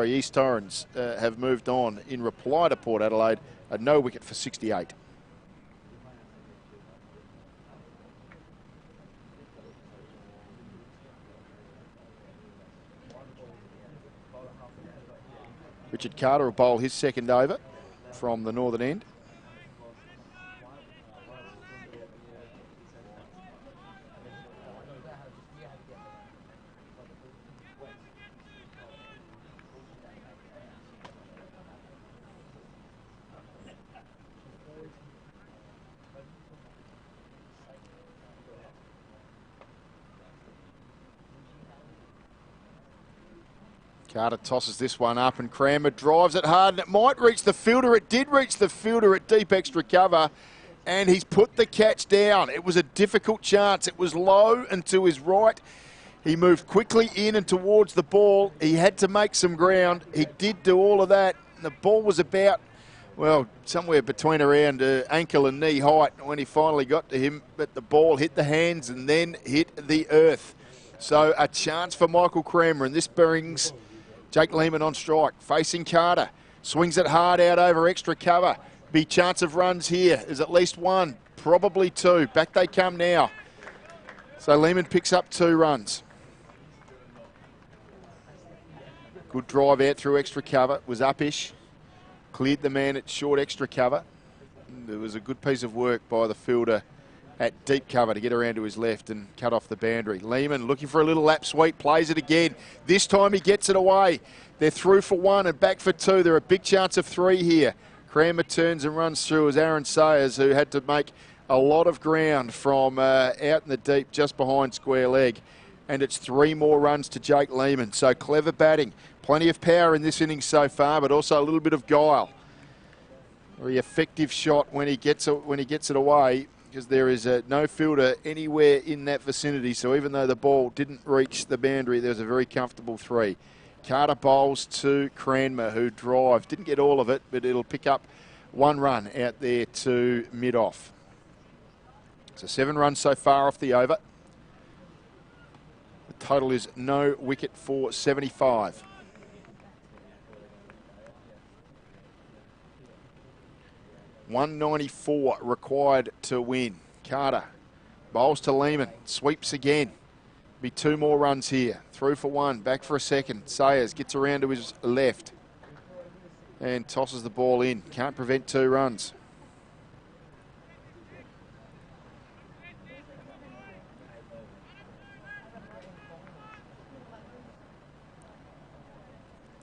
East Torrens have moved on in reply to Port Adelaide. A no wicket for 68. Richard Carter will bowl his second over from the northern end. Carter tosses this one up, and Kramer drives it hard, and it might reach the fielder. It did reach the fielder at deep extra cover, and he's put the catch down. It was a difficult chance. It was low and to his right. He moved quickly in and towards the ball. He had to make some ground. He did do all of that. The ball was about Well, somewhere between around ankle and knee height when he finally got to him, but the ball hit the hands and then hit the earth. So a chance for Michael Cranmer, and this brings Jake Lehmann on strike, facing Carter. Swings it hard out over extra cover. Big chance of runs here. Is at least one, probably two. Back they come now. So Lehmann picks up 2 runs. Good drive out through extra cover. Was upish. Cleared the man at short extra cover. There was a good piece of work by the fielder at deep cover to get around to his left and cut off the boundary. Lehmann looking for a little lap sweep, plays it again. This time he gets it away. They're through for 1 and back for 2. They're a big chance of 3 here. Cranmer turns and runs through as Aaron Sayers, who had to make a lot of ground from out in the deep just behind square leg. And it's 3 more runs to Jake Lehmann. So clever batting. Plenty of power in this innings so far, but also a little bit of guile. Very effective shot when he gets it away, because there is no fielder anywhere in that vicinity. So even though the ball didn't reach the boundary, there was a very comfortable 3. Carter bowls to Cranmer, who drive. Didn't get all of it, but it'll pick up 1 run out there to mid-off. So 7 runs so far off the over. The total is no wicket for 75. .194 required to win. Carter bowls to Lehmann, sweeps again. Be 2 more runs here. Through for 1, back for a second. Sayers gets around to his left and tosses the ball in. Can't prevent 2 runs.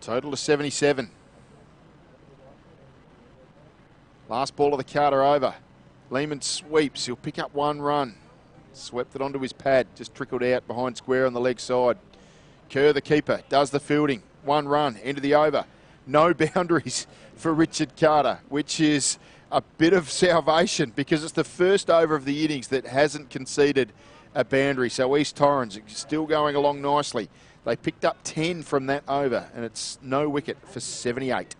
Total to 77. Last ball of the Carter over. Lehmann sweeps. He'll pick up 1 run. Swept it onto his pad. Just trickled out behind square on the leg side. Kerr, the keeper, does the fielding. 1 run into the over. No boundaries for Richard Carter, which is a bit of salvation because it's the first over of the innings that hasn't conceded a boundary. So East Torrens still going along nicely. They picked up 10 from that over, and it's no wicket for 78.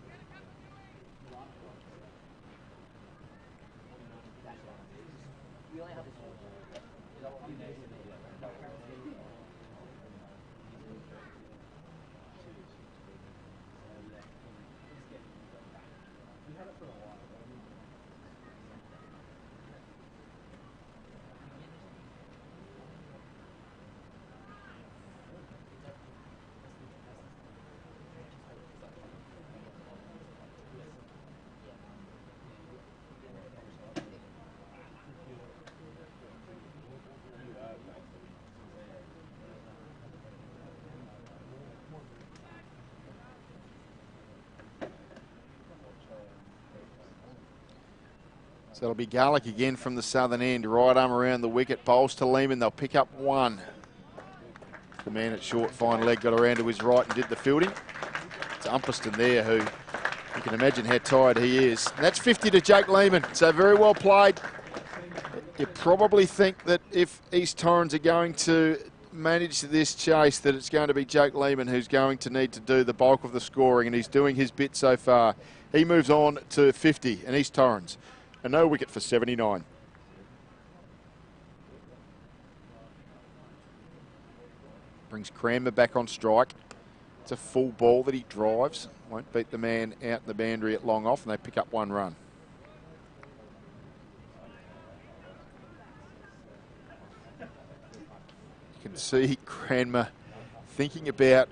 So it'll be Garlick again from the southern end. Right arm around the wicket. Bowls to Lehmann. They'll pick up 1. The man at short fine leg got around to his right and did the fielding. It's Umperston there, who you can imagine how tired he is. And that's 50 to Jake Lehmann. So very well played. You probably think that if East Torrens are going to manage this chase, that it's going to be Jake Lehmann who's going to need to do the bulk of the scoring, and he's doing his bit so far. He moves on to 50, and East Torrens a no wicket for 79. Brings Cranmer back on strike. It's a full ball that he drives. Won't beat the man out the boundary at long off, and they pick up 1 run. You can see Cranmer thinking about,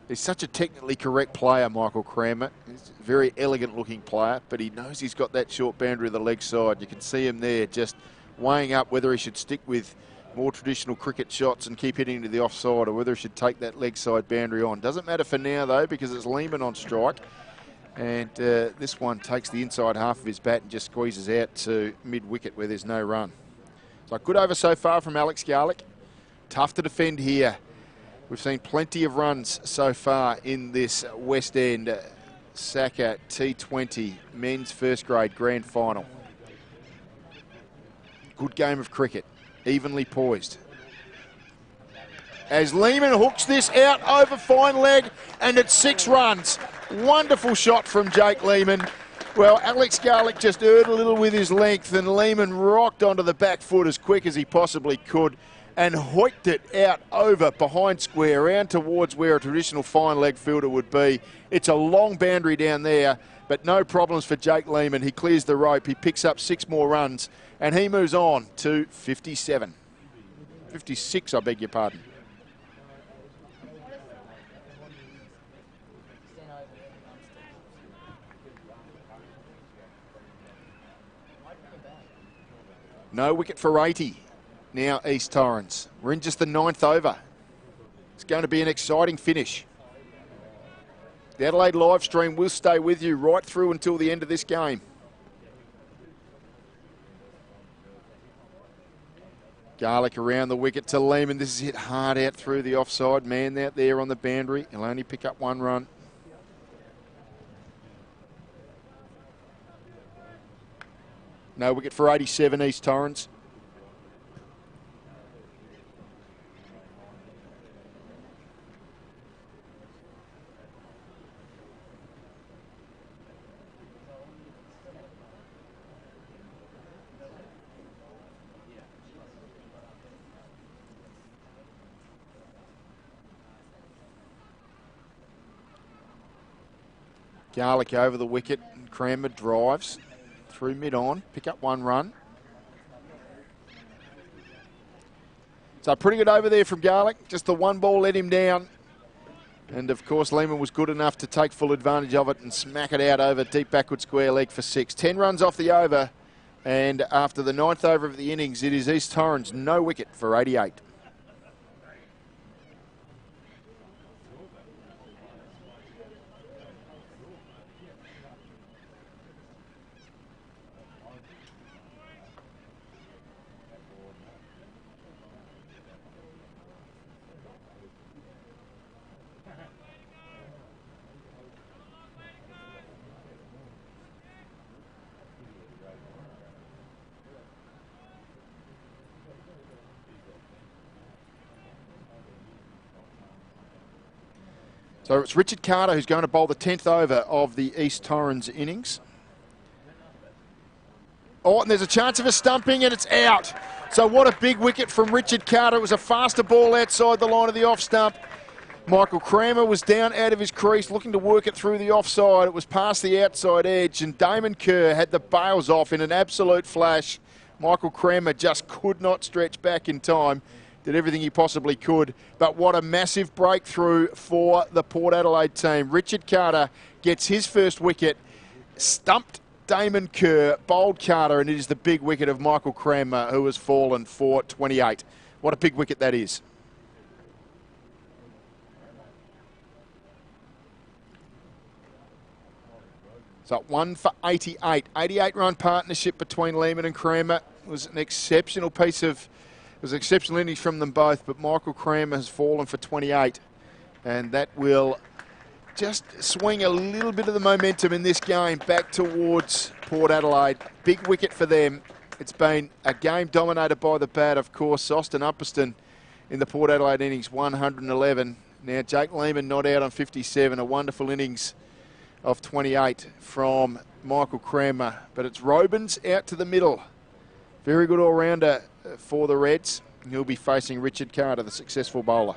he's such a technically correct player, Michael Cranmer. He's a very elegant looking player, but he knows he's got that short boundary of the leg side. You can see him there just weighing up whether he should stick with more traditional cricket shots and keep hitting to the offside, or whether he should take that leg side boundary on. Doesn't matter for now though, because it's Lehmann on strike, and this one takes the inside half of his bat and just squeezes out to mid-wicket where there's no run. So good over so far from Alex Garlick. Tough to defend here. We've seen plenty of runs so far in this West End Saka T20 men's first grade grand final. Good game of cricket, evenly poised. As Lehmann hooks this out over fine leg, and it's 6 runs. Wonderful shot from Jake Lehmann. Well, Alex Garlick just erred a little with his length, and Lehmann rocked onto the back foot as quick as he possibly could and hoiked it out over behind square, around towards where a traditional fine leg fielder would be. It's a long boundary down there, but no problems for Jake Lehmann. He clears the rope, he picks up 6 more runs, and he moves on to 57. 56, I beg your pardon. No wicket for 80. Now East Torrens. We're in just the 9th over. It's going to be an exciting finish. The Adelaide live stream will stay with you right through until the end of this game. Garlick around the wicket to Lehmann. This is hit hard out through the offside. Man out there on the boundary. He'll only pick up 1 run. No wicket for 87, East Torrens. Garlick over the wicket. Cranmer drives through mid-on, pick up 1 run. So pretty good over there from Garlick. Just the 1 ball let him down. And of course, Lehmann was good enough to take full advantage of it and smack it out over deep backward square leg for 6. 10 runs off the over. And after the 9th over of the innings, it is East Torrens, no wicket for 88. So it's Richard Carter who's going to bowl the 10th over of the East Torrens innings. Oh, and there's a chance of a stumping, and it's out. So what a big wicket from Richard Carter. It was a faster ball outside the line of the off stump. Michael Cranmer was down out of his crease, looking to work it through the offside. It was past the outside edge, and Damon Kerr had the bails off in an absolute flash. Michael Cranmer just could not stretch back in time. Did everything he possibly could. But what a massive breakthrough for the Port Adelaide team. Richard Carter gets his first wicket, stumped Damon Kerr, bowled Carter, and it is the big wicket of Michael Cranmer, who has fallen for 28. What a big wicket that is. So 1 for 88. 88-run partnership between Lehmann and Cranmer. It was an exceptional piece of... It was an exceptional innings from them both, but Michael Cranmer has fallen for 28. And that will just swing a little bit of the momentum in this game back towards Port Adelaide. Big wicket for them. It's been a game dominated by the bat, of course. Austin Upperston in the Port Adelaide innings, 111. Now Jake Lehmann not out on 57. A wonderful innings of 28 from Michael Cranmer. But it's Robins out to the middle. Very good all-rounder for the Reds. He'll be facing Richard Carter, the successful bowler.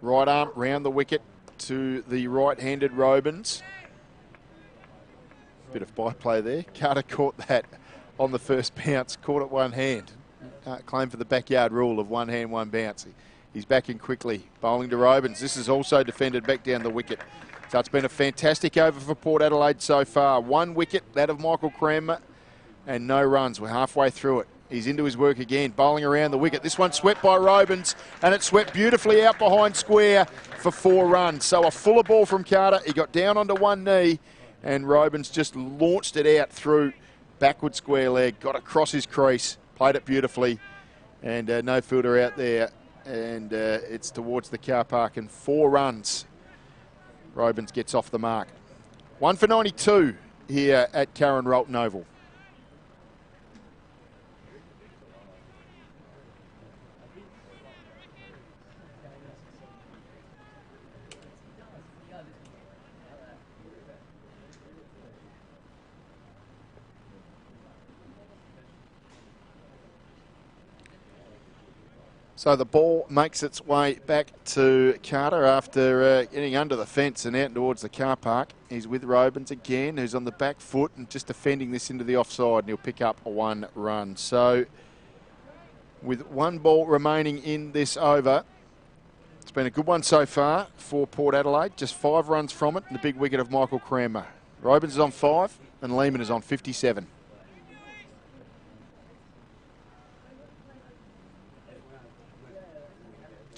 Right arm round the wicket to the right-handed Robins. Bit of byplay there. Carter caught that on the first bounce, caught it one hand. Claim for the backyard rule of 1 hand, 1 bounce. He's back in quickly, bowling to Robins. This is also defended back down the wicket. So it's been a fantastic over for Port Adelaide so far. 1 wicket, that of Michael Cranmer, and no runs. We're halfway through it. He's into his work again, bowling around the wicket. This one swept by Robins, and it swept beautifully out behind square for 4 runs. So a fuller ball from Carter. He got down onto one knee, and Robins just launched it out through backward square leg, got across his crease, played it beautifully, and no fielder out there, and it's towards the car park, and 4 runs. Robins gets off the mark. 1 for 92 here at Karen Rolton Oval. So the ball makes its way back to Carter after getting under the fence and out towards the car park. He's with Robins again, who's on the back foot and just defending this into the offside, and he'll pick up a 1 run. So with 1 ball remaining in this over, it's been a good one so far for Port Adelaide. Just 5 runs from it and the big wicket of Michael Cranmer. Robins is on 5 and Lehman is on 57.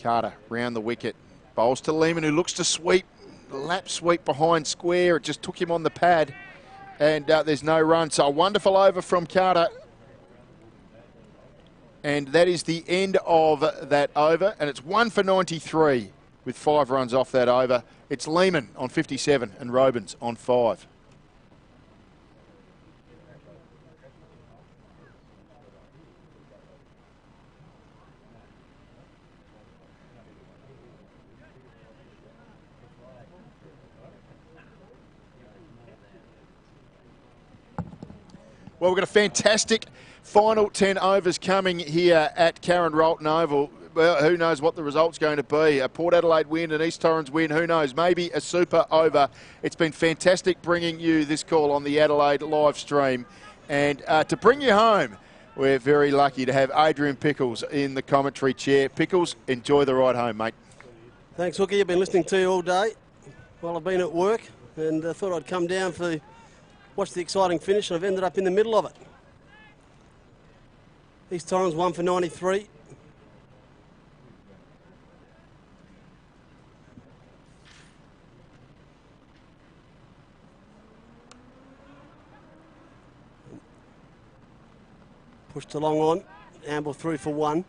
Carter round the wicket. Bowls to Lehman, who looks to sweep. Lap sweep behind square. It just took him on the pad. And there's no run. So a wonderful over from Carter. And that is the end of that over. And it's 1 for 93 with 5 runs off that over. It's Lehman on 57 and Robins on 5. Well, we've got a fantastic final 10 overs coming here at Karen Rolton Oval. Well, who knows what the result's going to be? A Port Adelaide win, an East Torrens win, who knows? Maybe a super over. It's been fantastic bringing you this call on the Adelaide live stream. And to bring you home, we're very lucky to have Adrian Pickles in the commentary chair. Pickles, enjoy the ride home, mate. Thanks, Hookie. I've been listening to you all day while I've been at work, and I thought I'd come down for watch the exciting finish, and I've ended up in the middle of it. East Torrens 1 for 93. Pushed along on, Amble through for 1.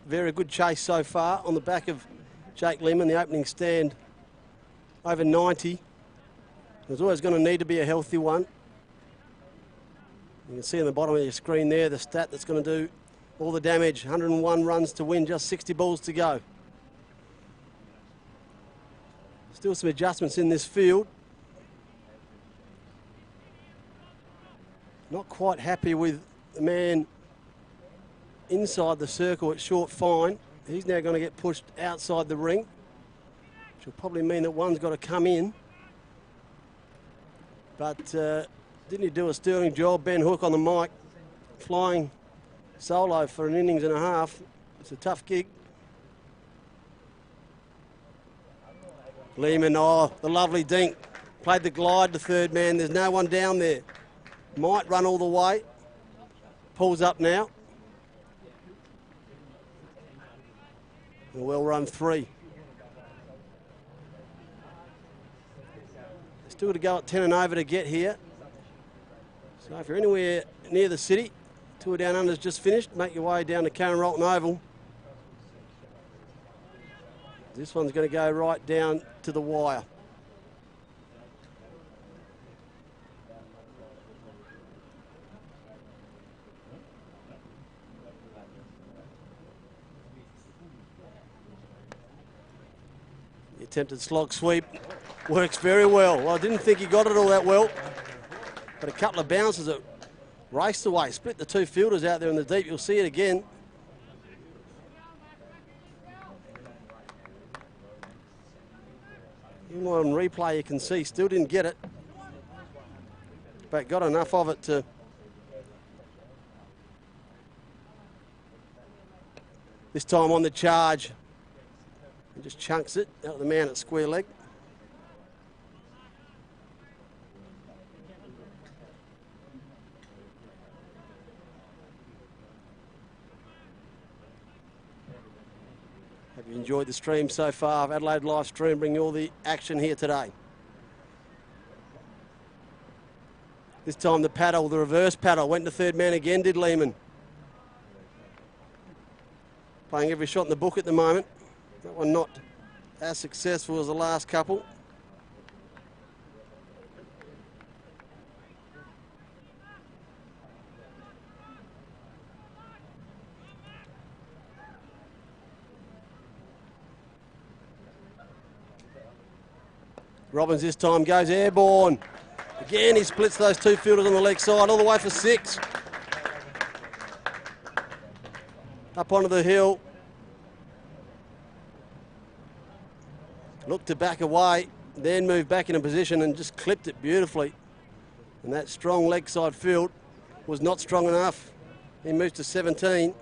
Very good chase so far on the back of Jake Lehman, the opening stand over 90. There's always going to need to be a healthy one. You can see on the bottom of your screen there the stat that's going to do all the damage. 101 runs to win, just 60 balls to go. Still some adjustments in this field. Not quite happy with the man inside the circle at short fine. He's now going to get pushed outside the ring, which will probably mean that one's got to come in. But didn't he do a sterling job? Ben Hook on the mic, flying solo for an innings and a half. It's a tough gig. Lehman, oh, the lovely dink. Played the glide, the third man. There's no one down there. Might run all the way. Pulls up now. A well-run 3. Still to go at 10 and over to get here. So if you're anywhere near the city, Tour Down Under's just finished, make your way down to Karen Rolton Oval. This one's going to go right down to the wire. Attempted slog sweep works very well. Well, I didn't think he got it all that well, but a couple of bounces that raced away, split the 2 fielders out there in the deep. You'll see it again. Even on replay you can see still didn't get it, but got enough of it to this time on the charge. And just chunks it out of the man at square leg. Have you enjoyed the stream so far of Adelaide live stream, bringing you all the action here today? This time the paddle, the reverse paddle, went to third man again, did Lehmann. Playing every shot in the book at the moment. That one not as successful as the last couple. Robbins this time goes airborne. Again, he splits those two fielders on the leg side all the way for 6. Up onto the hill. Looked to back away, then moved back in a position and just clipped it beautifully. And that strong leg side field was not strong enough. He moves to 17.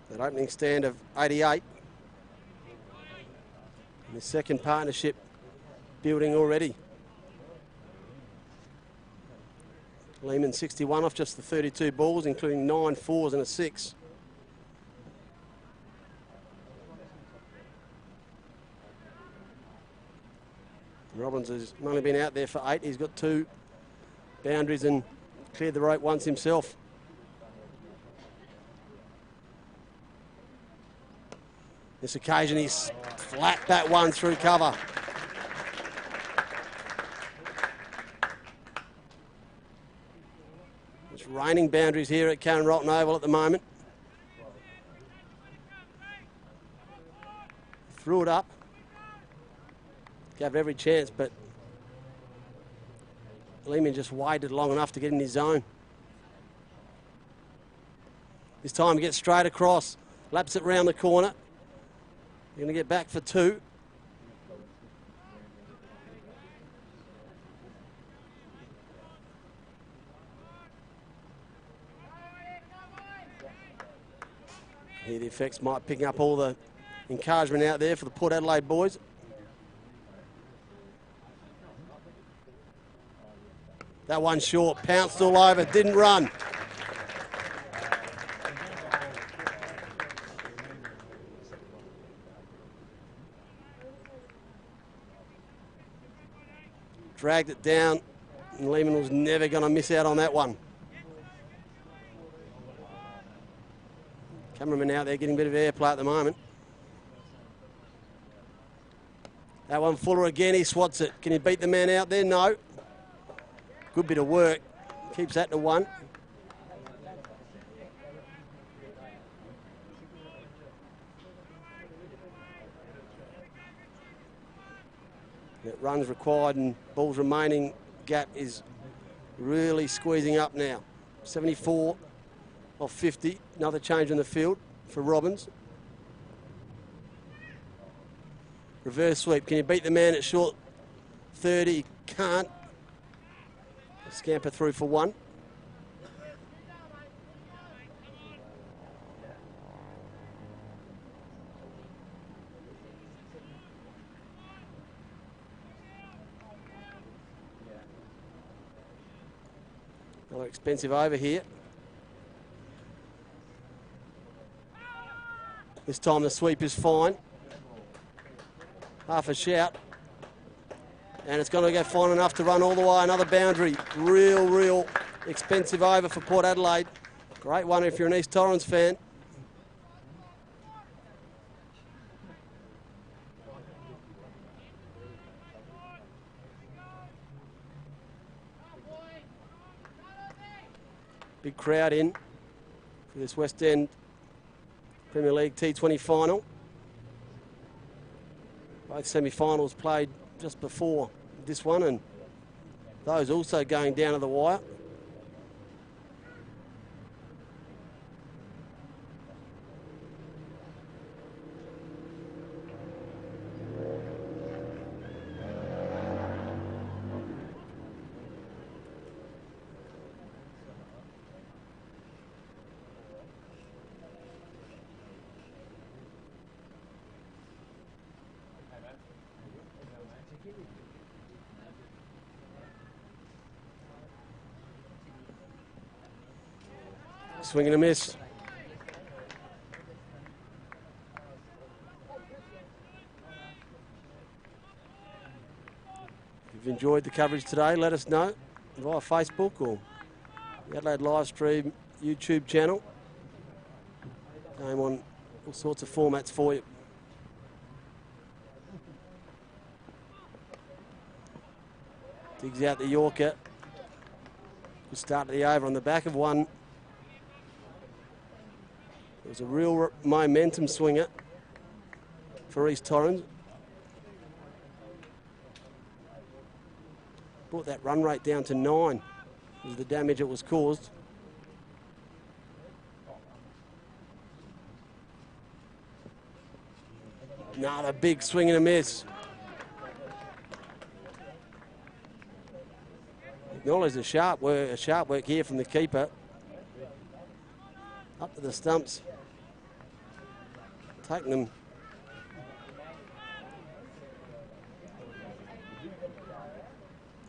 That opening stand of 88. And the second partnership building already. Lehmann 61 off just the 32 balls, including 9 fours and a 6. Robbins has only been out there for 8. He's got 2 boundaries and cleared the rope once himself. This occasion he's flat that one through cover. It's raining boundaries here at Carron Oval at the moment. Threw it up. Gave it every chance, but Lehmann just waited long enough to get in his zone. This time he gets straight across, laps it round the corner. You're going to get back for 2. Here the effects might pick up all the encouragement out there for the Port Adelaide boys. That one short, pounced all over, didn't run. Dragged it down, and Lehmann was never going to miss out on that one. Cameraman out there getting a bit of airplay at the moment. That one Fuller again, he swats it. Can he beat the man out there? No. Good bit of work. Keeps that to 1. That runs required and balls remaining gap is really squeezing up now. 74 off 50. Another change in the field for Robbins. Reverse sweep. Can you beat the man at short 30? Can't. Scamper through for 1. Another expensive over here. This time the sweep is fine. Half a shout. And it's going to go fine enough to run all the way. Another boundary. Real expensive over for Port Adelaide. Great one if you're an East Torrens fan. Big crowd in for this West End Premier League T20 final. Both semi-finals played just before this one, and those also going down to the wire. Swing and a miss. you've enjoyed the coverage today, let us know via Facebook or the Adelaide live stream YouTube channel. Game on all sorts of formats for you. Digs out the Yorker. Good start to the over on the back of one. It was a real momentum swinger for East Torrens. Brought that run rate down to 9 was the damage it was caused. Another big swing and a miss. Acknowledge the sharp work here from the keeper. Up to the stumps. Taking them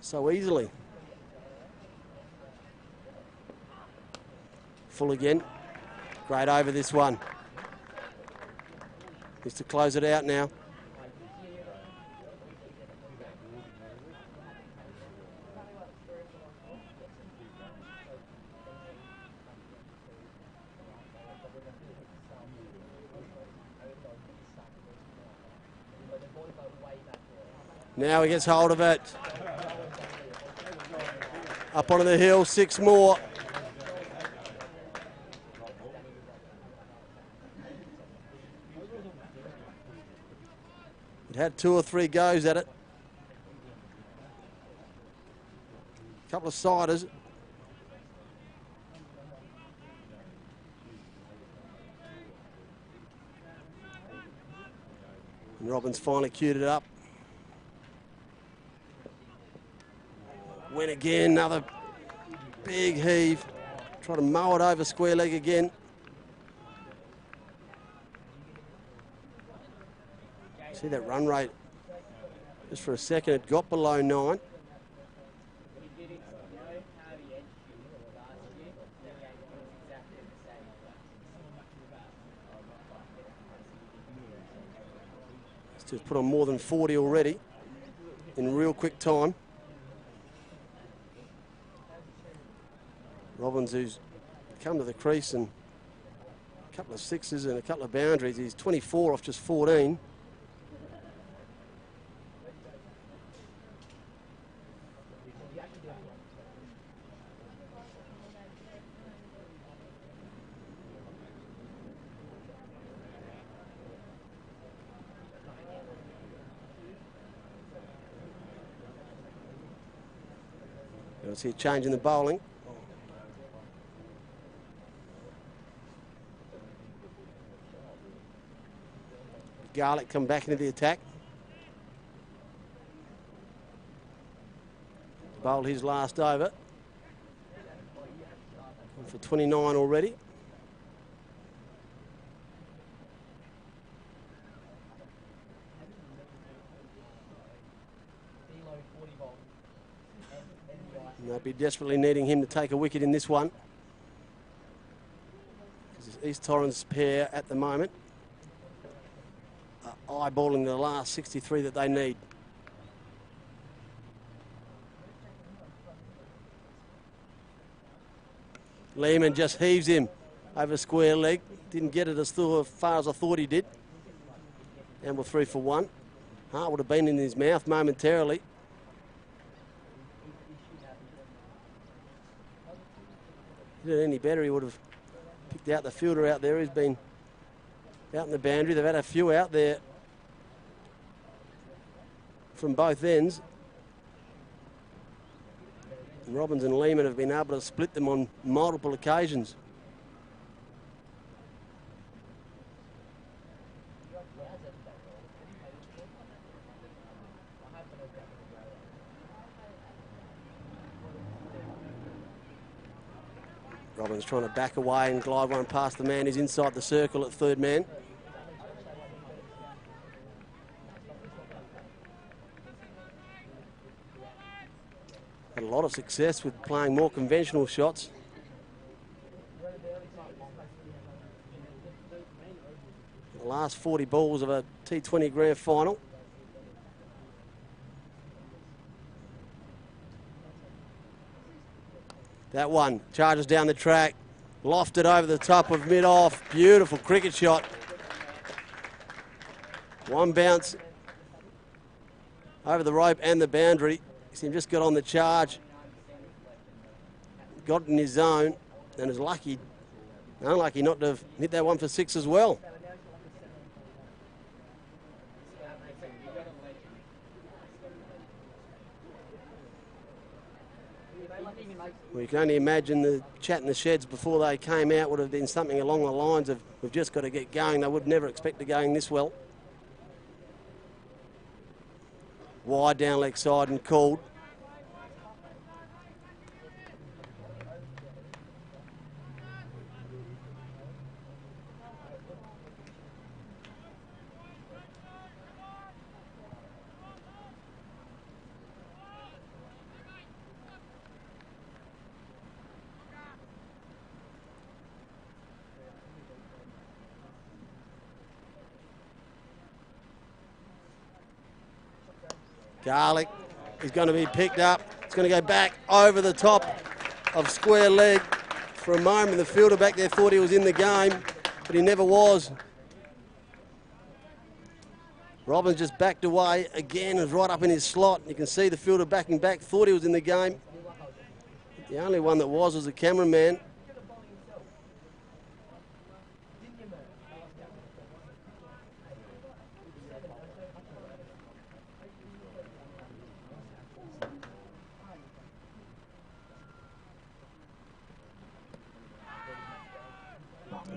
so easily. Full again. Great over this one. Needs to close it out now. Now he gets hold of it. Up onto the hill, 6 more. It had 2 or 3 goes at it. A couple of siders. And Robbins finally queued it up. Went again, another big heave. Try to mow it over square leg again. See that run rate? Just for a second, it got below 9. It's just put on more than 40 already in real quick time. Robbins, who's come to the crease and a couple of sixes and a couple of boundaries. He's 24 off just 14. You'll see a change in the bowling. Garlick come back into the attack. Bowled his last over. For 29 already. And they'll be desperately needing him to take a wicket in this one. Because it's East Torrens pair at the moment. Eyeballing the last 63 that they need. Lehman just heaves him over square leg. Didn't get it as far as I thought he did. And we're 3 for 1. Heart would have been in his mouth momentarily. If he did any better, he would have picked out the fielder out there. He's been out in the boundary. They've had a few out there from both ends. And Robbins and Lehman have been able to split them on multiple occasions. Robbins trying to back away and glide one past the man who's inside the circle at third man. Had a lot of success with playing more conventional shots. The last 40 balls of a T20 grand final. That one charges down the track, lofted over the top of mid-off. Beautiful cricket shot. One bounce over the rope and the boundary. He just got on the charge, got in his zone, and is unlucky not to have hit that one for 6 as well. Well, you can only imagine the chat in the sheds before they came out would have been something along the lines of, we've just got to get going. They would never expect it going this well. Wide down leg side and called. Garlic is going to be picked up. It's going to go back over the top of square leg. For a moment, the fielder back there thought he was in the game, but he never was. Robbins just backed away again, is right up in his slot. You can see the fielder backing back, thought he was in the game. The only one that was the cameraman.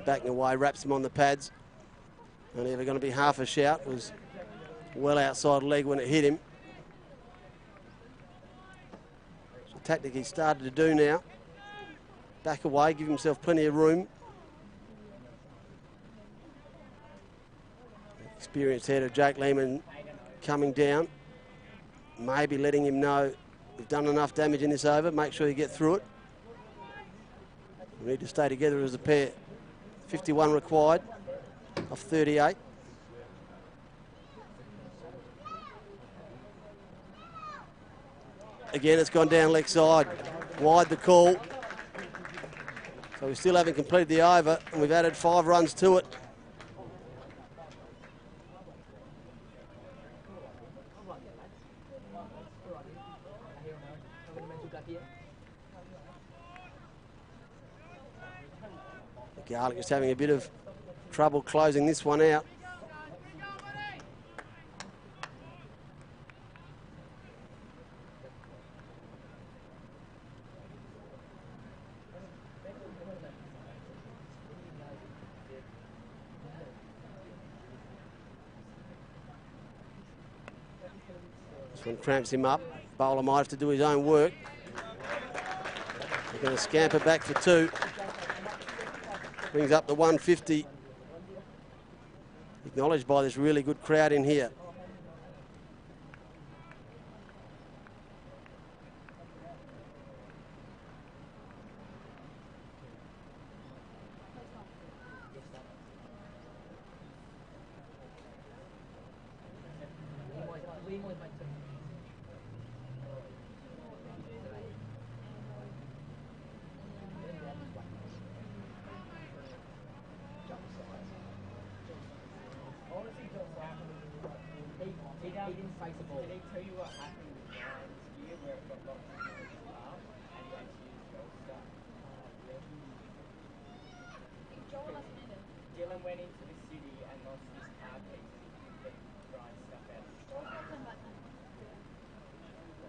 Backing away, wraps him on the pads. Only ever going to be half a shout. Was well outside leg when it hit him. It's a tactic he started to do now. Back away, give himself plenty of room. Experienced head of Jake Lehman coming down. Maybe letting him know we've done enough damage in this over. Make sure you get through it. We need to stay together as a pair. 51 required off 38. Again, it's gone down leg side. Wide the call. So we still haven't completed the over, and we've added 5 runs to it. Garlic just having a bit of trouble closing this one out. This one cramps him up. Bowler might have to do his own work. They're going to scamper back for 2. Brings up the 150. Acknowledged by this really good crowd in here.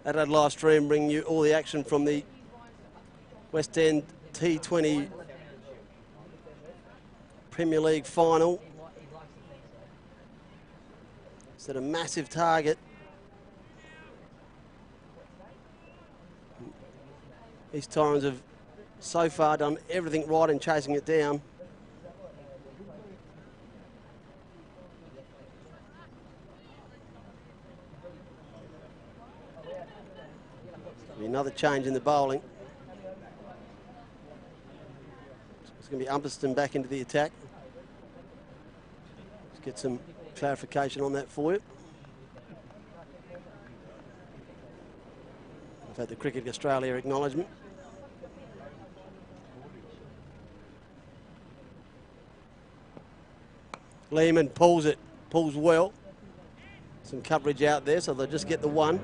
Adelaide live stream bringing you all the action from the West End T20 Premier League final. Set a massive target. These Torrens have so far done everything right in chasing it down. Another change in the bowling. It's going to be Umperston back into the attack. Let's get some clarification on that for you. I've had the Cricket Australia acknowledgement. Lehman pulls it, pulls well. Some coverage out there, so they'll just get the one.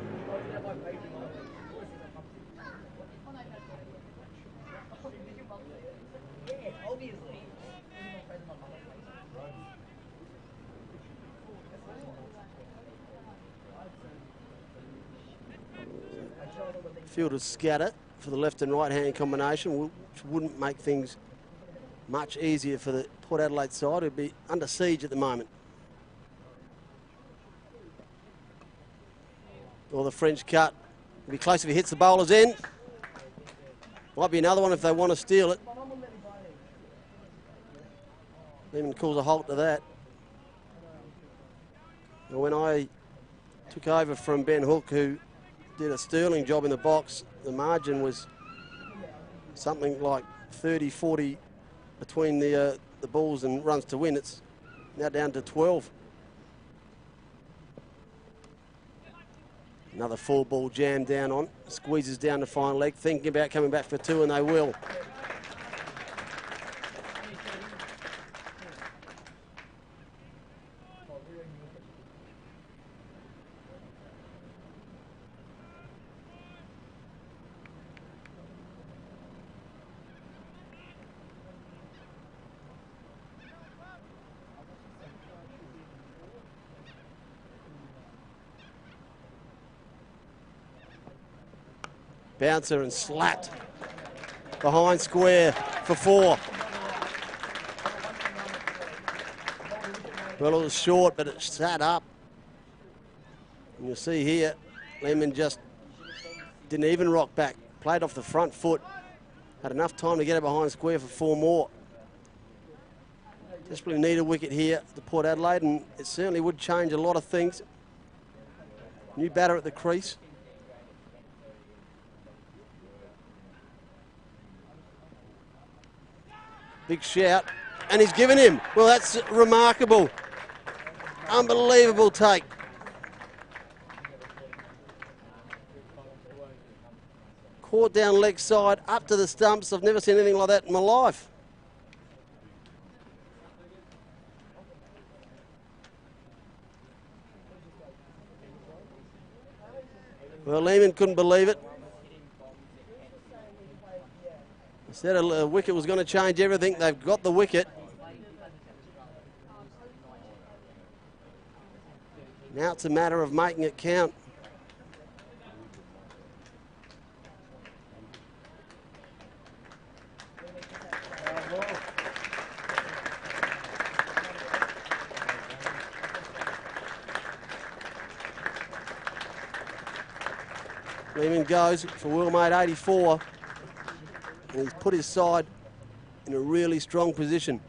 Fielders scatter for the left and right hand combination, which wouldn't make things much easier for the Port Adelaide side. It'd be under siege at the moment. Or the French cut. It'll be close if he hits the bowler's end. Might be another one if they want to steal it. Lehman calls a halt to that. And when I took over from Ben Hook, who did a sterling job in the box, the margin was something like 30, 40 between the balls and runs to win. It's now down to 12. Another 4-ball jam down on. Squeezes down the final leg, thinking about coming back for 2, and they will. Bouncer and slapped behind square for 4. Well, it was short, but it sat up. And you'll see here, Lehman just didn't even rock back. Played off the front foot. Had enough time to get it behind square for 4 more. Desperately need a wicket here to Port Adelaide, and it certainly would change a lot of things. New batter at the crease. Big shout, and he's given him. Well, that's remarkable. Unbelievable take. Caught down leg side, up to the stumps. I've never seen anything like that in my life. Well, Lehman couldn't believe it. Said a wicket was going to change everything. They've got the wicket. Now it's a matter of making it count. Lehman goes for well-made 84. And he's put his side in a really strong position.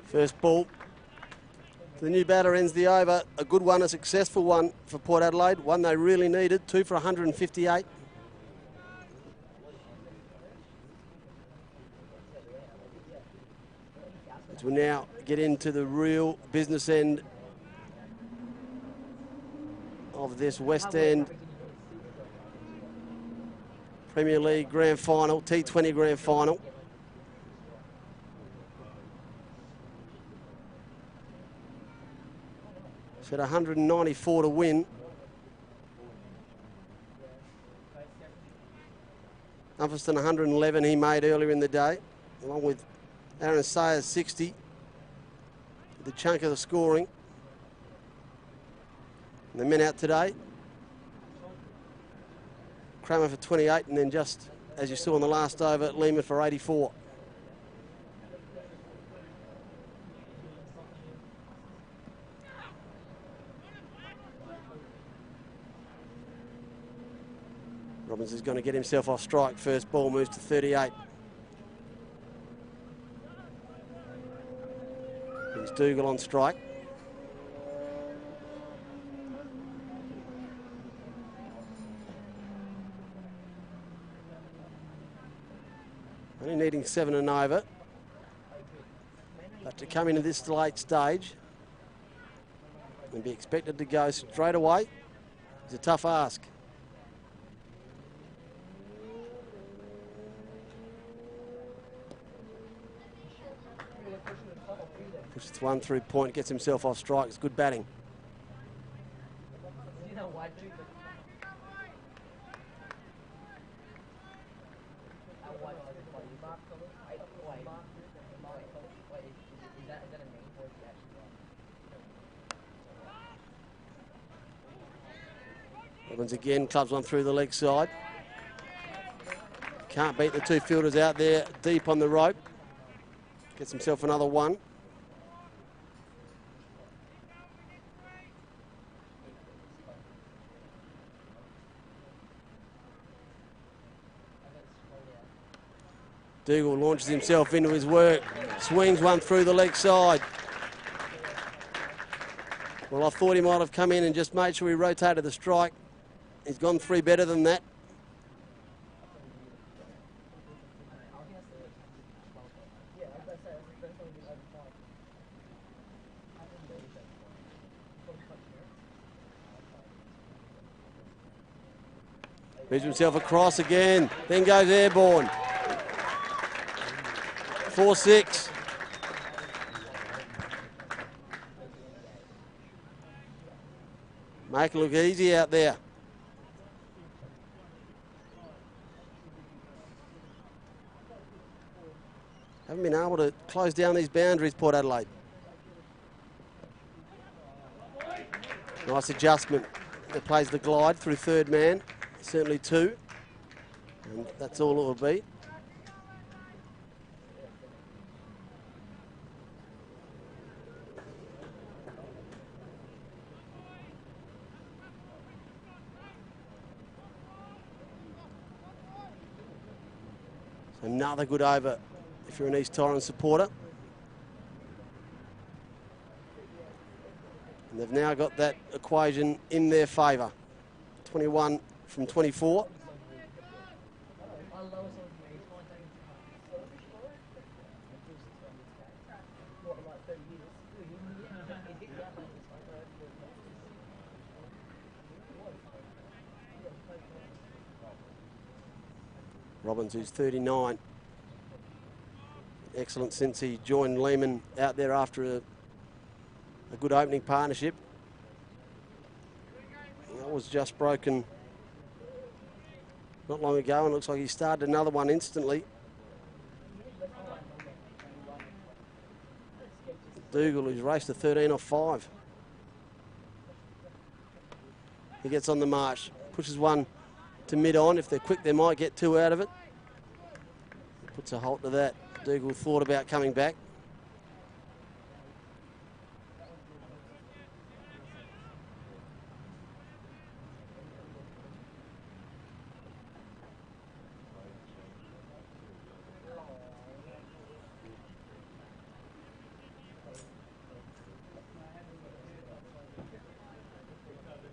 First ball. The new batter ends the over. A good one, a successful one for Port Adelaide. One they really needed. 2 for 158. As we now get into the real business end of this West End Premier League Grand Final, T20 Grand Final. At 194 to win. Upperston 111 he made earlier in the day, along with Aaron Sayers 60. The chunk of the scoring. And the men out today. Kramer for 28, and then just, as you saw in the last over, Lehman for 84. Robbins is going to get himself off strike. First ball moves to 38. Brings Dougal on strike. Only needing 7 and over. But to come into this late stage and be expected to go straight away is a tough ask. Pushes one through point, gets himself off strike. It's good batting. Robbins again clubs one through the leg side. Can't beat the two fielders out there deep on the rope. Gets himself another one. Dougal launches himself into his work. Swings one through the leg side. Well, I thought he might have come in and just made sure he rotated the strike. He's gone 3 better than that. Moves himself across again, then goes airborne. 4-6. Make it look easy out there. Haven't been able to close down these boundaries, Port Adelaide. Nice adjustment. It plays the glide through third man, certainly 2. And that's all it will be. Another good over if you're an East Torrens supporter. And they've now got that equation in their favour. 21 from 24. Robbins, who's 39. Excellent since he joined Lehman out there after a good opening partnership. That was just broken not long ago, and looks like he started another one instantly. Dougal, who's raced a 13 off 5. He gets on the march, pushes one to mid-on. If they're quick, they might get 2 out of it. Puts a halt to that. Dougal thought about coming back.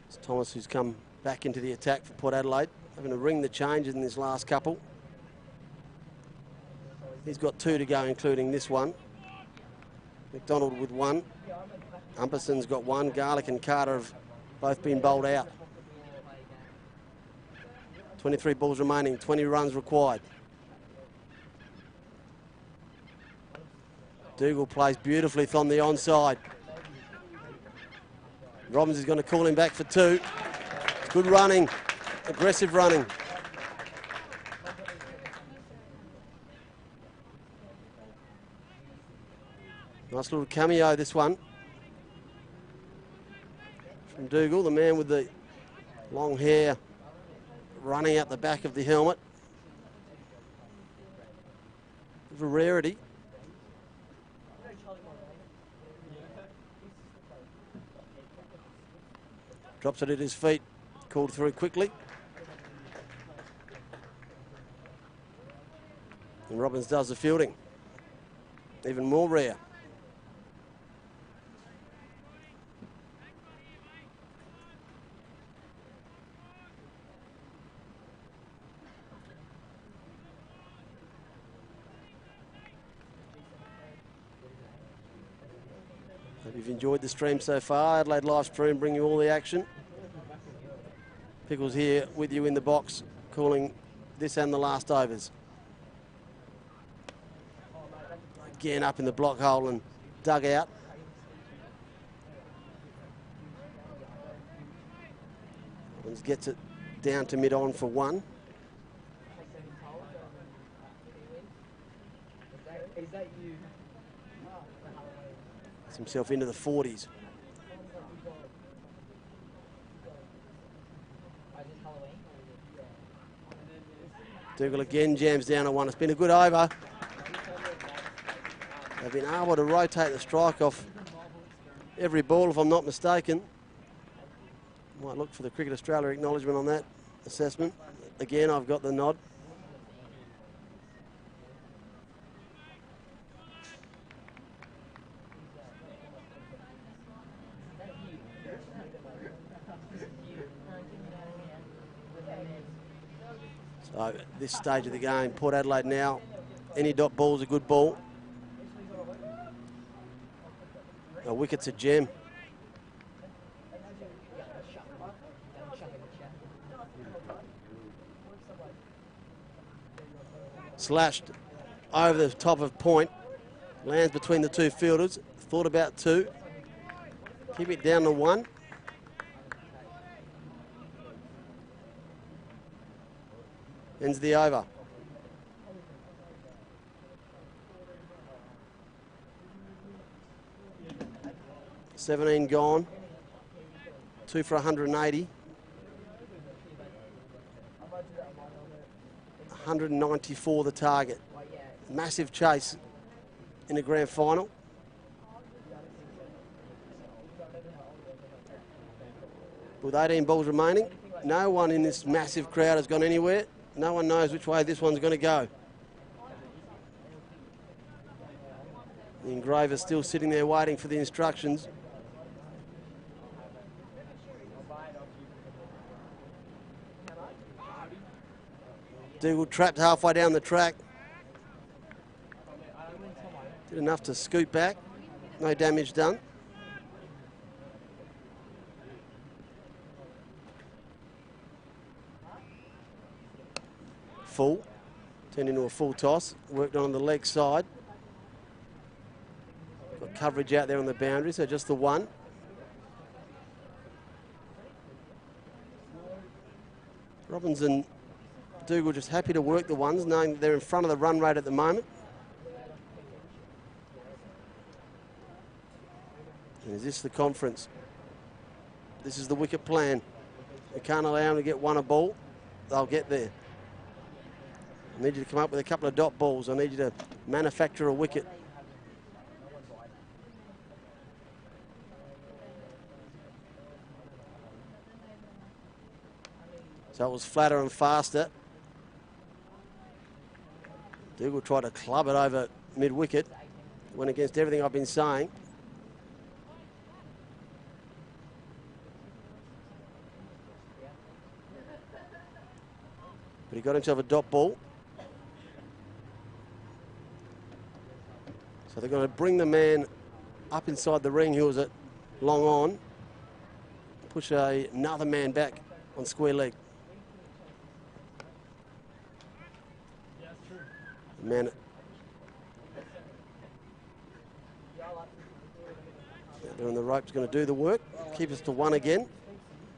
It's Thomas who's come back into the attack for Port Adelaide, having to ring the changes in this last couple. He's got 2 to go, including this one. McDonald with 1. Umperson's got 1. Garlick and Carter have both been bowled out. 23 balls remaining, 20 runs required. Dougal plays beautifully on the onside. Robbins is going to call him back for 2. Good running, aggressive running. Nice little cameo, this one. From Dougal, the man with the long hair running out the back of the helmet. Bit of a rarity. Drops it at his feet, called through quickly. And Robbins does the fielding. Even more rare. Hope you've enjoyed the stream so far. Adelaide live stream bringing you all the action. Pickles here with you in the box, calling this and the last overs. Again up in the block hole and dug out. Robbins gets it down to mid-on for one. Gets himself into the 40s. Dougal again jams down at one. It's been a good over. They've been able to rotate the strike off every ball, if I'm not mistaken. Might look for the Cricket Australia acknowledgement on that assessment. Again, I've got the nod. So at this stage of the game, Port Adelaide now, any dot ball is a good ball. A wicket's a gem. Slashed over the top of point. Lands between the two fielders. Thought about two. Keep it down to one. Ends the over. $17 gone. 2 for 180. 194 the target. Massive chase in the grand final. With 18 balls remaining, no one in this massive crowd has gone anywhere. No one knows which way this one's going to go. The engraver's still sitting there waiting for the instructions. Dougal trapped halfway down the track. Did enough to scoot back. No damage done. Full. Turned into a full toss. Worked on the leg side. Got coverage out there on the boundary, so just the one. Robbins and Dougal just happy to work the ones, knowing that they're in front of the run rate at the moment. And is this the conference? This is the wicket plan. We can't allow them to get one a ball. They'll get there. I need you to come up with a couple of dot balls. I need you to manufacture a wicket. So it was flatter and faster. Dougal tried to club it over mid-wicket. Went against everything I've been saying. But he got himself a dot ball. So they're going to bring the man up inside the ring who was at long on. Push another man back on square leg. The man there on the rope's going to do the work. Keep us to one again.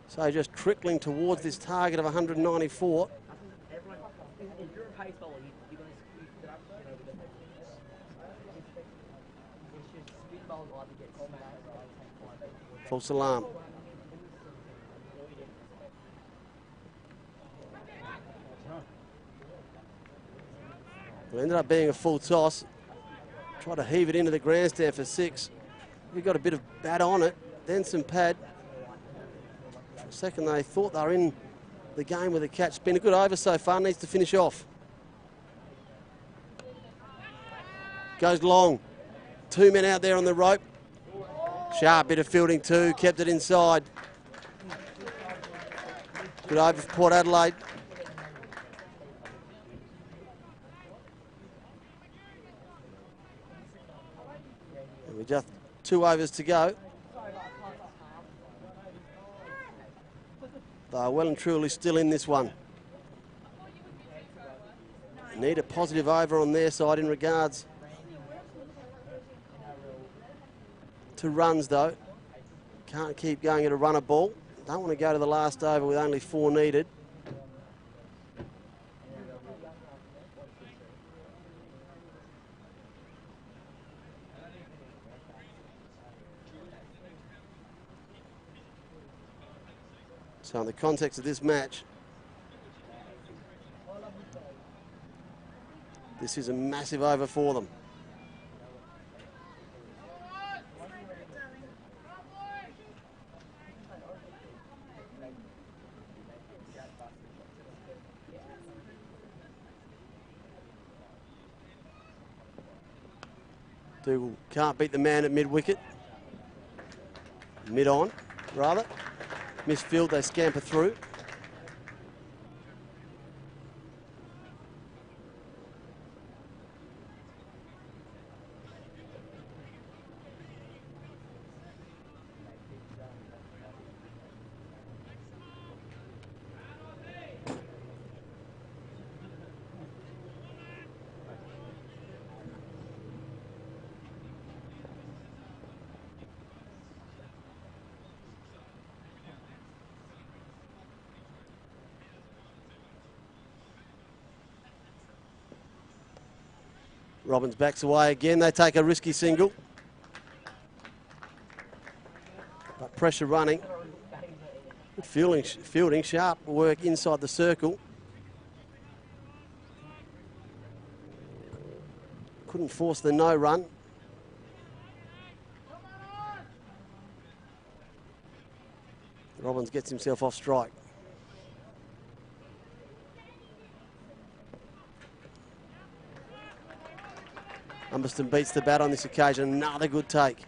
So just trickling towards this target of 194. False alarm. It ended up being a full toss. Tried to heave it into the grandstand for 6. We got a bit of bat on it, then some pad. For a second they thought they were in the game with a catch. It's been a good over so far, needs to finish off. Goes long. 2 men out there on the rope. Sharp bit of fielding too, kept it inside. Good over for Port Adelaide. And we're just 2 overs to go. They are well and truly still in this one. Need a positive over on their side in regards to runs though. Can't keep going at a runner ball. Don't want to go to the last over with only 4 needed. So in the context of this match, this is a massive over for them. Dougal can't beat the man at mid-wicket. Mid-on, rather. Misfield, they scamper through. Robbins backs away again. They take a risky single. But pressure running. Good fielding, sharp work inside the circle. Couldn't force the no run. Robbins gets himself off strike. Humberston beats the bat on this occasion. Another good take.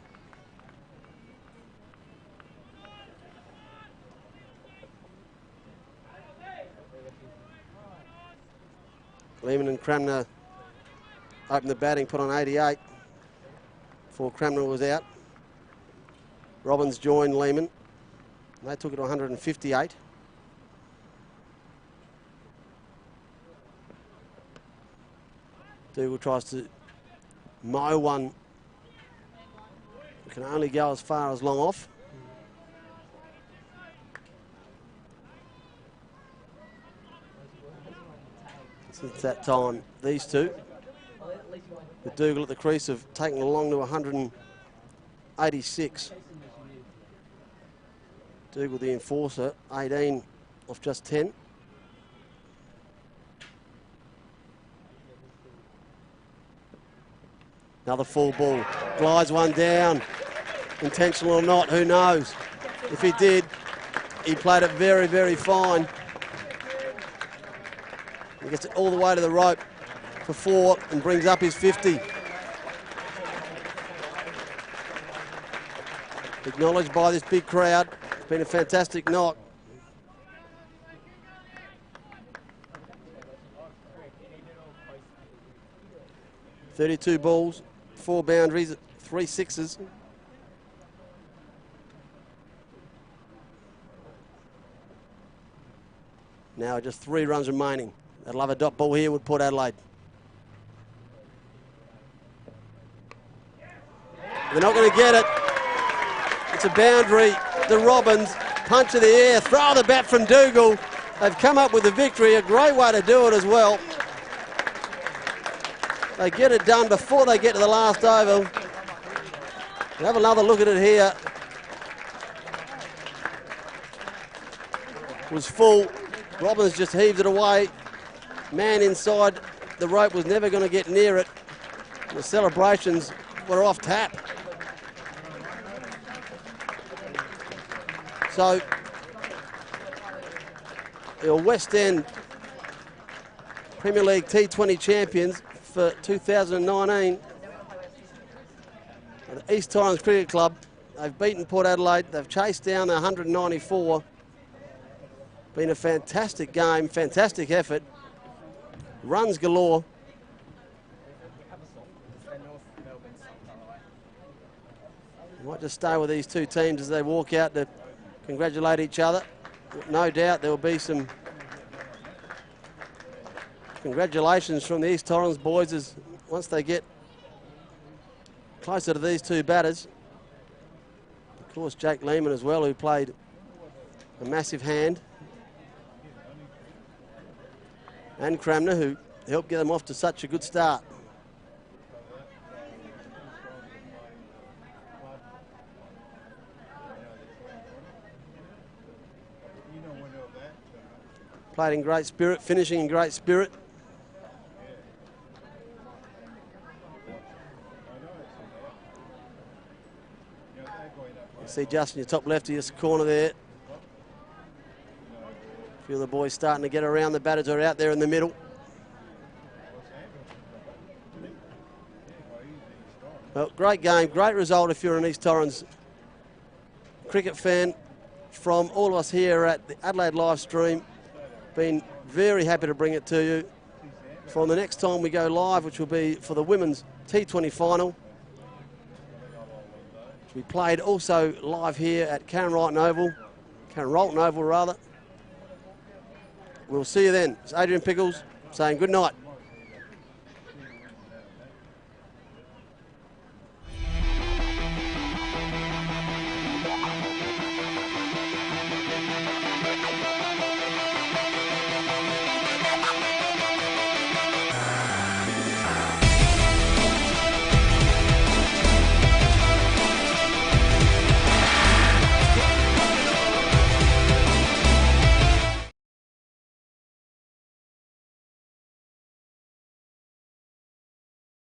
Lehman and Cramner opened the batting, put on 88 before Cramner was out. Robbins joined Lehman. They took it to 158. Dougal tries to mow one. Can only go as far as long off. Since that time, these two, with Dougal at the crease, have taken along to 186. Dougal the enforcer, 18 off just 10. Another full ball, glides one down. Intentional or not, who knows? If he did, he played it very, very fine. He gets it all the way to the rope for 4 and brings up his 50. Acknowledged by this big crowd. It's been a fantastic knock. .32 balls, 4 boundaries, 3 sixes. Now just 3 runs remaining. They'd love a dot ball here with Port Adelaide. They're not going to get it. It's a boundary. The Robbins, punch of the air, throw the bat from Dougal. They've come up with a victory, a great way to do it as well. They get it done before they get to the last over. We'll have another look at it here. It was full. Robbins just heaved it away. Man inside the rope was never going to get near it. The celebrations were off tap. So, the West End Premier League T20 champions for 2019 East Torrens Cricket Club. They've beaten Port Adelaide. They've chased down 194. Been a fantastic game, fantastic effort. Runs galore. Might just stay with these two teams as they walk out to congratulate each other. No doubt there will be some congratulations from the East Torrens boys as once they get closer to these two batters. Of course, Jake Lehman as well, who played a massive hand. And Cramner, who helped get them off to such a good start. Played in great spirit, finishing in great spirit. You see Justin, your top left, just corner there. A few of the boys starting to get around. The batters are out there in the middle. Well, great game, great result if you're an East Torrens cricket fan. From all of us here at the Adelaide live stream, been very happy to bring it to you. From the next time we go live, which will be for the women's T20 final, which we played also live here at Karen Rolton Oval rather. We'll see you then. It's Adrian Pickles saying good night.